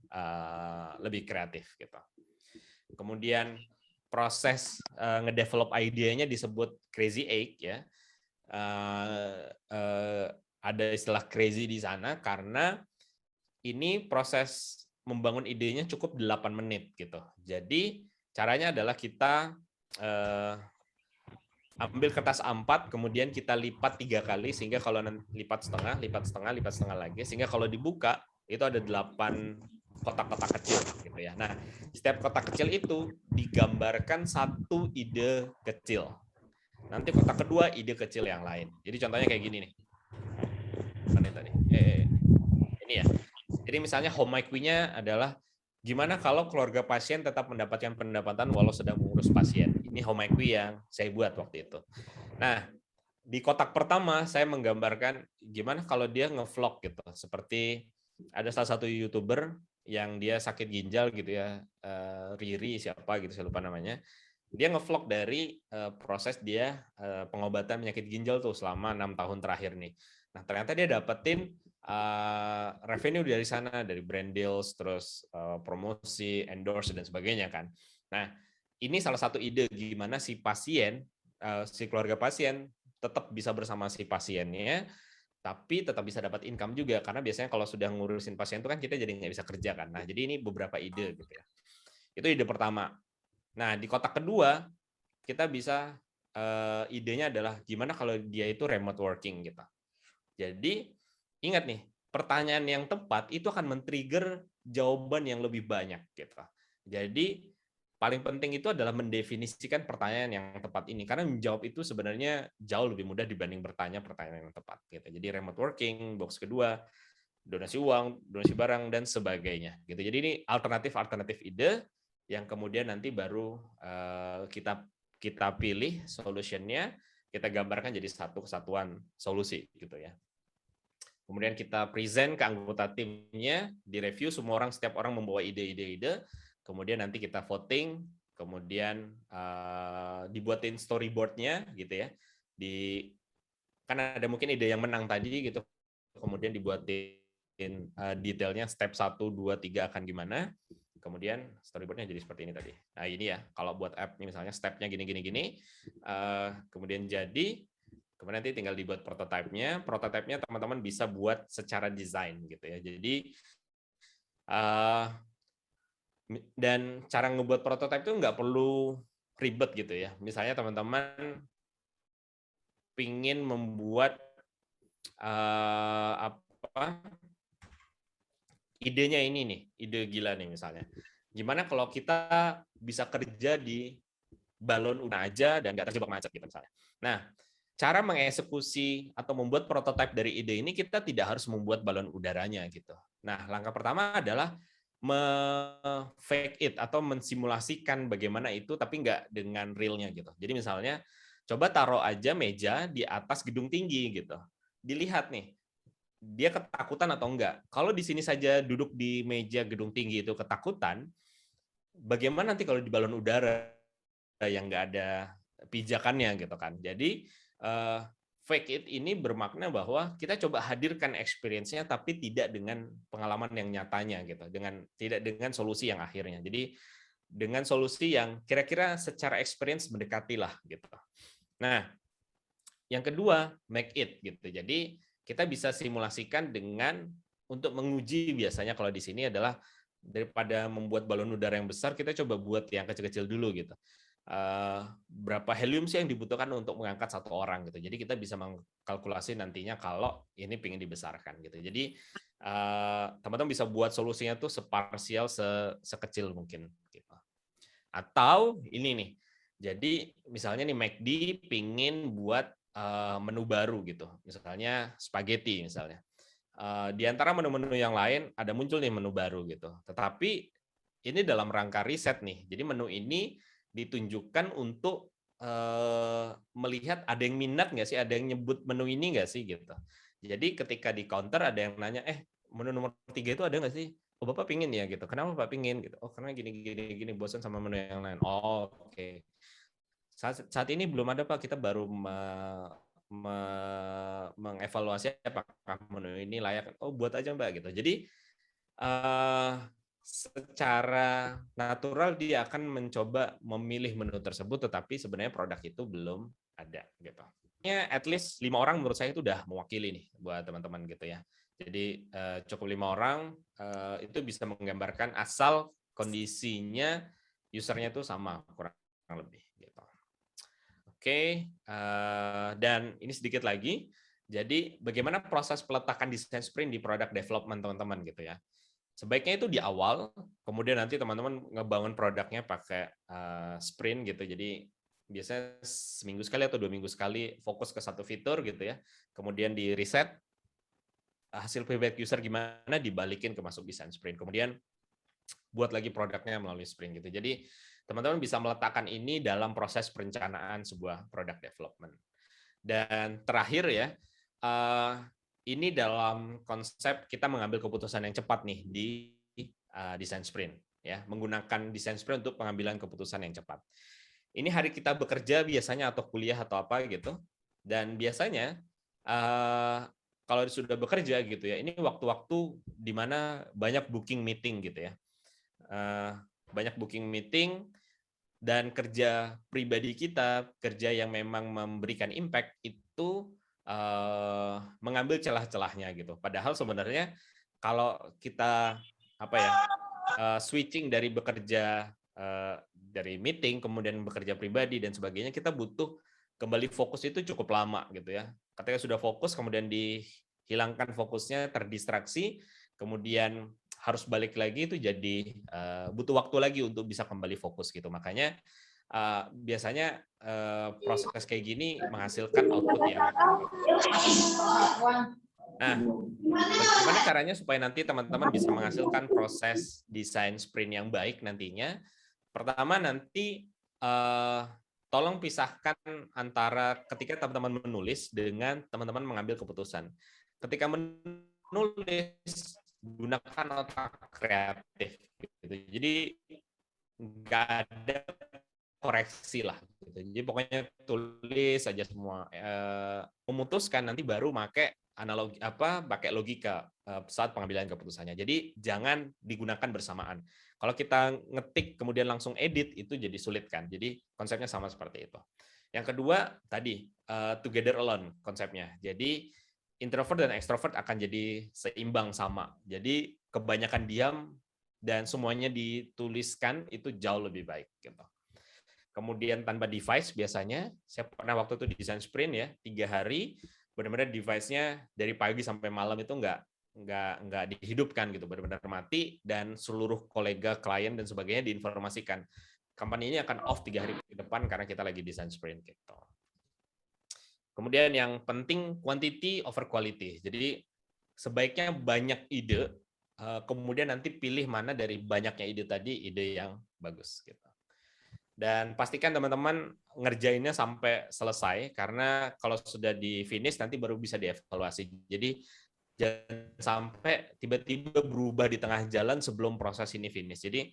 lebih kreatif gitu. Kemudian proses ngedevelop idenya disebut crazy eight ya. Ada istilah crazy di sana karena ini proses membangun idenya cukup 8 menit gitu. Jadi caranya adalah kita ambil kertas A4, kemudian kita lipat 3 kali, sehingga kalau lipat setengah, lipat setengah lagi, sehingga kalau dibuka itu ada 8 kotak-kotak kecil gitu ya. Nah, setiap kotak kecil itu digambarkan satu ide kecil. Nanti kotak kedua ide kecil yang lain. Jadi contohnya kayak gini nih. Mana tadi? Ini ya. Jadi misalnya home IQ-nya adalah gimana kalau keluarga pasien tetap mendapatkan pendapatan walau sedang mengurus pasien. Ini home IQ yang saya buat waktu itu. Nah, di kotak pertama saya menggambarkan gimana kalau dia nge-vlog gitu. Seperti ada salah satu YouTuber yang dia sakit ginjal gitu ya, Riri siapa gitu, saya lupa namanya. Dia nge-vlog dari proses dia pengobatan penyakit ginjal tuh selama 6 tahun terakhir nih. Nah, ternyata dia dapetin revenue dari sana, dari brand deals, terus promosi, endorse, dan sebagainya kan. Nah, ini salah satu ide gimana si pasien, si keluarga pasien tetap bisa bersama si pasiennya, tapi tetap bisa dapat income juga, karena biasanya kalau sudah ngurusin pasien itu kan kita jadi nggak bisa kerja kan. Nah, jadi ini beberapa ide gitu ya. Itu ide pertama. Nah, di kotak kedua, kita bisa, idenya adalah gimana kalau dia itu remote working gitu. Jadi, ingat nih, pertanyaan yang tepat itu akan men-trigger jawaban yang lebih banyak gitu. Jadi paling penting itu adalah mendefinisikan pertanyaan yang tepat ini, karena menjawab itu sebenarnya jauh lebih mudah dibanding bertanya pertanyaan yang tepat gitu. Jadi remote working, box kedua, donasi uang, donasi barang, dan sebagainya gitu. Jadi ini alternatif ide yang kemudian nanti baru kita pilih solutionnya, kita gambarkan jadi satu kesatuan solusi gitu ya. Kemudian kita present ke anggota timnya, direview, semua orang, setiap orang membawa ide-ide, kemudian nanti kita voting, kemudian dibuatin storyboard-nya gitu ya. Kan ada mungkin ide yang menang tadi gitu, kemudian dibuatin detailnya step 1, 2, 3 akan gimana. Kemudian storyboard-nya jadi seperti ini tadi. Nah, ini ya, kalau buat app misalnya step-nya gini, kemudian jadi. Kemudian nanti tinggal dibuat prototipenya. Prototipenya teman-teman bisa buat secara desain gitu ya. Jadi dan cara ngebuat prototipe itu nggak perlu ribet gitu ya. Misalnya teman-teman pingin membuat idenya ini nih, ide gila nih misalnya. Gimana kalau kita bisa kerja di balon udara aja dan nggak terjebak macet gitu misalnya. Nah, cara mengeksekusi atau membuat prototipe dari ide ini kita tidak harus membuat balon udaranya gitu. Nah, langkah pertama adalah fake it atau mensimulasikan bagaimana itu tapi nggak dengan realnya gitu. Jadi misalnya coba taruh aja meja di atas gedung tinggi gitu. Dilihat nih, dia ketakutan atau enggak. Kalau di sini saja duduk di meja gedung tinggi itu ketakutan, bagaimana nanti kalau di balon udara yang nggak ada pijakannya gitu kan. Jadi fake it ini bermakna bahwa kita coba hadirkan experience-nya tapi tidak dengan pengalaman yang nyatanya gitu, tidak dengan solusi yang akhirnya. Jadi dengan solusi yang kira-kira secara experience mendekati lah gitu. Nah, yang kedua make it gitu. Jadi kita bisa simulasikan dengan untuk menguji, biasanya kalau di sini adalah daripada membuat balon udara yang besar, kita coba buat yang kecil-kecil dulu gitu. Berapa helium sih yang dibutuhkan untuk mengangkat satu orang gitu. Jadi kita bisa mengkalkulasi nantinya kalau ini pengen dibesarkan gitu. Jadi teman-teman bisa buat solusinya tuh separsial, sekecil mungkin gitu. Atau ini nih. Jadi misalnya nih McD pingin buat menu baru gitu. Misalnya spaghetti misalnya. Di antara menu-menu yang lain ada muncul nih menu baru gitu. Tetapi ini dalam rangka riset nih. Jadi menu ini ditunjukkan untuk melihat ada yang minat nggak sih, ada yang nyebut menu ini nggak sih gitu. Jadi ketika di counter ada yang nanya, menu nomor 3 itu ada nggak sih? Oh Bapak pingin ya gitu. Kenapa Bapak pingin gitu? Oh karena gini bosan sama menu yang lain. Oh oke. Saat ini belum ada Pak, kita baru mengevaluasi apakah menu ini layak. Oh buat aja Mbak gitu. Jadi secara natural dia akan mencoba memilih menu tersebut, tetapi sebenarnya produk itu belum ada gitu. Ya, at least 5 orang menurut saya itu udah mewakili nih buat teman-teman gitu ya. Jadi cukup 5 orang itu bisa menggambarkan asal kondisinya usernya itu sama kurang lebih gitu. Oke, dan ini sedikit lagi. Jadi bagaimana proses peletakan desain sprint di product development teman-teman gitu ya. Sebaiknya itu di awal, kemudian nanti teman-teman ngebangun produknya pakai sprint gitu. Jadi biasanya seminggu sekali atau 2 minggu sekali fokus ke satu fitur gitu ya. Kemudian di reset hasil feedback user gimana, dibalikin ke masuk desain sprint. Kemudian buat lagi produknya melalui sprint gitu. Jadi teman-teman bisa meletakkan ini dalam proses perencanaan sebuah product development. Dan terakhir ya, ini dalam konsep kita mengambil keputusan yang cepat nih di desain sprint ya, menggunakan desain sprint untuk pengambilan keputusan yang cepat. Ini hari kita bekerja biasanya atau kuliah atau apa gitu, dan biasanya kalau sudah bekerja gitu ya, ini waktu-waktu di mana banyak booking meeting gitu ya, banyak booking meeting dan kerja pribadi kita, kerja yang memang memberikan impact itu mengambil celah-celahnya gitu. Padahal sebenarnya kalau kita switching dari bekerja dari meeting kemudian bekerja pribadi dan sebagainya, kita butuh kembali fokus itu cukup lama gitu ya. Ketika sudah fokus kemudian dihilangkan fokusnya, terdistraksi, kemudian harus balik lagi, itu jadi butuh waktu lagi untuk bisa kembali fokus gitu. Makanya biasanya proses kayak gini menghasilkan output yang Nah, bagaimana caranya supaya nanti teman-teman bisa menghasilkan proses desain sprint yang baik nantinya? Pertama nanti tolong pisahkan antara ketika teman-teman menulis dengan teman-teman mengambil keputusan. Ketika menulis, gunakan otak kreatif. Gitu. Jadi nggak ada koreksi lah. Gitu. Jadi pokoknya tulis saja semua. Memutuskan nanti baru pakai analogi pakai logika saat pengambilan keputusannya. Jadi jangan digunakan bersamaan. Kalau kita ngetik kemudian langsung edit itu jadi sulit kan. Jadi konsepnya sama seperti itu. Yang kedua tadi together alone konsepnya. Jadi introvert dan extrovert akan jadi seimbang sama. Jadi kebanyakan diam dan semuanya dituliskan itu jauh lebih baik gitu. Kemudian tanpa device biasanya, saya pernah waktu itu desain sprint ya, 3 hari benar-benar device-nya dari pagi sampai malam itu nggak dihidupkan gitu, benar-benar mati, dan seluruh kolega, klien dan sebagainya diinformasikan company ini akan off 3 hari ke depan karena kita lagi desain sprint gitu. Kemudian yang penting quantity over quality. Jadi sebaiknya banyak ide, kemudian nanti pilih mana dari banyaknya ide tadi ide yang bagus gitu. Dan pastikan teman-teman ngerjainnya sampai selesai, karena kalau sudah di finish nanti baru bisa dievaluasi. Jadi jangan sampai tiba-tiba berubah di tengah jalan sebelum proses ini finish. Jadi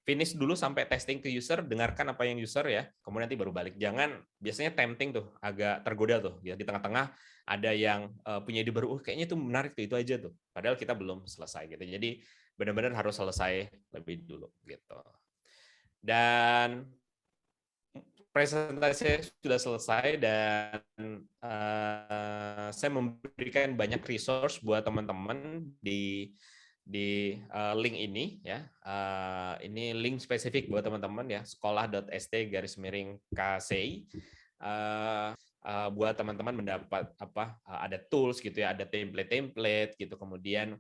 finish dulu sampai testing ke user, dengarkan apa yang user ya, kemudian nanti baru balik. Jangan, biasanya tempting tuh, agak tergoda tuh, ya di tengah-tengah ada yang punya ide baru, kayaknya itu menarik tuh, itu aja tuh. Padahal kita belum selesai gitu. Jadi benar-benar harus selesai lebih dulu gitu. Dan presentasi sudah selesai dan saya memberikan banyak resource buat teman-teman di link ini ya. Ini link spesifik buat teman-teman ya, sekolah.st/KCI. Buat teman-teman mendapat ada tools gitu ya, ada template gitu, kemudian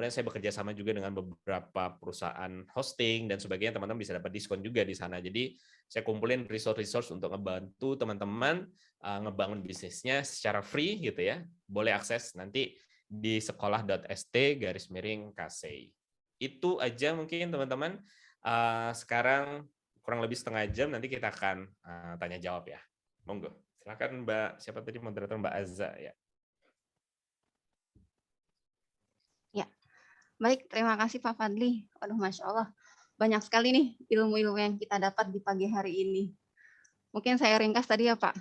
saya bekerja sama juga dengan beberapa perusahaan hosting dan sebagainya, teman-teman bisa dapat diskon juga di sana. Jadi saya kumpulin resource untuk ngebantu teman-teman ngebangun bisnisnya secara free gitu ya. Boleh akses nanti di sekolah.st/KCI. Itu aja mungkin teman-teman. Sekarang kurang lebih setengah jam nanti kita akan tanya jawab ya. Monggo. Silakan Mbak, siapa tadi moderator, Mbak Azza ya. Ya, baik. Terima kasih Pak Fadli. Waduh, Masya Allah. Banyak sekali nih ilmu-ilmu yang kita dapat di pagi hari ini. Mungkin saya ringkas tadi ya Pak.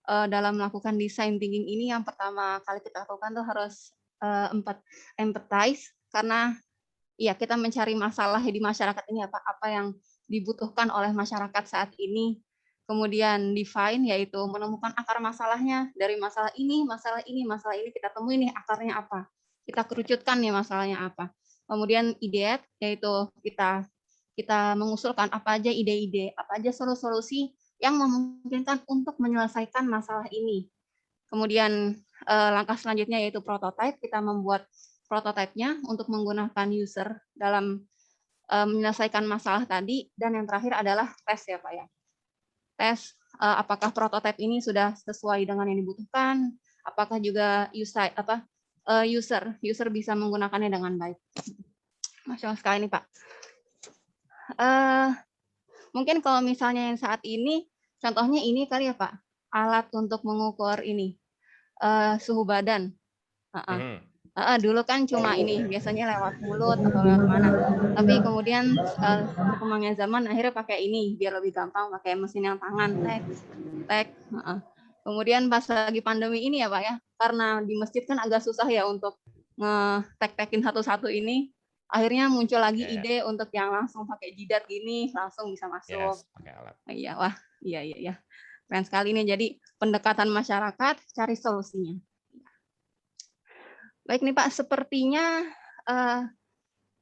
Dalam melakukan design thinking ini yang pertama kali kita lakukan tuh harus empathize, karena ya kita mencari masalah di masyarakat ini apa yang dibutuhkan oleh masyarakat saat ini. Kemudian define, yaitu menemukan akar masalahnya. Dari masalah ini kita temui nih akarnya apa. Kita kerucutkan nih masalahnya apa. Kemudian ideate, yaitu kita mengusulkan apa aja ide-ide, apa aja solusi yang memungkinkan untuk menyelesaikan masalah ini. Kemudian langkah selanjutnya yaitu prototype. Kita membuat prototipenya untuk menggunakan user dalam menyelesaikan masalah tadi. Dan yang terakhir adalah tes ya Pak ya. Tes apakah prototipe ini sudah sesuai dengan yang dibutuhkan, apakah juga user bisa menggunakannya dengan baik. Masya Allah sekali nih Pak. Mungkin kalau misalnya yang saat ini, contohnya ini kali ya Pak, alat untuk mengukur ini suhu badan. Dulu kan cuma ini biasanya lewat mulut atau lewat mana, tapi kemudian berkembangnya zaman akhirnya pakai ini biar lebih gampang, pakai mesin yang tangan, tek. Kemudian pas lagi pandemi ini ya Pak ya, karena di masjid kan agak susah ya untuk ngetek-tekin satu-satu ini, akhirnya muncul lagi ide untuk yang langsung pakai jidat gini langsung bisa masuk. Pakai alat. Iya, wah, iya. Keren sekali nih, jadi pendekatan masyarakat cari solusinya. Baik nih Pak, sepertinya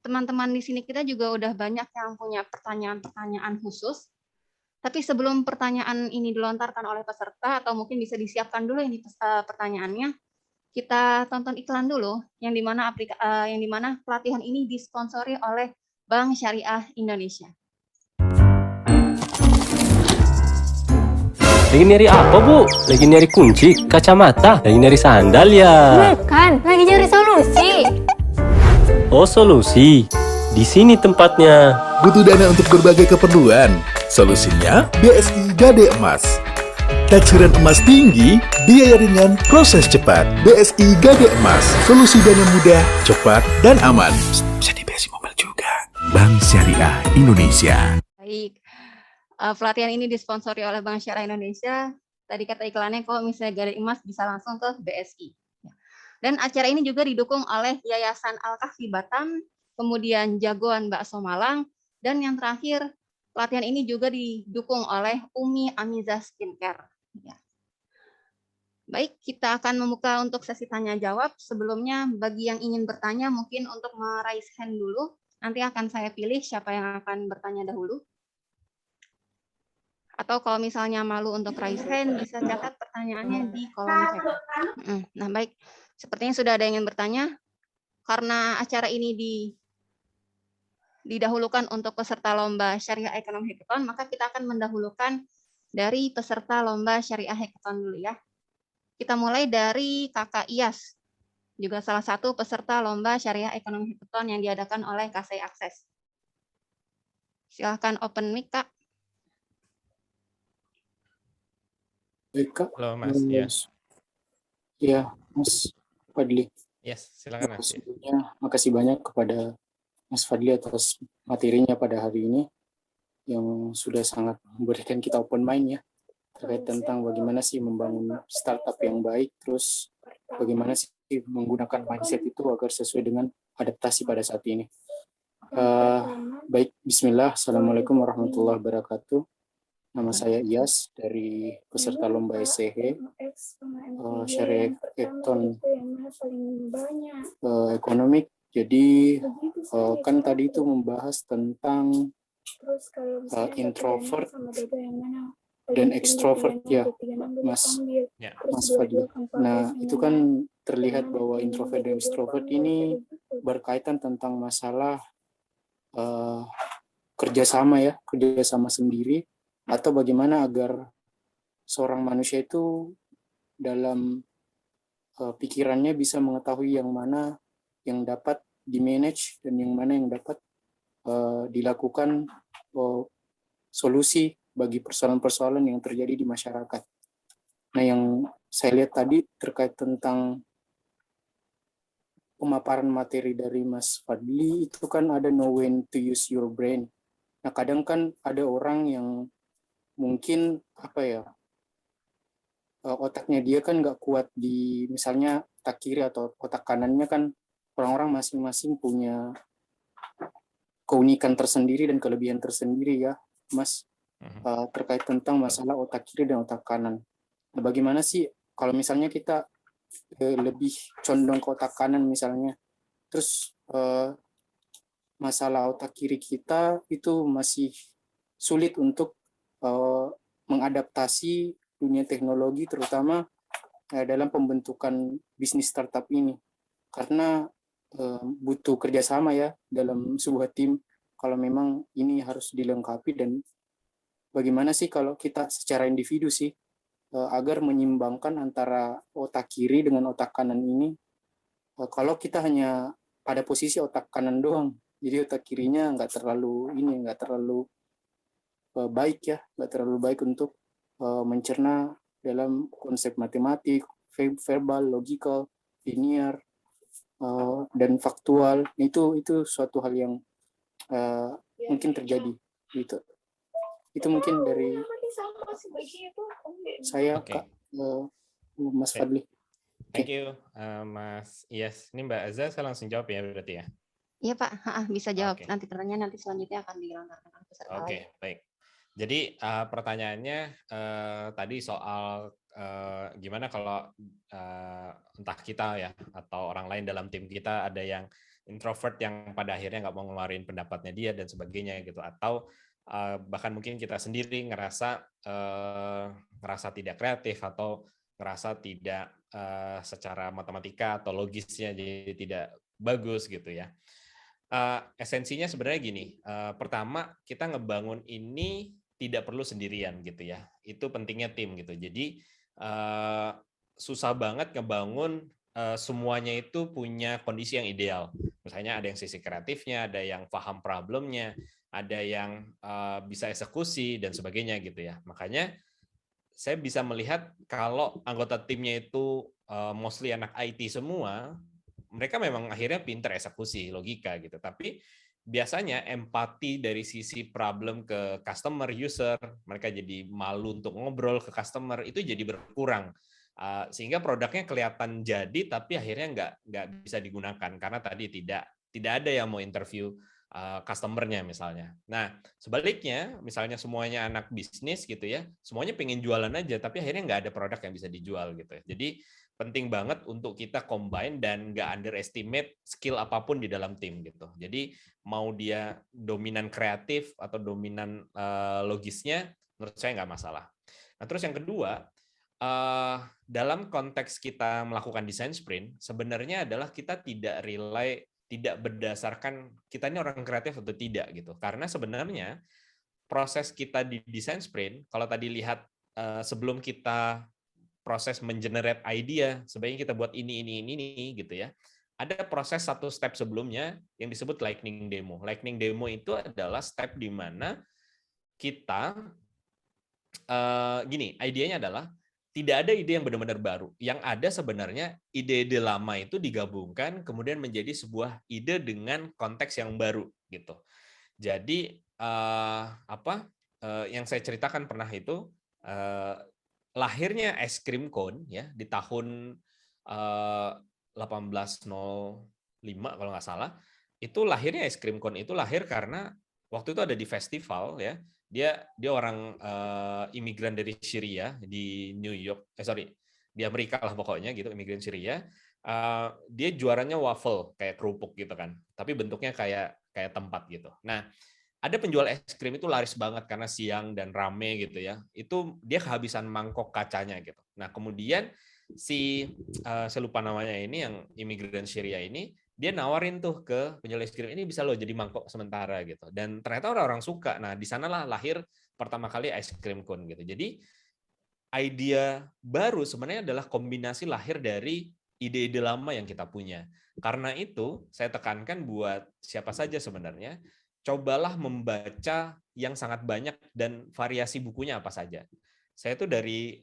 teman-teman di sini kita juga udah banyak yang punya pertanyaan-pertanyaan khusus. Tapi sebelum pertanyaan ini dilontarkan oleh peserta, atau mungkin bisa disiapkan dulu ini pertanyaannya, kita tonton iklan dulu, yang dimana pelatihan ini disponsori oleh Bank Syariah Indonesia. Lagi nyari apa, Bu? Lagi nyari kunci, kacamata, lagi nyari sandal ya? Bukan, lagi nyari solusi. Oh, solusi. Di sini tempatnya. Butuh dana untuk berbagai keperluan? Solusinya BSI Gade Emas. Taksiran emas tinggi, biaya ringan, proses cepat. BSI Gade Emas. Solusi dana mudah, cepat, dan aman. Bisa di BSI Mobile juga. Bank Syariah Indonesia. Baik. Pelatihan ini disponsori oleh Bank Syariah Indonesia. Tadi kata iklannya, kalau misalnya Gade Emas bisa langsung ke BSI. Dan acara ini juga didukung oleh Yayasan Al-Kahfi Batam, kemudian Jagoan Bakso Malang, dan yang terakhir, pelatihan ini juga didukung oleh Umi Amiza Skincare. Baik, kita akan membuka untuk sesi tanya-jawab. Sebelumnya, bagi yang ingin bertanya, mungkin untuk meraise hand dulu. Nanti akan saya pilih siapa yang akan bertanya dahulu. Atau kalau misalnya malu untuk raise hand, bisa catat pertanyaannya di kolom chat. Nah baik, sepertinya sudah ada yang ingin bertanya. Karena acara ini didahulukan untuk peserta lomba Syariah Economy Hackathon, maka kita akan mendahulukan dari peserta lomba Syariah Hackathon dulu ya. Kita mulai dari Kakak Iyas, juga salah satu peserta lomba Syariah Economy Hackathon yang diadakan oleh KSI Akses. Silahkan open mic, Kak. Baik, Kak. Halo, Mas. Yes. Ya, Mas Fadli. Yes, silakan Mas. Sebelumnya, makasih banyak kepada Mas Fadli atas materinya pada hari ini yang sudah sangat memberikan kita open mind ya terkait tentang bagaimana sih membangun startup yang baik, terus bagaimana sih menggunakan mindset itu agar sesuai dengan adaptasi pada saat ini. Baik, Bismillah, Assalamualaikum warahmatullahi wabarakatuh. Nama saya Iyas dari peserta lomba SCH Syariah Hackathon Ekonomik. Jadi kan tadi itu membahas tentang introvert dan extrovert ya, Mas Fadli. Nah, itu kan terlihat bahwa introvert dan extrovert ini berkaitan tentang masalah kerjasama sendiri, atau bagaimana agar seorang manusia itu dalam pikirannya bisa mengetahui yang mana yang dapat di-manage dan yang mana yang dapat dilakukan solusi bagi persoalan-persoalan yang terjadi di masyarakat. Nah, yang saya lihat tadi terkait tentang pemaparan materi dari Mas Fadli, itu kan ada know when to use your brain. Nah, kadang kan ada orang yang mungkin otaknya dia kan nggak kuat di misalnya otak kiri atau otak kanannya kan orang-orang masing-masing punya keunikan tersendiri dan kelebihan tersendiri ya, Mas, terkait tentang masalah otak kiri dan otak kanan. Nah, bagaimana sih kalau misalnya kita lebih condong ke otak kanan misalnya, terus masalah otak kiri kita itu masih sulit untuk mengadaptasi dunia teknologi, terutama dalam pembentukan bisnis startup ini, karena butuh kerjasama ya dalam sebuah tim kalau memang ini harus dilengkapi. Dan bagaimana sih kalau kita secara individu sih agar menyimbangkan antara otak kiri dengan otak kanan ini. Kalau kita hanya pada posisi otak kanan doang, jadi otak kirinya nggak terlalu baik ya, nggak terlalu baik untuk mencerna dalam konsep matematik, verbal, logical, linear, dan faktual. Itu suatu hal yang mungkin terjadi gitu. Itu mungkin dari saya, Kak, Mas Fadli. Thank you, Mas Iyas. Ini Mbak Azza, saya langsung jawab ya berarti ya? Iya Pak, bisa jawab. Nanti pertanyaan selanjutnya akan dilontarkan oleh peserta lain. Oke, baik. Jadi pertanyaannya tadi soal gimana kalau entah kita ya atau orang lain dalam tim kita ada yang introvert yang pada akhirnya nggak mau ngeluarin pendapatnya dia dan sebagainya gitu, atau bahkan mungkin kita sendiri ngerasa tidak kreatif atau ngerasa tidak secara matematika atau logisnya jadi tidak bagus gitu ya. Esensinya sebenarnya gini, pertama kita ngebangun ini tidak perlu sendirian gitu ya, itu pentingnya tim gitu. Jadi susah banget ngebangun semuanya itu punya kondisi yang ideal. Misalnya ada yang sisi kreatifnya, ada yang paham problemnya, ada yang bisa eksekusi dan sebagainya gitu ya. Makanya saya bisa melihat kalau anggota timnya itu mostly anak IT semua, mereka memang akhirnya pinter eksekusi logika gitu. Tapi biasanya empati dari sisi problem ke customer user, mereka jadi malu untuk ngobrol ke customer, itu jadi berkurang. Sehingga produknya kelihatan jadi tapi akhirnya nggak bisa digunakan karena tadi tidak ada yang mau interview customer-nya misalnya. Nah, sebaliknya misalnya semuanya anak bisnis gitu ya, semuanya pengen jualan aja tapi akhirnya nggak ada produk yang bisa dijual gitu. Jadi penting banget untuk kita combine dan nggak underestimate skill apapun di dalam tim gitu. Jadi mau dia dominan kreatif atau dominan logisnya, menurut saya nggak masalah. Nah, terus yang kedua, dalam konteks kita melakukan design sprint, sebenarnya adalah kita tidak berdasarkan kita ini orang kreatif atau tidak gitu. Karena sebenarnya proses kita di design sprint, kalau tadi lihat sebelum kita proses mengenerate idea, sebaiknya kita buat ini gitu ya. Ada proses satu step sebelumnya yang disebut lightning demo. Lightning demo itu adalah step di mana kita idenya adalah tidak ada ide yang benar-benar baru. Yang ada sebenarnya ide-ide lama itu digabungkan kemudian menjadi sebuah ide dengan konteks yang baru gitu. Jadi yang saya ceritakan pernah itu lahirnya es krim cone ya di tahun 1805 kalau nggak salah. Itu lahirnya es krim cone itu lahir karena waktu itu ada di festival ya. Dia orang imigran dari Syria di New York, di Amerika lah pokoknya gitu, imigran Syria. Dia juaranya waffle kayak kerupuk gitu kan, tapi bentuknya kayak tempat gitu. Nah, ada penjual es krim itu laris banget karena siang dan rame gitu ya. Itu dia kehabisan mangkok kacanya gitu. Nah, kemudian saya lupa namanya ini yang imigran Syria ini, dia nawarin tuh ke penjual es krim, ini bisa loh jadi mangkok sementara gitu. Dan ternyata orang-orang suka. Nah, di sanalah lahir pertama kali ice cream cone gitu. Jadi idea baru sebenarnya adalah kombinasi lahir dari ide-ide lama yang kita punya. Karena itu saya tekankan buat siapa saja sebenarnya, cobalah membaca yang sangat banyak dan variasi bukunya apa saja. Saya tuh dari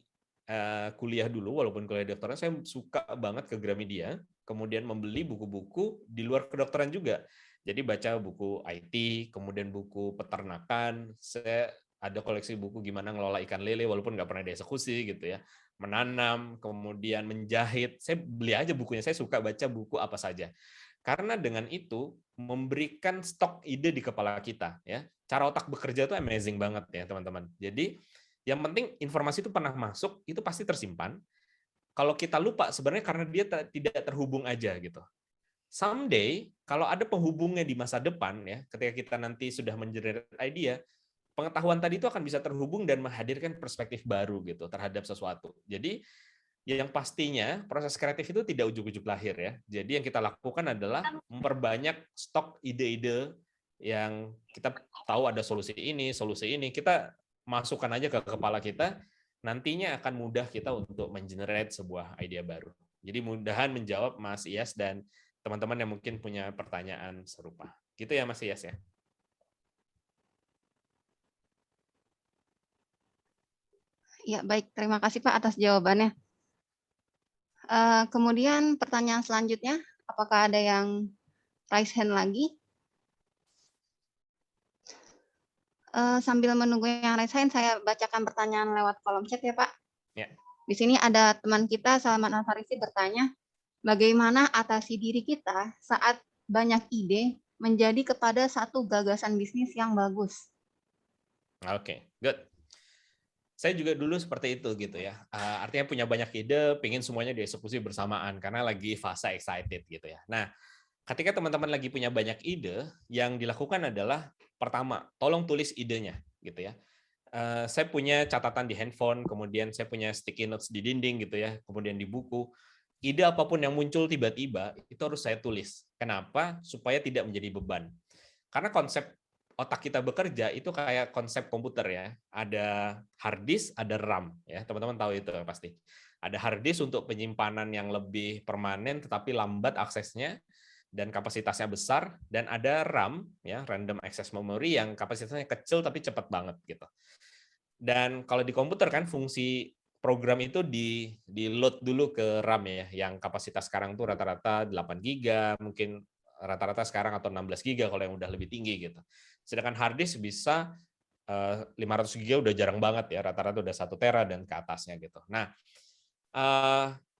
kuliah dulu, walaupun kuliah kedokteran, saya suka banget ke Gramedia, kemudian membeli buku-buku di luar kedokteran juga. Jadi baca buku IT, kemudian buku peternakan, saya ada koleksi buku gimana ngelola ikan lele, walaupun nggak pernah dieksekusi gitu ya, menanam, kemudian menjahit, saya beli aja bukunya, saya suka baca buku apa saja. Karena dengan itu memberikan stok ide di kepala kita, ya. Cara otak bekerja itu amazing banget ya teman-teman. Jadi yang penting informasi itu pernah masuk, itu pasti tersimpan. Kalau kita lupa sebenarnya karena dia tidak terhubung aja gitu. Someday kalau ada penghubungnya di masa depan ya, ketika kita nanti sudah mengenerate idea, pengetahuan tadi itu akan bisa terhubung dan menghadirkan perspektif baru gitu terhadap sesuatu. Jadi yang pastinya proses kreatif itu tidak ujuk-ujuk lahir ya. Jadi yang kita lakukan adalah memperbanyak stok ide-ide yang kita tahu ada solusi ini, kita masukkan aja ke kepala kita, nantinya akan mudah kita untuk mengenerate sebuah ide baru. Jadi mudahan menjawab Mas Iyas dan teman-teman yang mungkin punya pertanyaan serupa. Gitu ya Mas Iyas ya. Ya, baik. Terima kasih Pak atas jawabannya. Kemudian pertanyaan selanjutnya, apakah ada yang raise hand lagi? Sambil menunggu yang raise hand, saya bacakan pertanyaan lewat kolom chat ya Pak. Ya. Di sini ada teman kita, Salman Al-Farisi, bertanya, bagaimana atasi diri kita saat banyak ide menjadi kepada satu gagasan bisnis yang bagus? Oke, good. Saya juga dulu seperti itu gitu ya. Artinya punya banyak ide, pengen semuanya dieksekusi bersamaan karena lagi fase excited gitu ya. Nah, ketika teman-teman lagi punya banyak ide, yang dilakukan adalah pertama, tolong tulis idenya gitu ya. Saya punya catatan di handphone, kemudian saya punya sticky notes di dinding gitu ya, kemudian di buku. Ide apapun yang muncul tiba-tiba itu harus saya tulis. Kenapa? Supaya tidak menjadi beban. Karena konsep otak kita bekerja itu kayak konsep komputer ya. Ada hard disk, ada RAM ya. Teman-teman tahu itu pasti. Ada hard disk untuk penyimpanan yang lebih permanen tetapi lambat aksesnya dan kapasitasnya besar, dan ada RAM ya, random access memory, yang kapasitasnya kecil tapi cepat banget gitu. Dan kalau di komputer kan fungsi program itu di load dulu ke RAM ya, yang kapasitas sekarang tuh rata-rata 8 GB, mungkin rata-rata sekarang atau 16 GB kalau yang udah lebih tinggi gitu. Sedangkan hard disk bisa 500 GB udah jarang banget ya, rata-rata udah 1 tera dan ke atasnya gitu. Nah,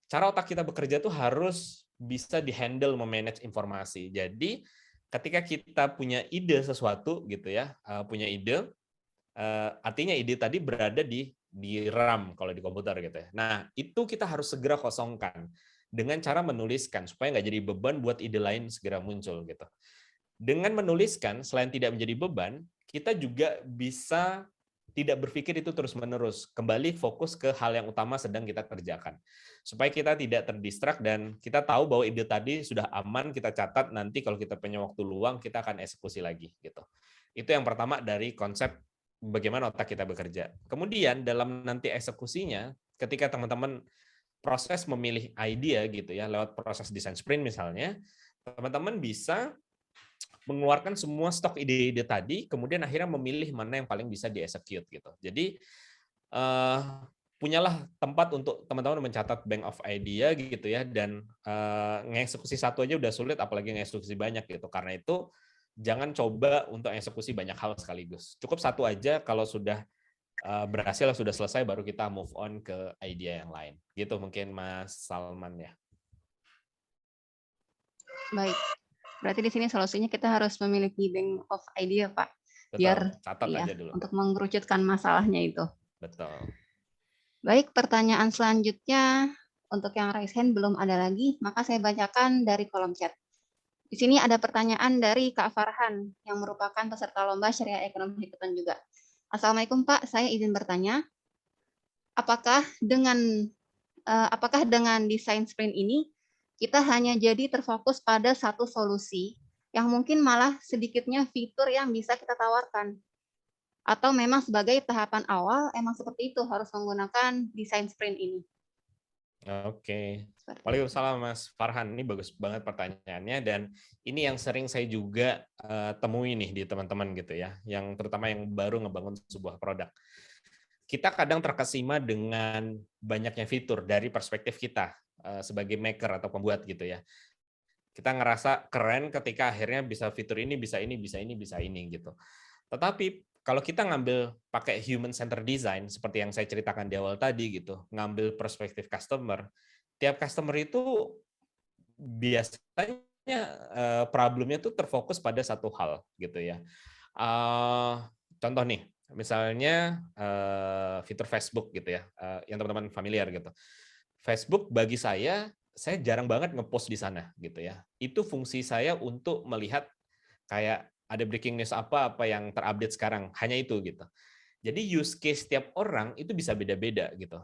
cara otak kita bekerja tuh harus bisa dihandle memanage informasi. Jadi ketika kita punya ide sesuatu gitu ya, punya ide, artinya ide tadi berada di RAM kalau di komputer gitu ya. Nah, itu kita harus segera kosongkan dengan cara menuliskan supaya nggak jadi beban buat ide lain segera muncul gitu. Dengan menuliskan, selain tidak menjadi beban, kita juga bisa tidak berpikir itu terus-menerus. Kembali fokus ke hal yang utama sedang kita kerjakan. Supaya kita tidak terdistrak dan kita tahu bahwa ide tadi sudah aman, kita catat, nanti kalau kita punya waktu luang, kita akan eksekusi lagi. Gitu. Itu yang pertama dari konsep bagaimana otak kita bekerja. Kemudian dalam nanti eksekusinya, ketika teman-teman proses memilih idea gitu ya, lewat proses design sprint misalnya, teman-teman bisa mengeluarkan semua stok ide-ide tadi, kemudian akhirnya memilih mana yang paling bisa di-execute gitu. Jadi punyalah tempat untuk teman-teman mencatat bank of idea gitu ya, dan ngeksekusi satu aja udah sulit, apalagi ngeksekusi banyak gitu. Karena itu jangan coba untuk eksekusi banyak hal sekaligus. Cukup satu aja, kalau sudah berhasil, sudah selesai, baru kita move on ke idea yang lain. Gitu mungkin Mas Salman ya. Baik. Berarti di sini solusinya kita harus memiliki bank of idea, Pak. Betul, Biar catat ya, aja dulu. untuk mengerucutkan masalahnya itu. Betul. Baik, pertanyaan selanjutnya untuk yang raise hand belum ada lagi, maka saya bacakan dari kolom chat. Di sini ada pertanyaan dari Kak Farhan yang merupakan peserta lomba Syariah Ekonomi Hikmatan juga. Assalamualaikum Pak, saya izin bertanya, apakah dengan desain sprint ini kita hanya jadi terfokus pada satu solusi yang mungkin malah sedikitnya fitur yang bisa kita tawarkan? Atau memang sebagai tahapan awal emang seperti itu harus menggunakan desain sprint ini? Oke. Waalaikumsalam Mas Farhan. Ini bagus banget pertanyaannya dan ini yang sering saya juga temui nih di teman-teman gitu ya, yang terutama yang baru ngebangun sebuah produk. Kita kadang terkesima dengan banyaknya fitur dari perspektif kita sebagai maker atau pembuat gitu ya. Kita ngerasa keren ketika akhirnya bisa fitur ini, bisa ini, bisa ini, bisa ini gitu. Tetapi kalau kita ngambil pakai human center design seperti yang saya ceritakan di awal tadi gitu, ngambil perspektif customer, tiap customer itu biasanya problemnya tuh terfokus pada satu hal gitu ya. Contoh nih, misalnya fitur Facebook gitu ya, yang teman-teman familiar gitu. Facebook bagi saya jarang banget ngepost di sana gitu ya. Itu fungsi saya untuk melihat kayak ada breaking news apa yang terupdate sekarang, hanya itu gitu. Jadi use case setiap orang itu bisa beda-beda gitu.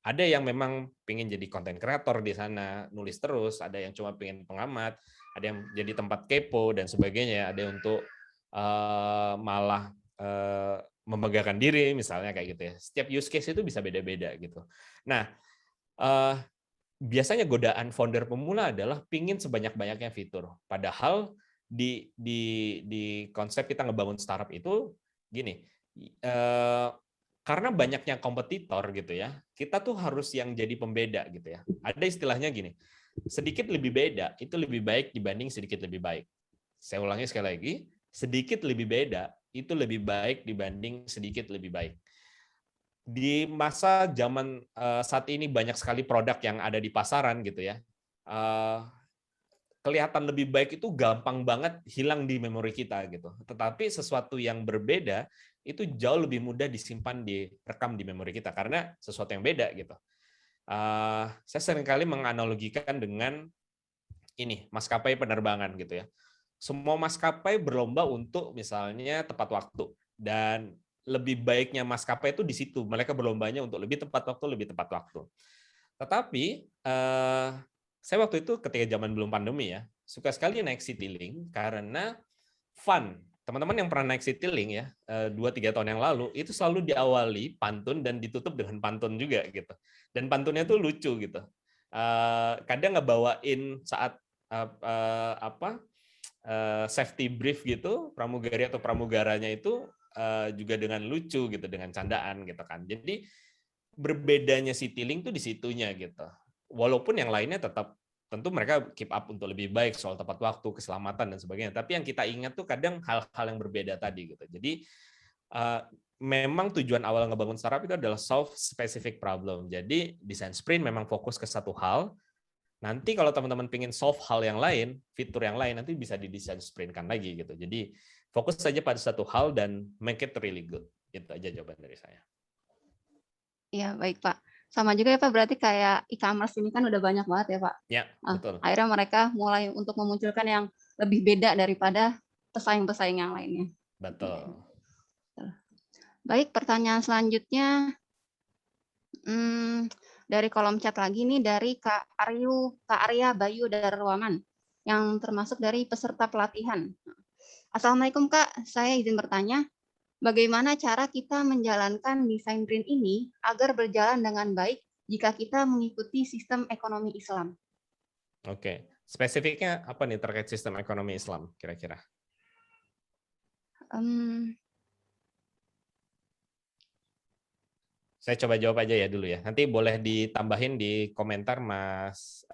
Ada yang memang pengen jadi content creator di sana, nulis terus, ada yang cuma pengen pengamat, ada yang jadi tempat kepo dan sebagainya, ada yang untuk malah membanggakan diri misalnya kayak gitu ya. Setiap use case itu bisa beda-beda gitu. Nah, biasanya godaan founder pemula adalah pingin sebanyak-banyaknya fitur. Padahal di konsep kita ngebangun startup itu gini, karena banyaknya kompetitor gitu ya, kita tuh harus yang jadi pembeda gitu ya. Ada istilahnya gini, sedikit lebih beda itu lebih baik dibanding sedikit lebih baik. Saya ulangi sekali lagi, sedikit lebih beda itu lebih baik dibanding sedikit lebih baik. Di masa zaman saat ini banyak sekali produk yang ada di pasaran gitu ya. Kelihatan lebih baik itu gampang banget hilang di memori kita gitu. Tetapi sesuatu yang berbeda itu jauh lebih mudah disimpan, direkam di memori kita karena sesuatu yang beda gitu. Saya seringkali menganalogikan dengan ini maskapai penerbangan gitu ya. Semua maskapai berlomba untuk misalnya tepat waktu dan lebih baiknya maskapai itu di situ. Mereka berlombanya untuk lebih tepat waktu. Tetapi saya waktu itu ketika zaman belum pandemi ya, suka sekali naik Citylink karena fun. Teman-teman yang pernah naik Citylink ya, 2-3 tahun yang lalu, itu selalu diawali pantun dan ditutup dengan pantun juga gitu. Dan pantunnya tuh lucu gitu. Kadang ngebawain saat safety brief gitu, pramugari atau pramugaranya itu juga dengan lucu gitu, dengan candaan gitu kan. Jadi berbedanya Citylink tuh di situnya gitu. Walaupun yang lainnya tetap tentu mereka keep up untuk lebih baik soal tepat waktu, keselamatan dan sebagainya. Tapi yang kita ingat tuh kadang hal-hal yang berbeda tadi gitu. Jadi memang tujuan awal ngebangun startup itu adalah solve specific problem. Jadi design sprint memang fokus ke satu hal. Nanti kalau teman-teman pengen solve hal yang lain, fitur yang lain nanti bisa didesain sprintkan lagi gitu. Jadi fokus saja pada satu hal dan make it really good. Itu aja jawaban dari saya. Iya, baik Pak. Sama juga ya Pak, berarti kayak e-commerce ini kan udah banyak banget ya Pak. Ya, betul. Akhirnya mereka mulai untuk memunculkan yang lebih beda daripada pesaing-pesaing yang lainnya. Betul. Baik, pertanyaan selanjutnya dari kolom chat lagi nih, dari Kak Arya Bayu Darwaman, yang termasuk dari peserta pelatihan. Assalamualaikum Kak, saya izin bertanya, bagaimana cara kita menjalankan desain sprint ini agar berjalan dengan baik jika kita mengikuti sistem ekonomi Islam? Oke, spesifiknya apa nih terkait sistem ekonomi Islam kira-kira? Saya coba jawab aja ya dulu ya. Nanti boleh ditambahin di komentar Mas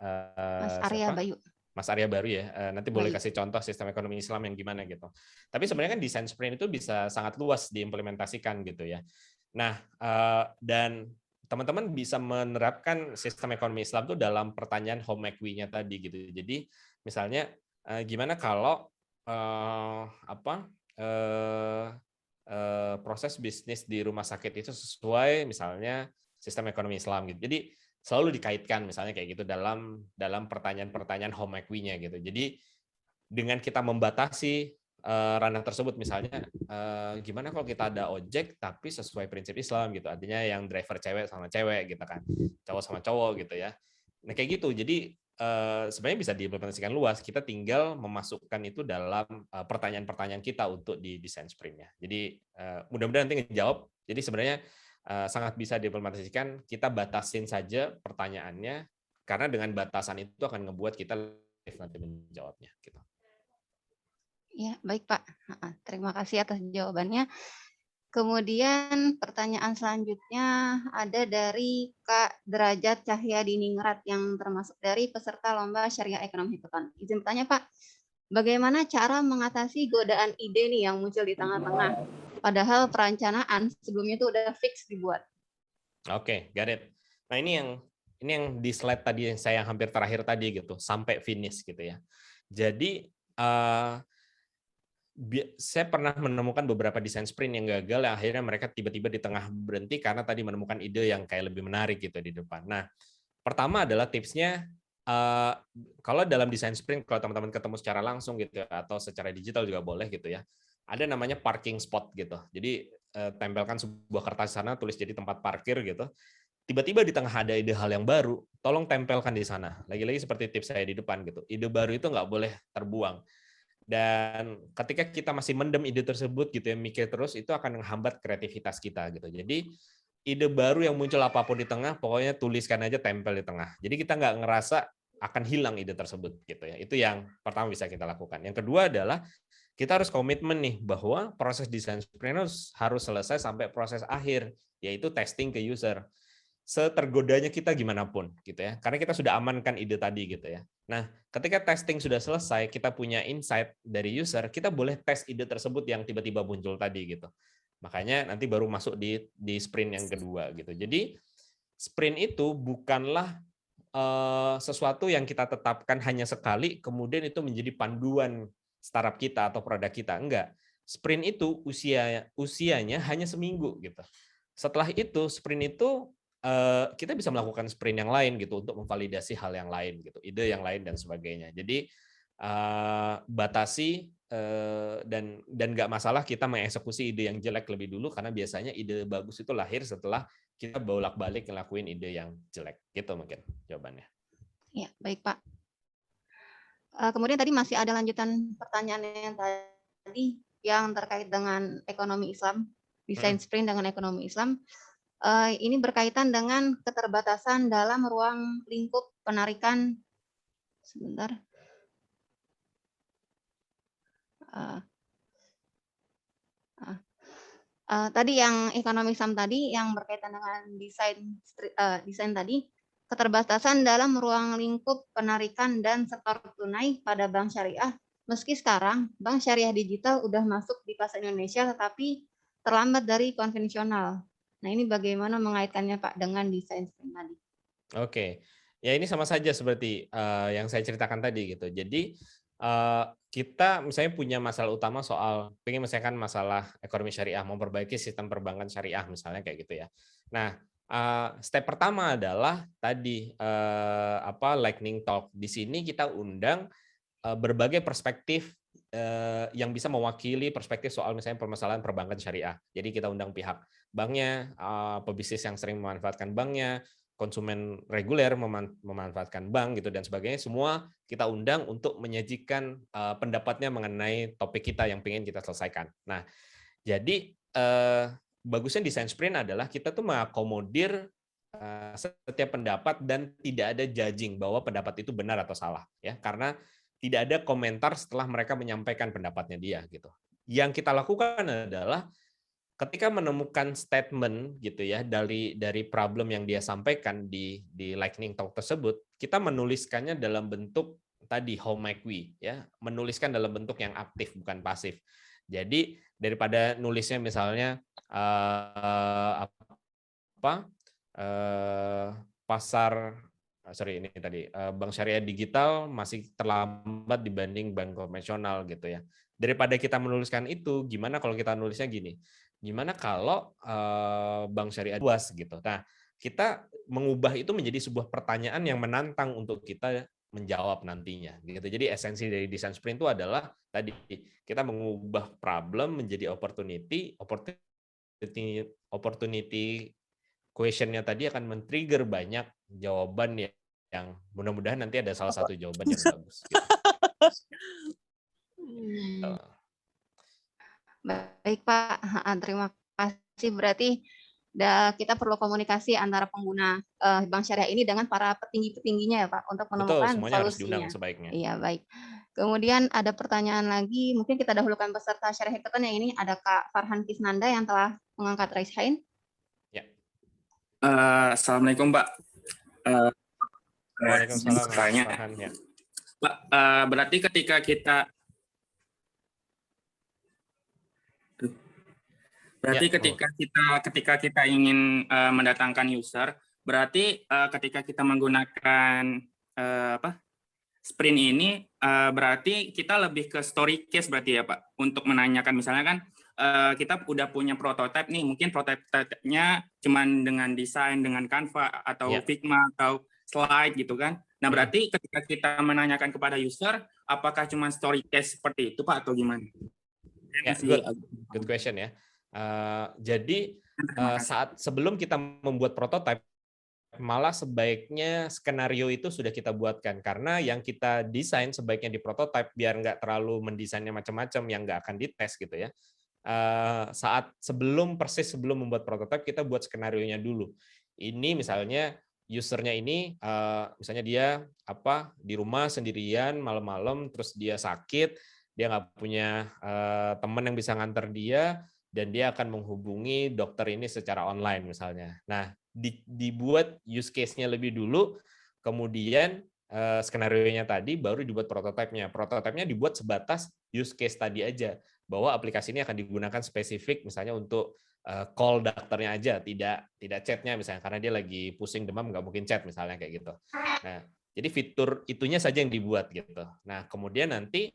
Arya Bayu. Mas Arya Baru ya. Nanti boleh kasih contoh sistem ekonomi Islam yang gimana gitu. Tapi sebenarnya kan desain sprint itu bisa sangat luas diimplementasikan gitu ya. Nah, dan teman-teman bisa menerapkan sistem ekonomi Islam itu dalam pertanyaan home equi-nya tadi gitu. Jadi misalnya gimana kalau proses bisnis di rumah sakit itu sesuai misalnya sistem ekonomi Islam gitu. Jadi selalu dikaitkan misalnya kayak gitu dalam pertanyaan-pertanyaan home equi-nya gitu. Jadi dengan kita membatasi ranah tersebut misalnya gimana kalau kita ada ojek tapi sesuai prinsip Islam gitu. Artinya yang driver cewek sama cewek gitu kan. Cowok sama cowok gitu ya. Nah kayak gitu. Jadi sebenarnya bisa diimplementasikan luas. Kita tinggal memasukkan itu dalam pertanyaan-pertanyaan kita untuk di desain sprint-nya. Jadi mudah-mudahan nanti ngejawab. Jadi sebenarnya sangat bisa diimplementasikan. Kita batasin saja pertanyaannya, karena dengan batasan itu akan ngebuat kita nanti menjawabnya. Gitu. Ya, baik Pak. Terima kasih atas jawabannya. Kemudian pertanyaan selanjutnya ada dari Kak Derajat Cahya Diningrat yang termasuk dari peserta Lomba Syariah Ekonomi Hackathon. Izin bertanya Pak, bagaimana cara mengatasi godaan ide nih yang muncul di tengah-tengah? Padahal perencanaan sebelumnya itu udah fix dibuat. Oke, got it. Nah ini yang di slide tadi yang saya hampir terakhir tadi gitu, sampai finish gitu ya. Jadi saya pernah menemukan beberapa desain sprint yang gagal, akhirnya mereka tiba-tiba di tengah berhenti karena tadi menemukan ide yang kayak lebih menarik gitu di depan. Nah, pertama adalah tipsnya, kalau dalam desain sprint, kalau teman-teman ketemu secara langsung gitu atau secara digital juga boleh gitu ya, ada namanya parking spot gitu. Jadi tempelkan sebuah kertas sana, tulis jadi tempat parkir gitu. Tiba-tiba di tengah ada ide hal yang baru, tolong tempelkan di sana. Lagi-lagi seperti tips saya di depan gitu. Ide baru itu nggak boleh terbuang. Dan ketika kita masih mendem ide tersebut gitu ya, mikir terus, itu akan menghambat kreativitas kita gitu. Jadi ide baru yang muncul apapun di tengah, pokoknya tuliskan aja, tempel di tengah. Jadi kita nggak ngerasa akan hilang ide tersebut gitu ya. Itu yang pertama bisa kita lakukan. Yang kedua adalah kita harus komitmen nih bahwa proses desain sprint harus selesai sampai proses akhir, yaitu testing ke user. Setergodanya kita gimana pun gitu ya, karena kita sudah amankan ide tadi gitu ya. Nah, ketika testing sudah selesai, kita punya insight dari user, kita boleh tes ide tersebut yang tiba-tiba muncul tadi gitu. Makanya nanti baru masuk di sprint yang kedua gitu. Jadi sprint itu bukanlah sesuatu yang kita tetapkan hanya sekali, kemudian itu menjadi panduan startup kita atau produk kita. Enggak. Sprint itu usianya hanya seminggu gitu. Setelah itu sprint itu kita bisa melakukan sprint yang lain gitu untuk memvalidasi hal yang lain gitu, ide yang lain dan sebagainya. Jadi batasi dan nggak masalah kita mengeksekusi ide yang jelek lebih dulu, karena biasanya ide bagus itu lahir setelah kita bolak-balik ngelakuin ide yang jelek. Gitu mungkin jawabannya. Ya, baik Pak. Kemudian tadi masih ada lanjutan pertanyaan yang tadi yang terkait dengan ekonomi Islam, desain sprint dengan ekonomi Islam. Ini berkaitan dengan keterbatasan dalam ruang lingkup penarikan. Sebentar. Tadi yang ekonomi Islam tadi yang berkaitan dengan desain tadi, keterbatasan dalam ruang lingkup penarikan dan setor tunai pada bank syariah. Meski sekarang bank syariah digital udah masuk di pasar Indonesia, tetapi terlambat dari konvensional. Nah, ini bagaimana mengaitkannya Pak dengan desain sprint tadi? Oke, ya ini sama saja seperti yang saya ceritakan tadi gitu. Jadi kita misalnya punya masalah utama soal pengen misalkan masalah ekonomi syariah, memperbaiki sistem perbankan syariah misalnya kayak gitu ya. Nah, step pertama adalah tadi lightning talk. Di sini kita undang berbagai perspektif yang bisa mewakili perspektif soal misalnya permasalahan perbankan syariah. Jadi kita undang pihak banknya, pebisnis yang sering memanfaatkan banknya, konsumen reguler memanfaatkan bank gitu dan sebagainya. Semua kita undang untuk menyajikan pendapatnya mengenai topik kita yang ingin kita selesaikan. Nah, jadi bagusnya desain sprint adalah kita tuh mengakomodir setiap pendapat dan tidak ada judging bahwa pendapat itu benar atau salah ya, karena tidak ada komentar setelah mereka menyampaikan pendapatnya dia gitu. Yang kita lakukan adalah ketika menemukan statement gitu ya dari problem yang dia sampaikan di lightning talk tersebut, kita menuliskannya dalam bentuk tadi how might we ya, menuliskan dalam bentuk yang aktif bukan pasif. Jadi daripada nulisnya misalnya bank syariah digital masih terlambat dibanding bank konvensional gitu ya. Daripada kita menuliskan itu, gimana kalau kita nulisnya gini? Gimana kalau bank syariah luas gitu. Nah, kita mengubah itu menjadi sebuah pertanyaan yang menantang untuk kita menjawab nantinya gitu. Jadi esensi dari desain sprint itu adalah tadi kita mengubah problem menjadi opportunity question-nya tadi akan men-trigger banyak jawaban yang mudah-mudahan nanti ada salah satu jawaban yang bagus. Gitu. Baik Pak, terima kasih. Berarti kita perlu komunikasi antara pengguna bank syariah ini dengan para petinggi-petingginya ya Pak untuk Betul, menemukan semuanya harus diundang solusinya. sebaiknya. Iya, baik. Kemudian ada pertanyaan lagi, mungkin kita dahulukan peserta syariah hackathon yang ini ada Kak Farhan Kisnanda yang telah mengangkat raise hand. Ya. Assalamualaikum Pak. Waalaikumsalam Mas Tanya, Farhan, ya. Pak, berarti ketika kita ketika kita ingin mendatangkan user, berarti ketika kita menggunakan sprint ini berarti kita lebih ke story case berarti ya Pak, untuk menanyakan misalnya kan kita udah punya prototipe nih, mungkin prototipe-nya cuman dengan desain dengan Canva atau Figma atau slide gitu kan. Nah, berarti ketika kita menanyakan kepada user, apakah cuma story case seperti itu Pak atau gimana? Ya, good question ya. Jadi saat sebelum kita membuat prototipe, malah sebaiknya skenario itu sudah kita buatkan, karena yang kita desain sebaiknya di prototipe biar nggak terlalu mendesainnya macam-macam yang nggak akan dites gitu ya. Saat sebelum membuat prototipe, kita buat skenario-nya dulu. Ini misalnya usernya ini misalnya dia di rumah sendirian malam-malam, terus dia sakit, dia nggak punya teman yang bisa nganter dia, dan dia akan menghubungi dokter ini secara online misalnya. Nah, dibuat use case-nya lebih dulu, kemudian skenario-nya tadi baru dibuat prototipenya. Prototipenya dibuat sebatas use case tadi aja, bahwa aplikasi ini akan digunakan spesifik misalnya untuk call dokternya aja, tidak chatnya misalnya, karena dia lagi pusing demam nggak mungkin chat misalnya kayak gitu. Nah, jadi fitur itunya saja yang dibuat gitu. Nah, kemudian nanti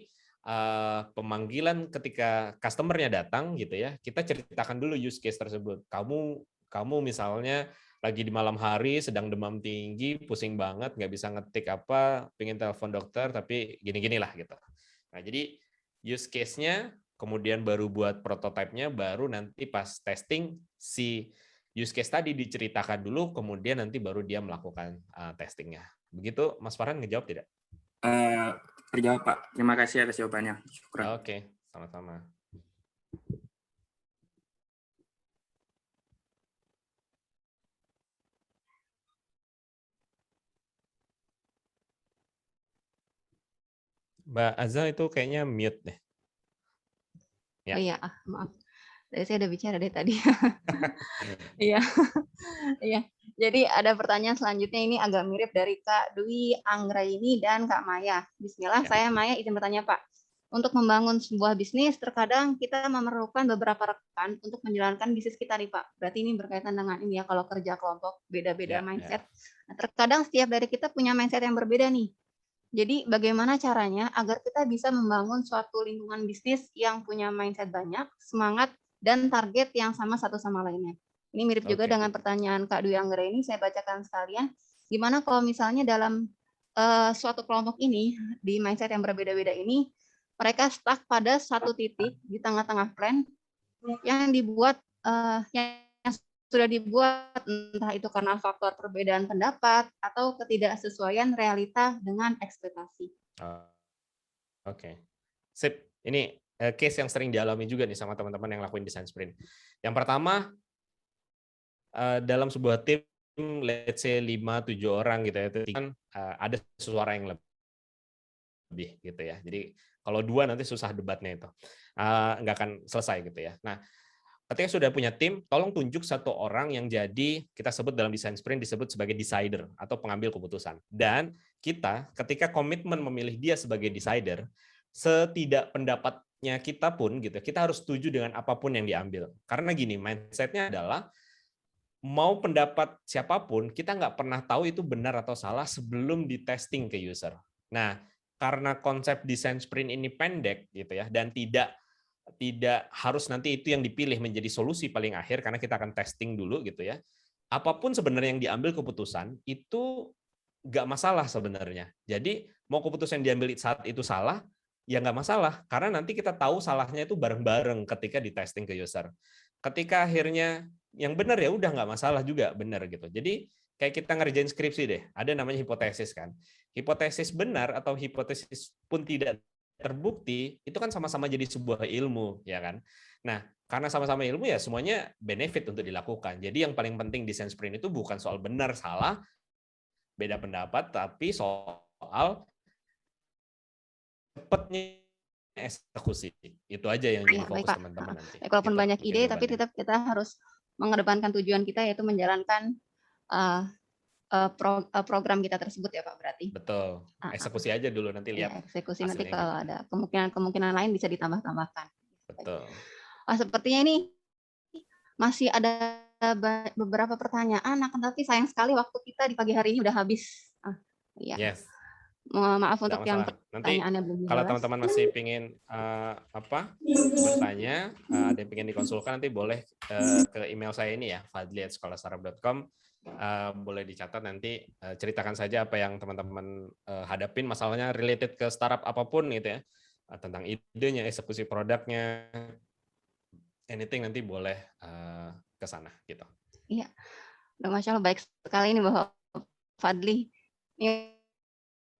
pemanggilan ketika customer-nya datang gitu ya, kita ceritakan dulu use case tersebut. Kamu misalnya lagi di malam hari sedang demam tinggi, pusing banget, nggak bisa ngetik pengen telepon dokter tapi gini-gini lah gitu. Nah, jadi use case-nya, kemudian baru buat prototipenya, baru nanti pas testing si use case tadi diceritakan dulu, kemudian nanti baru dia melakukan testingnya. Begitu Mas Farhan, ngejawab tidak? Terjawab Pak. Terima kasih atas jawabannya. Oke, sama-sama. Mbak Azza itu kayaknya mute deh. Ya. Oh iya, maaf. Saya udah bicara deh tadi. Iya. Iya. Jadi ada pertanyaan selanjutnya, ini agak mirip dari Kak Dwi Anggraini dan Kak Maya. Bismillah, saya Maya izin bertanya Pak. Untuk membangun sebuah bisnis, terkadang kita memerlukan beberapa rekan untuk menjalankan bisnis kita nih Pak. Berarti ini berkaitan dengan ini ya, kalau kerja kelompok beda-beda mindset. Nah, terkadang setiap dari kita punya mindset yang berbeda nih. Jadi bagaimana caranya agar kita bisa membangun suatu lingkungan bisnis yang punya mindset banyak, semangat, dan target yang sama satu sama lainnya. Ini mirip juga dengan pertanyaan Kak Dwi Anggra ini, saya bacakan sekalian. Gimana kalau misalnya dalam suatu kelompok ini, di mindset yang berbeda-beda ini, mereka stuck pada satu titik di tengah-tengah plan yang dibuat, yang sudah dibuat, entah itu karena faktor perbedaan pendapat atau ketidaksesuaian realita dengan ekspektasi. Oke. Sip. Ini case yang sering dialami juga nih sama teman-teman yang lakuin desain sprint. Yang pertama, dalam sebuah tim, let's say 5-7 orang gitu ya, itu kan ada suara yang lebih gitu ya. Jadi kalau 2 nanti susah debatnya itu, nggak akan selesai gitu ya. Nah, ketika sudah punya tim, tolong tunjuk satu orang yang jadi, kita sebut dalam desain sprint disebut sebagai decider atau pengambil keputusan. Dan kita ketika komitmen memilih dia sebagai decider, setidak pendapatnya kita pun gitu, kita harus setuju dengan apapun yang diambil. Karena gini, mindsetnya adalah mau pendapat siapapun, kita nggak pernah tahu itu benar atau salah sebelum di testing ke user. Nah, karena konsep desain sprint ini pendek gitu ya, dan tidak harus nanti itu yang dipilih menjadi solusi paling akhir, karena kita akan testing dulu gitu ya. Apapun sebenarnya yang diambil keputusan itu nggak masalah sebenarnya. Jadi mau keputusan yang diambil saat itu salah, ya nggak masalah, karena nanti kita tahu salahnya itu bareng-bareng ketika di testing ke user. Ketika akhirnya yang benar ya udah nggak masalah juga, benar gitu. Jadi kayak kita ngerjain skripsi deh, ada namanya hipotesis kan. Hipotesis benar atau hipotesis pun tidak terbukti, itu kan sama-sama jadi sebuah ilmu, ya kan. Nah, karena sama-sama ilmu ya semuanya benefit untuk dilakukan. Jadi yang paling penting desain sprint itu bukan soal benar salah, beda pendapat, tapi soal cepatnya eksekusi. Itu aja yang jadi fokus teman-teman nanti. Walaupun banyak ide, tapi tetap kita harus mengedepankan tujuan kita, yaitu menjalankan program kita tersebut ya Pak, berarti. Betul. Eksekusi aja dulu, nanti lihat. Ya, eksekusi nanti kalau ada kemungkinan lain bisa ditambah-tambahkan. Betul. Sepertinya ini masih ada beberapa pertanyaan, tapi sayang sekali waktu kita di pagi hari ini udah habis. Iya. Yes. Maaf untuk yang nanti pertanyaannya belum jelas. kalau teman-teman masih ingin bertanya, ada yang ingin dikonsulkan, nanti boleh ke email saya ini ya, fadli@sekolah-startup.com. Boleh dicatat, nanti ceritakan saja apa yang teman-teman hadapin, masalahnya related ke startup apapun gitu ya, tentang idenya, eksekusi produknya, anything, nanti boleh ke sana gitu. Iya, Masya Allah, baik sekali ini Bapak Fadli.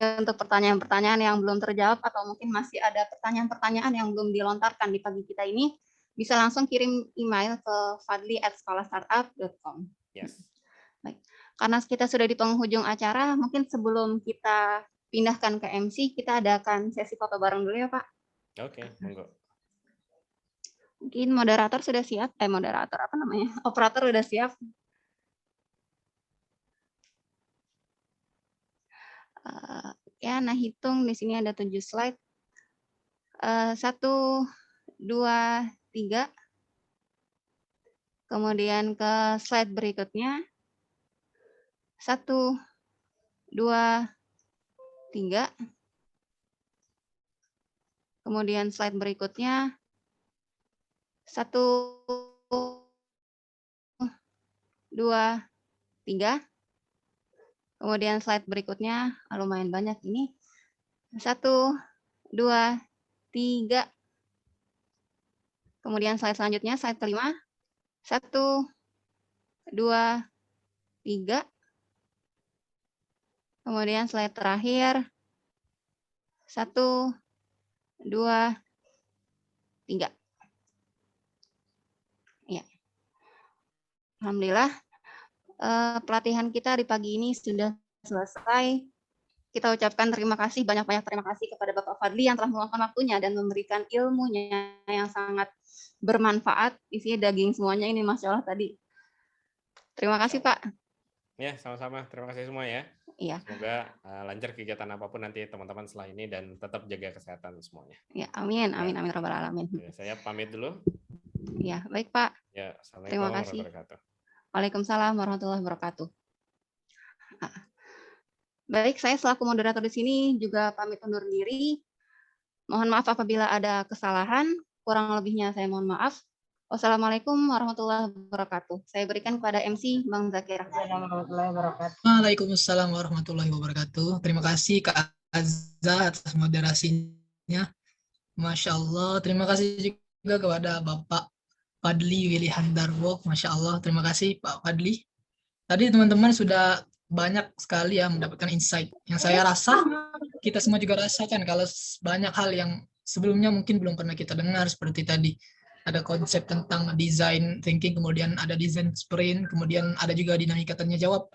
Untuk pertanyaan-pertanyaan yang belum terjawab atau mungkin masih ada pertanyaan-pertanyaan yang belum dilontarkan di pagi kita ini, bisa langsung kirim email ke fadli@sekolah-startup.com. Yes. Baik. Karena kita sudah di penghujung acara, mungkin sebelum kita pindahkan ke MC, kita adakan sesi foto bareng dulu ya Pak. Oke, monggo. Mungkin moderator sudah siap, operator sudah siap. Nah hitung di sini ada 7 slide. 1, 2, 3. Kemudian ke slide berikutnya. 1, 2, 3. Kemudian slide berikutnya. 1, 2, 3. Kemudian slide berikutnya, lumayan banyak ini. 1, 2, 3. Kemudian slide selanjutnya, slide kelima. 1, 2, 3. Kemudian slide terakhir. 1, 2, 3. Ya. Alhamdulillah. Pelatihan kita di pagi ini sudah selesai. Kita ucapkan terima kasih, banyak-banyak terima kasih kepada Bapak Fadli yang telah meluangkan waktunya dan memberikan ilmunya yang sangat bermanfaat. Isinya daging semuanya ini, Masya Allah tadi. Terima kasih Pak. Ya, sama-sama. Terima kasih semua ya. Iya. Semoga lancar kegiatan apapun nanti teman-teman setelah ini dan tetap jaga kesehatan semuanya. Ya, amin, amin, amin, robbal alamin. Ya, saya pamit dulu. Ya, baik Pak. Ya, assalamualaikum Terima kasih. warahmatullahi wabarakatuh. Waalaikumsalam warahmatullahi wabarakatuh. Baik, saya selaku moderator di sini juga pamit undur diri. Mohon maaf apabila ada kesalahan, kurang lebihnya saya mohon maaf. Wassalamualaikum warahmatullahi wabarakatuh. Saya berikan kepada MC Bang Zakir. Waalaikumsalam warahmatullahi wabarakatuh. Terima kasih Kak Azza atas moderasinya. Masya Allah. Terima kasih juga kepada Bapak Fadli Willy Handarwo, Masya Allah, terima kasih Pak Fadli. Tadi teman-teman sudah banyak sekali ya mendapatkan insight. Yang saya rasa, kita semua juga rasakan kalau banyak hal yang sebelumnya mungkin belum pernah kita dengar seperti tadi. Ada konsep tentang design thinking, kemudian ada design sprint, kemudian ada juga dinamika tanya jawab.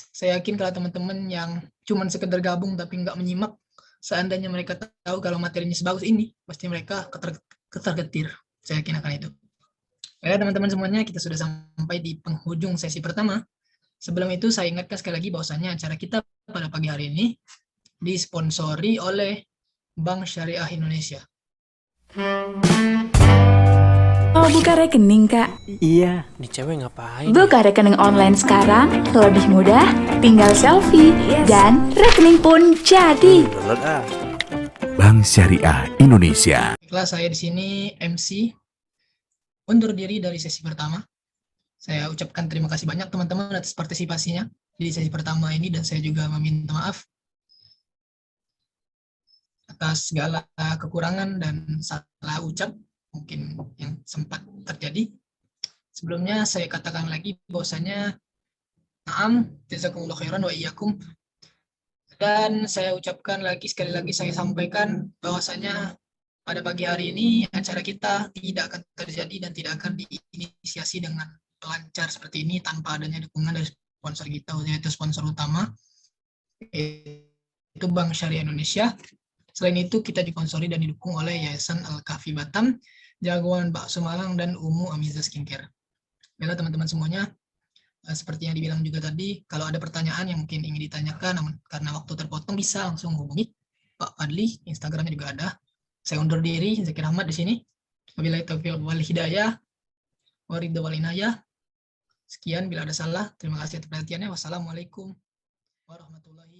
Saya yakin kalau teman-teman yang cuma sekedar gabung tapi nggak menyimak, seandainya mereka tahu kalau materinya sebagus ini, pasti mereka ketar-ketir. Saya yakin akan itu. Ya teman-teman semuanya, kita sudah sampai di penghujung sesi pertama. Sebelum itu saya ingatkan sekali lagi bahwasannya acara kita pada pagi hari ini disponsori oleh Bank Syariah Indonesia. Mau buka rekening, Kak? Iya, di cewek ngapain? Buka rekening online sekarang lebih mudah, tinggal selfie dan rekening pun jadi. Bank Syariah Indonesia. Baiklah, saya di sini MC undur diri dari sesi pertama. Saya ucapkan terima kasih banyak teman-teman atas partisipasinya di sesi pertama ini, dan saya juga meminta maaf atas segala kekurangan dan salah ucap mungkin yang sempat terjadi. Sebelumnya saya katakan lagi bahwasanya na'am, jazakumullah khairan wa iyyakum. Dan saya ucapkan lagi sekali lagi, saya sampaikan bahwasanya pada pagi hari ini acara kita tidak akan terjadi dan tidak akan diinisiasi dengan lancar seperti ini tanpa adanya dukungan dari sponsor kita, yaitu sponsor utama itu Bank Syariah Indonesia. Selain itu kita dikonsori dan didukung oleh Yayasan Al-Kahfi Batam, Jagoan Bakso Malang, dan Umu Amiza Skincare. Baiklah teman-teman semuanya, seperti yang dibilang juga tadi, kalau ada pertanyaan yang mungkin ingin ditanyakan, namun karena waktu terpotong bisa langsung hubungi Pak Fadli, Instagramnya juga ada. Saya undur diri, Zakir Ahmad di sini. Wabillahi taufiq wal hidayah, waridho wal inayah. Sekian, bila ada salah, terima kasih atas perhatiannya. Wassalamualaikum warahmatullahi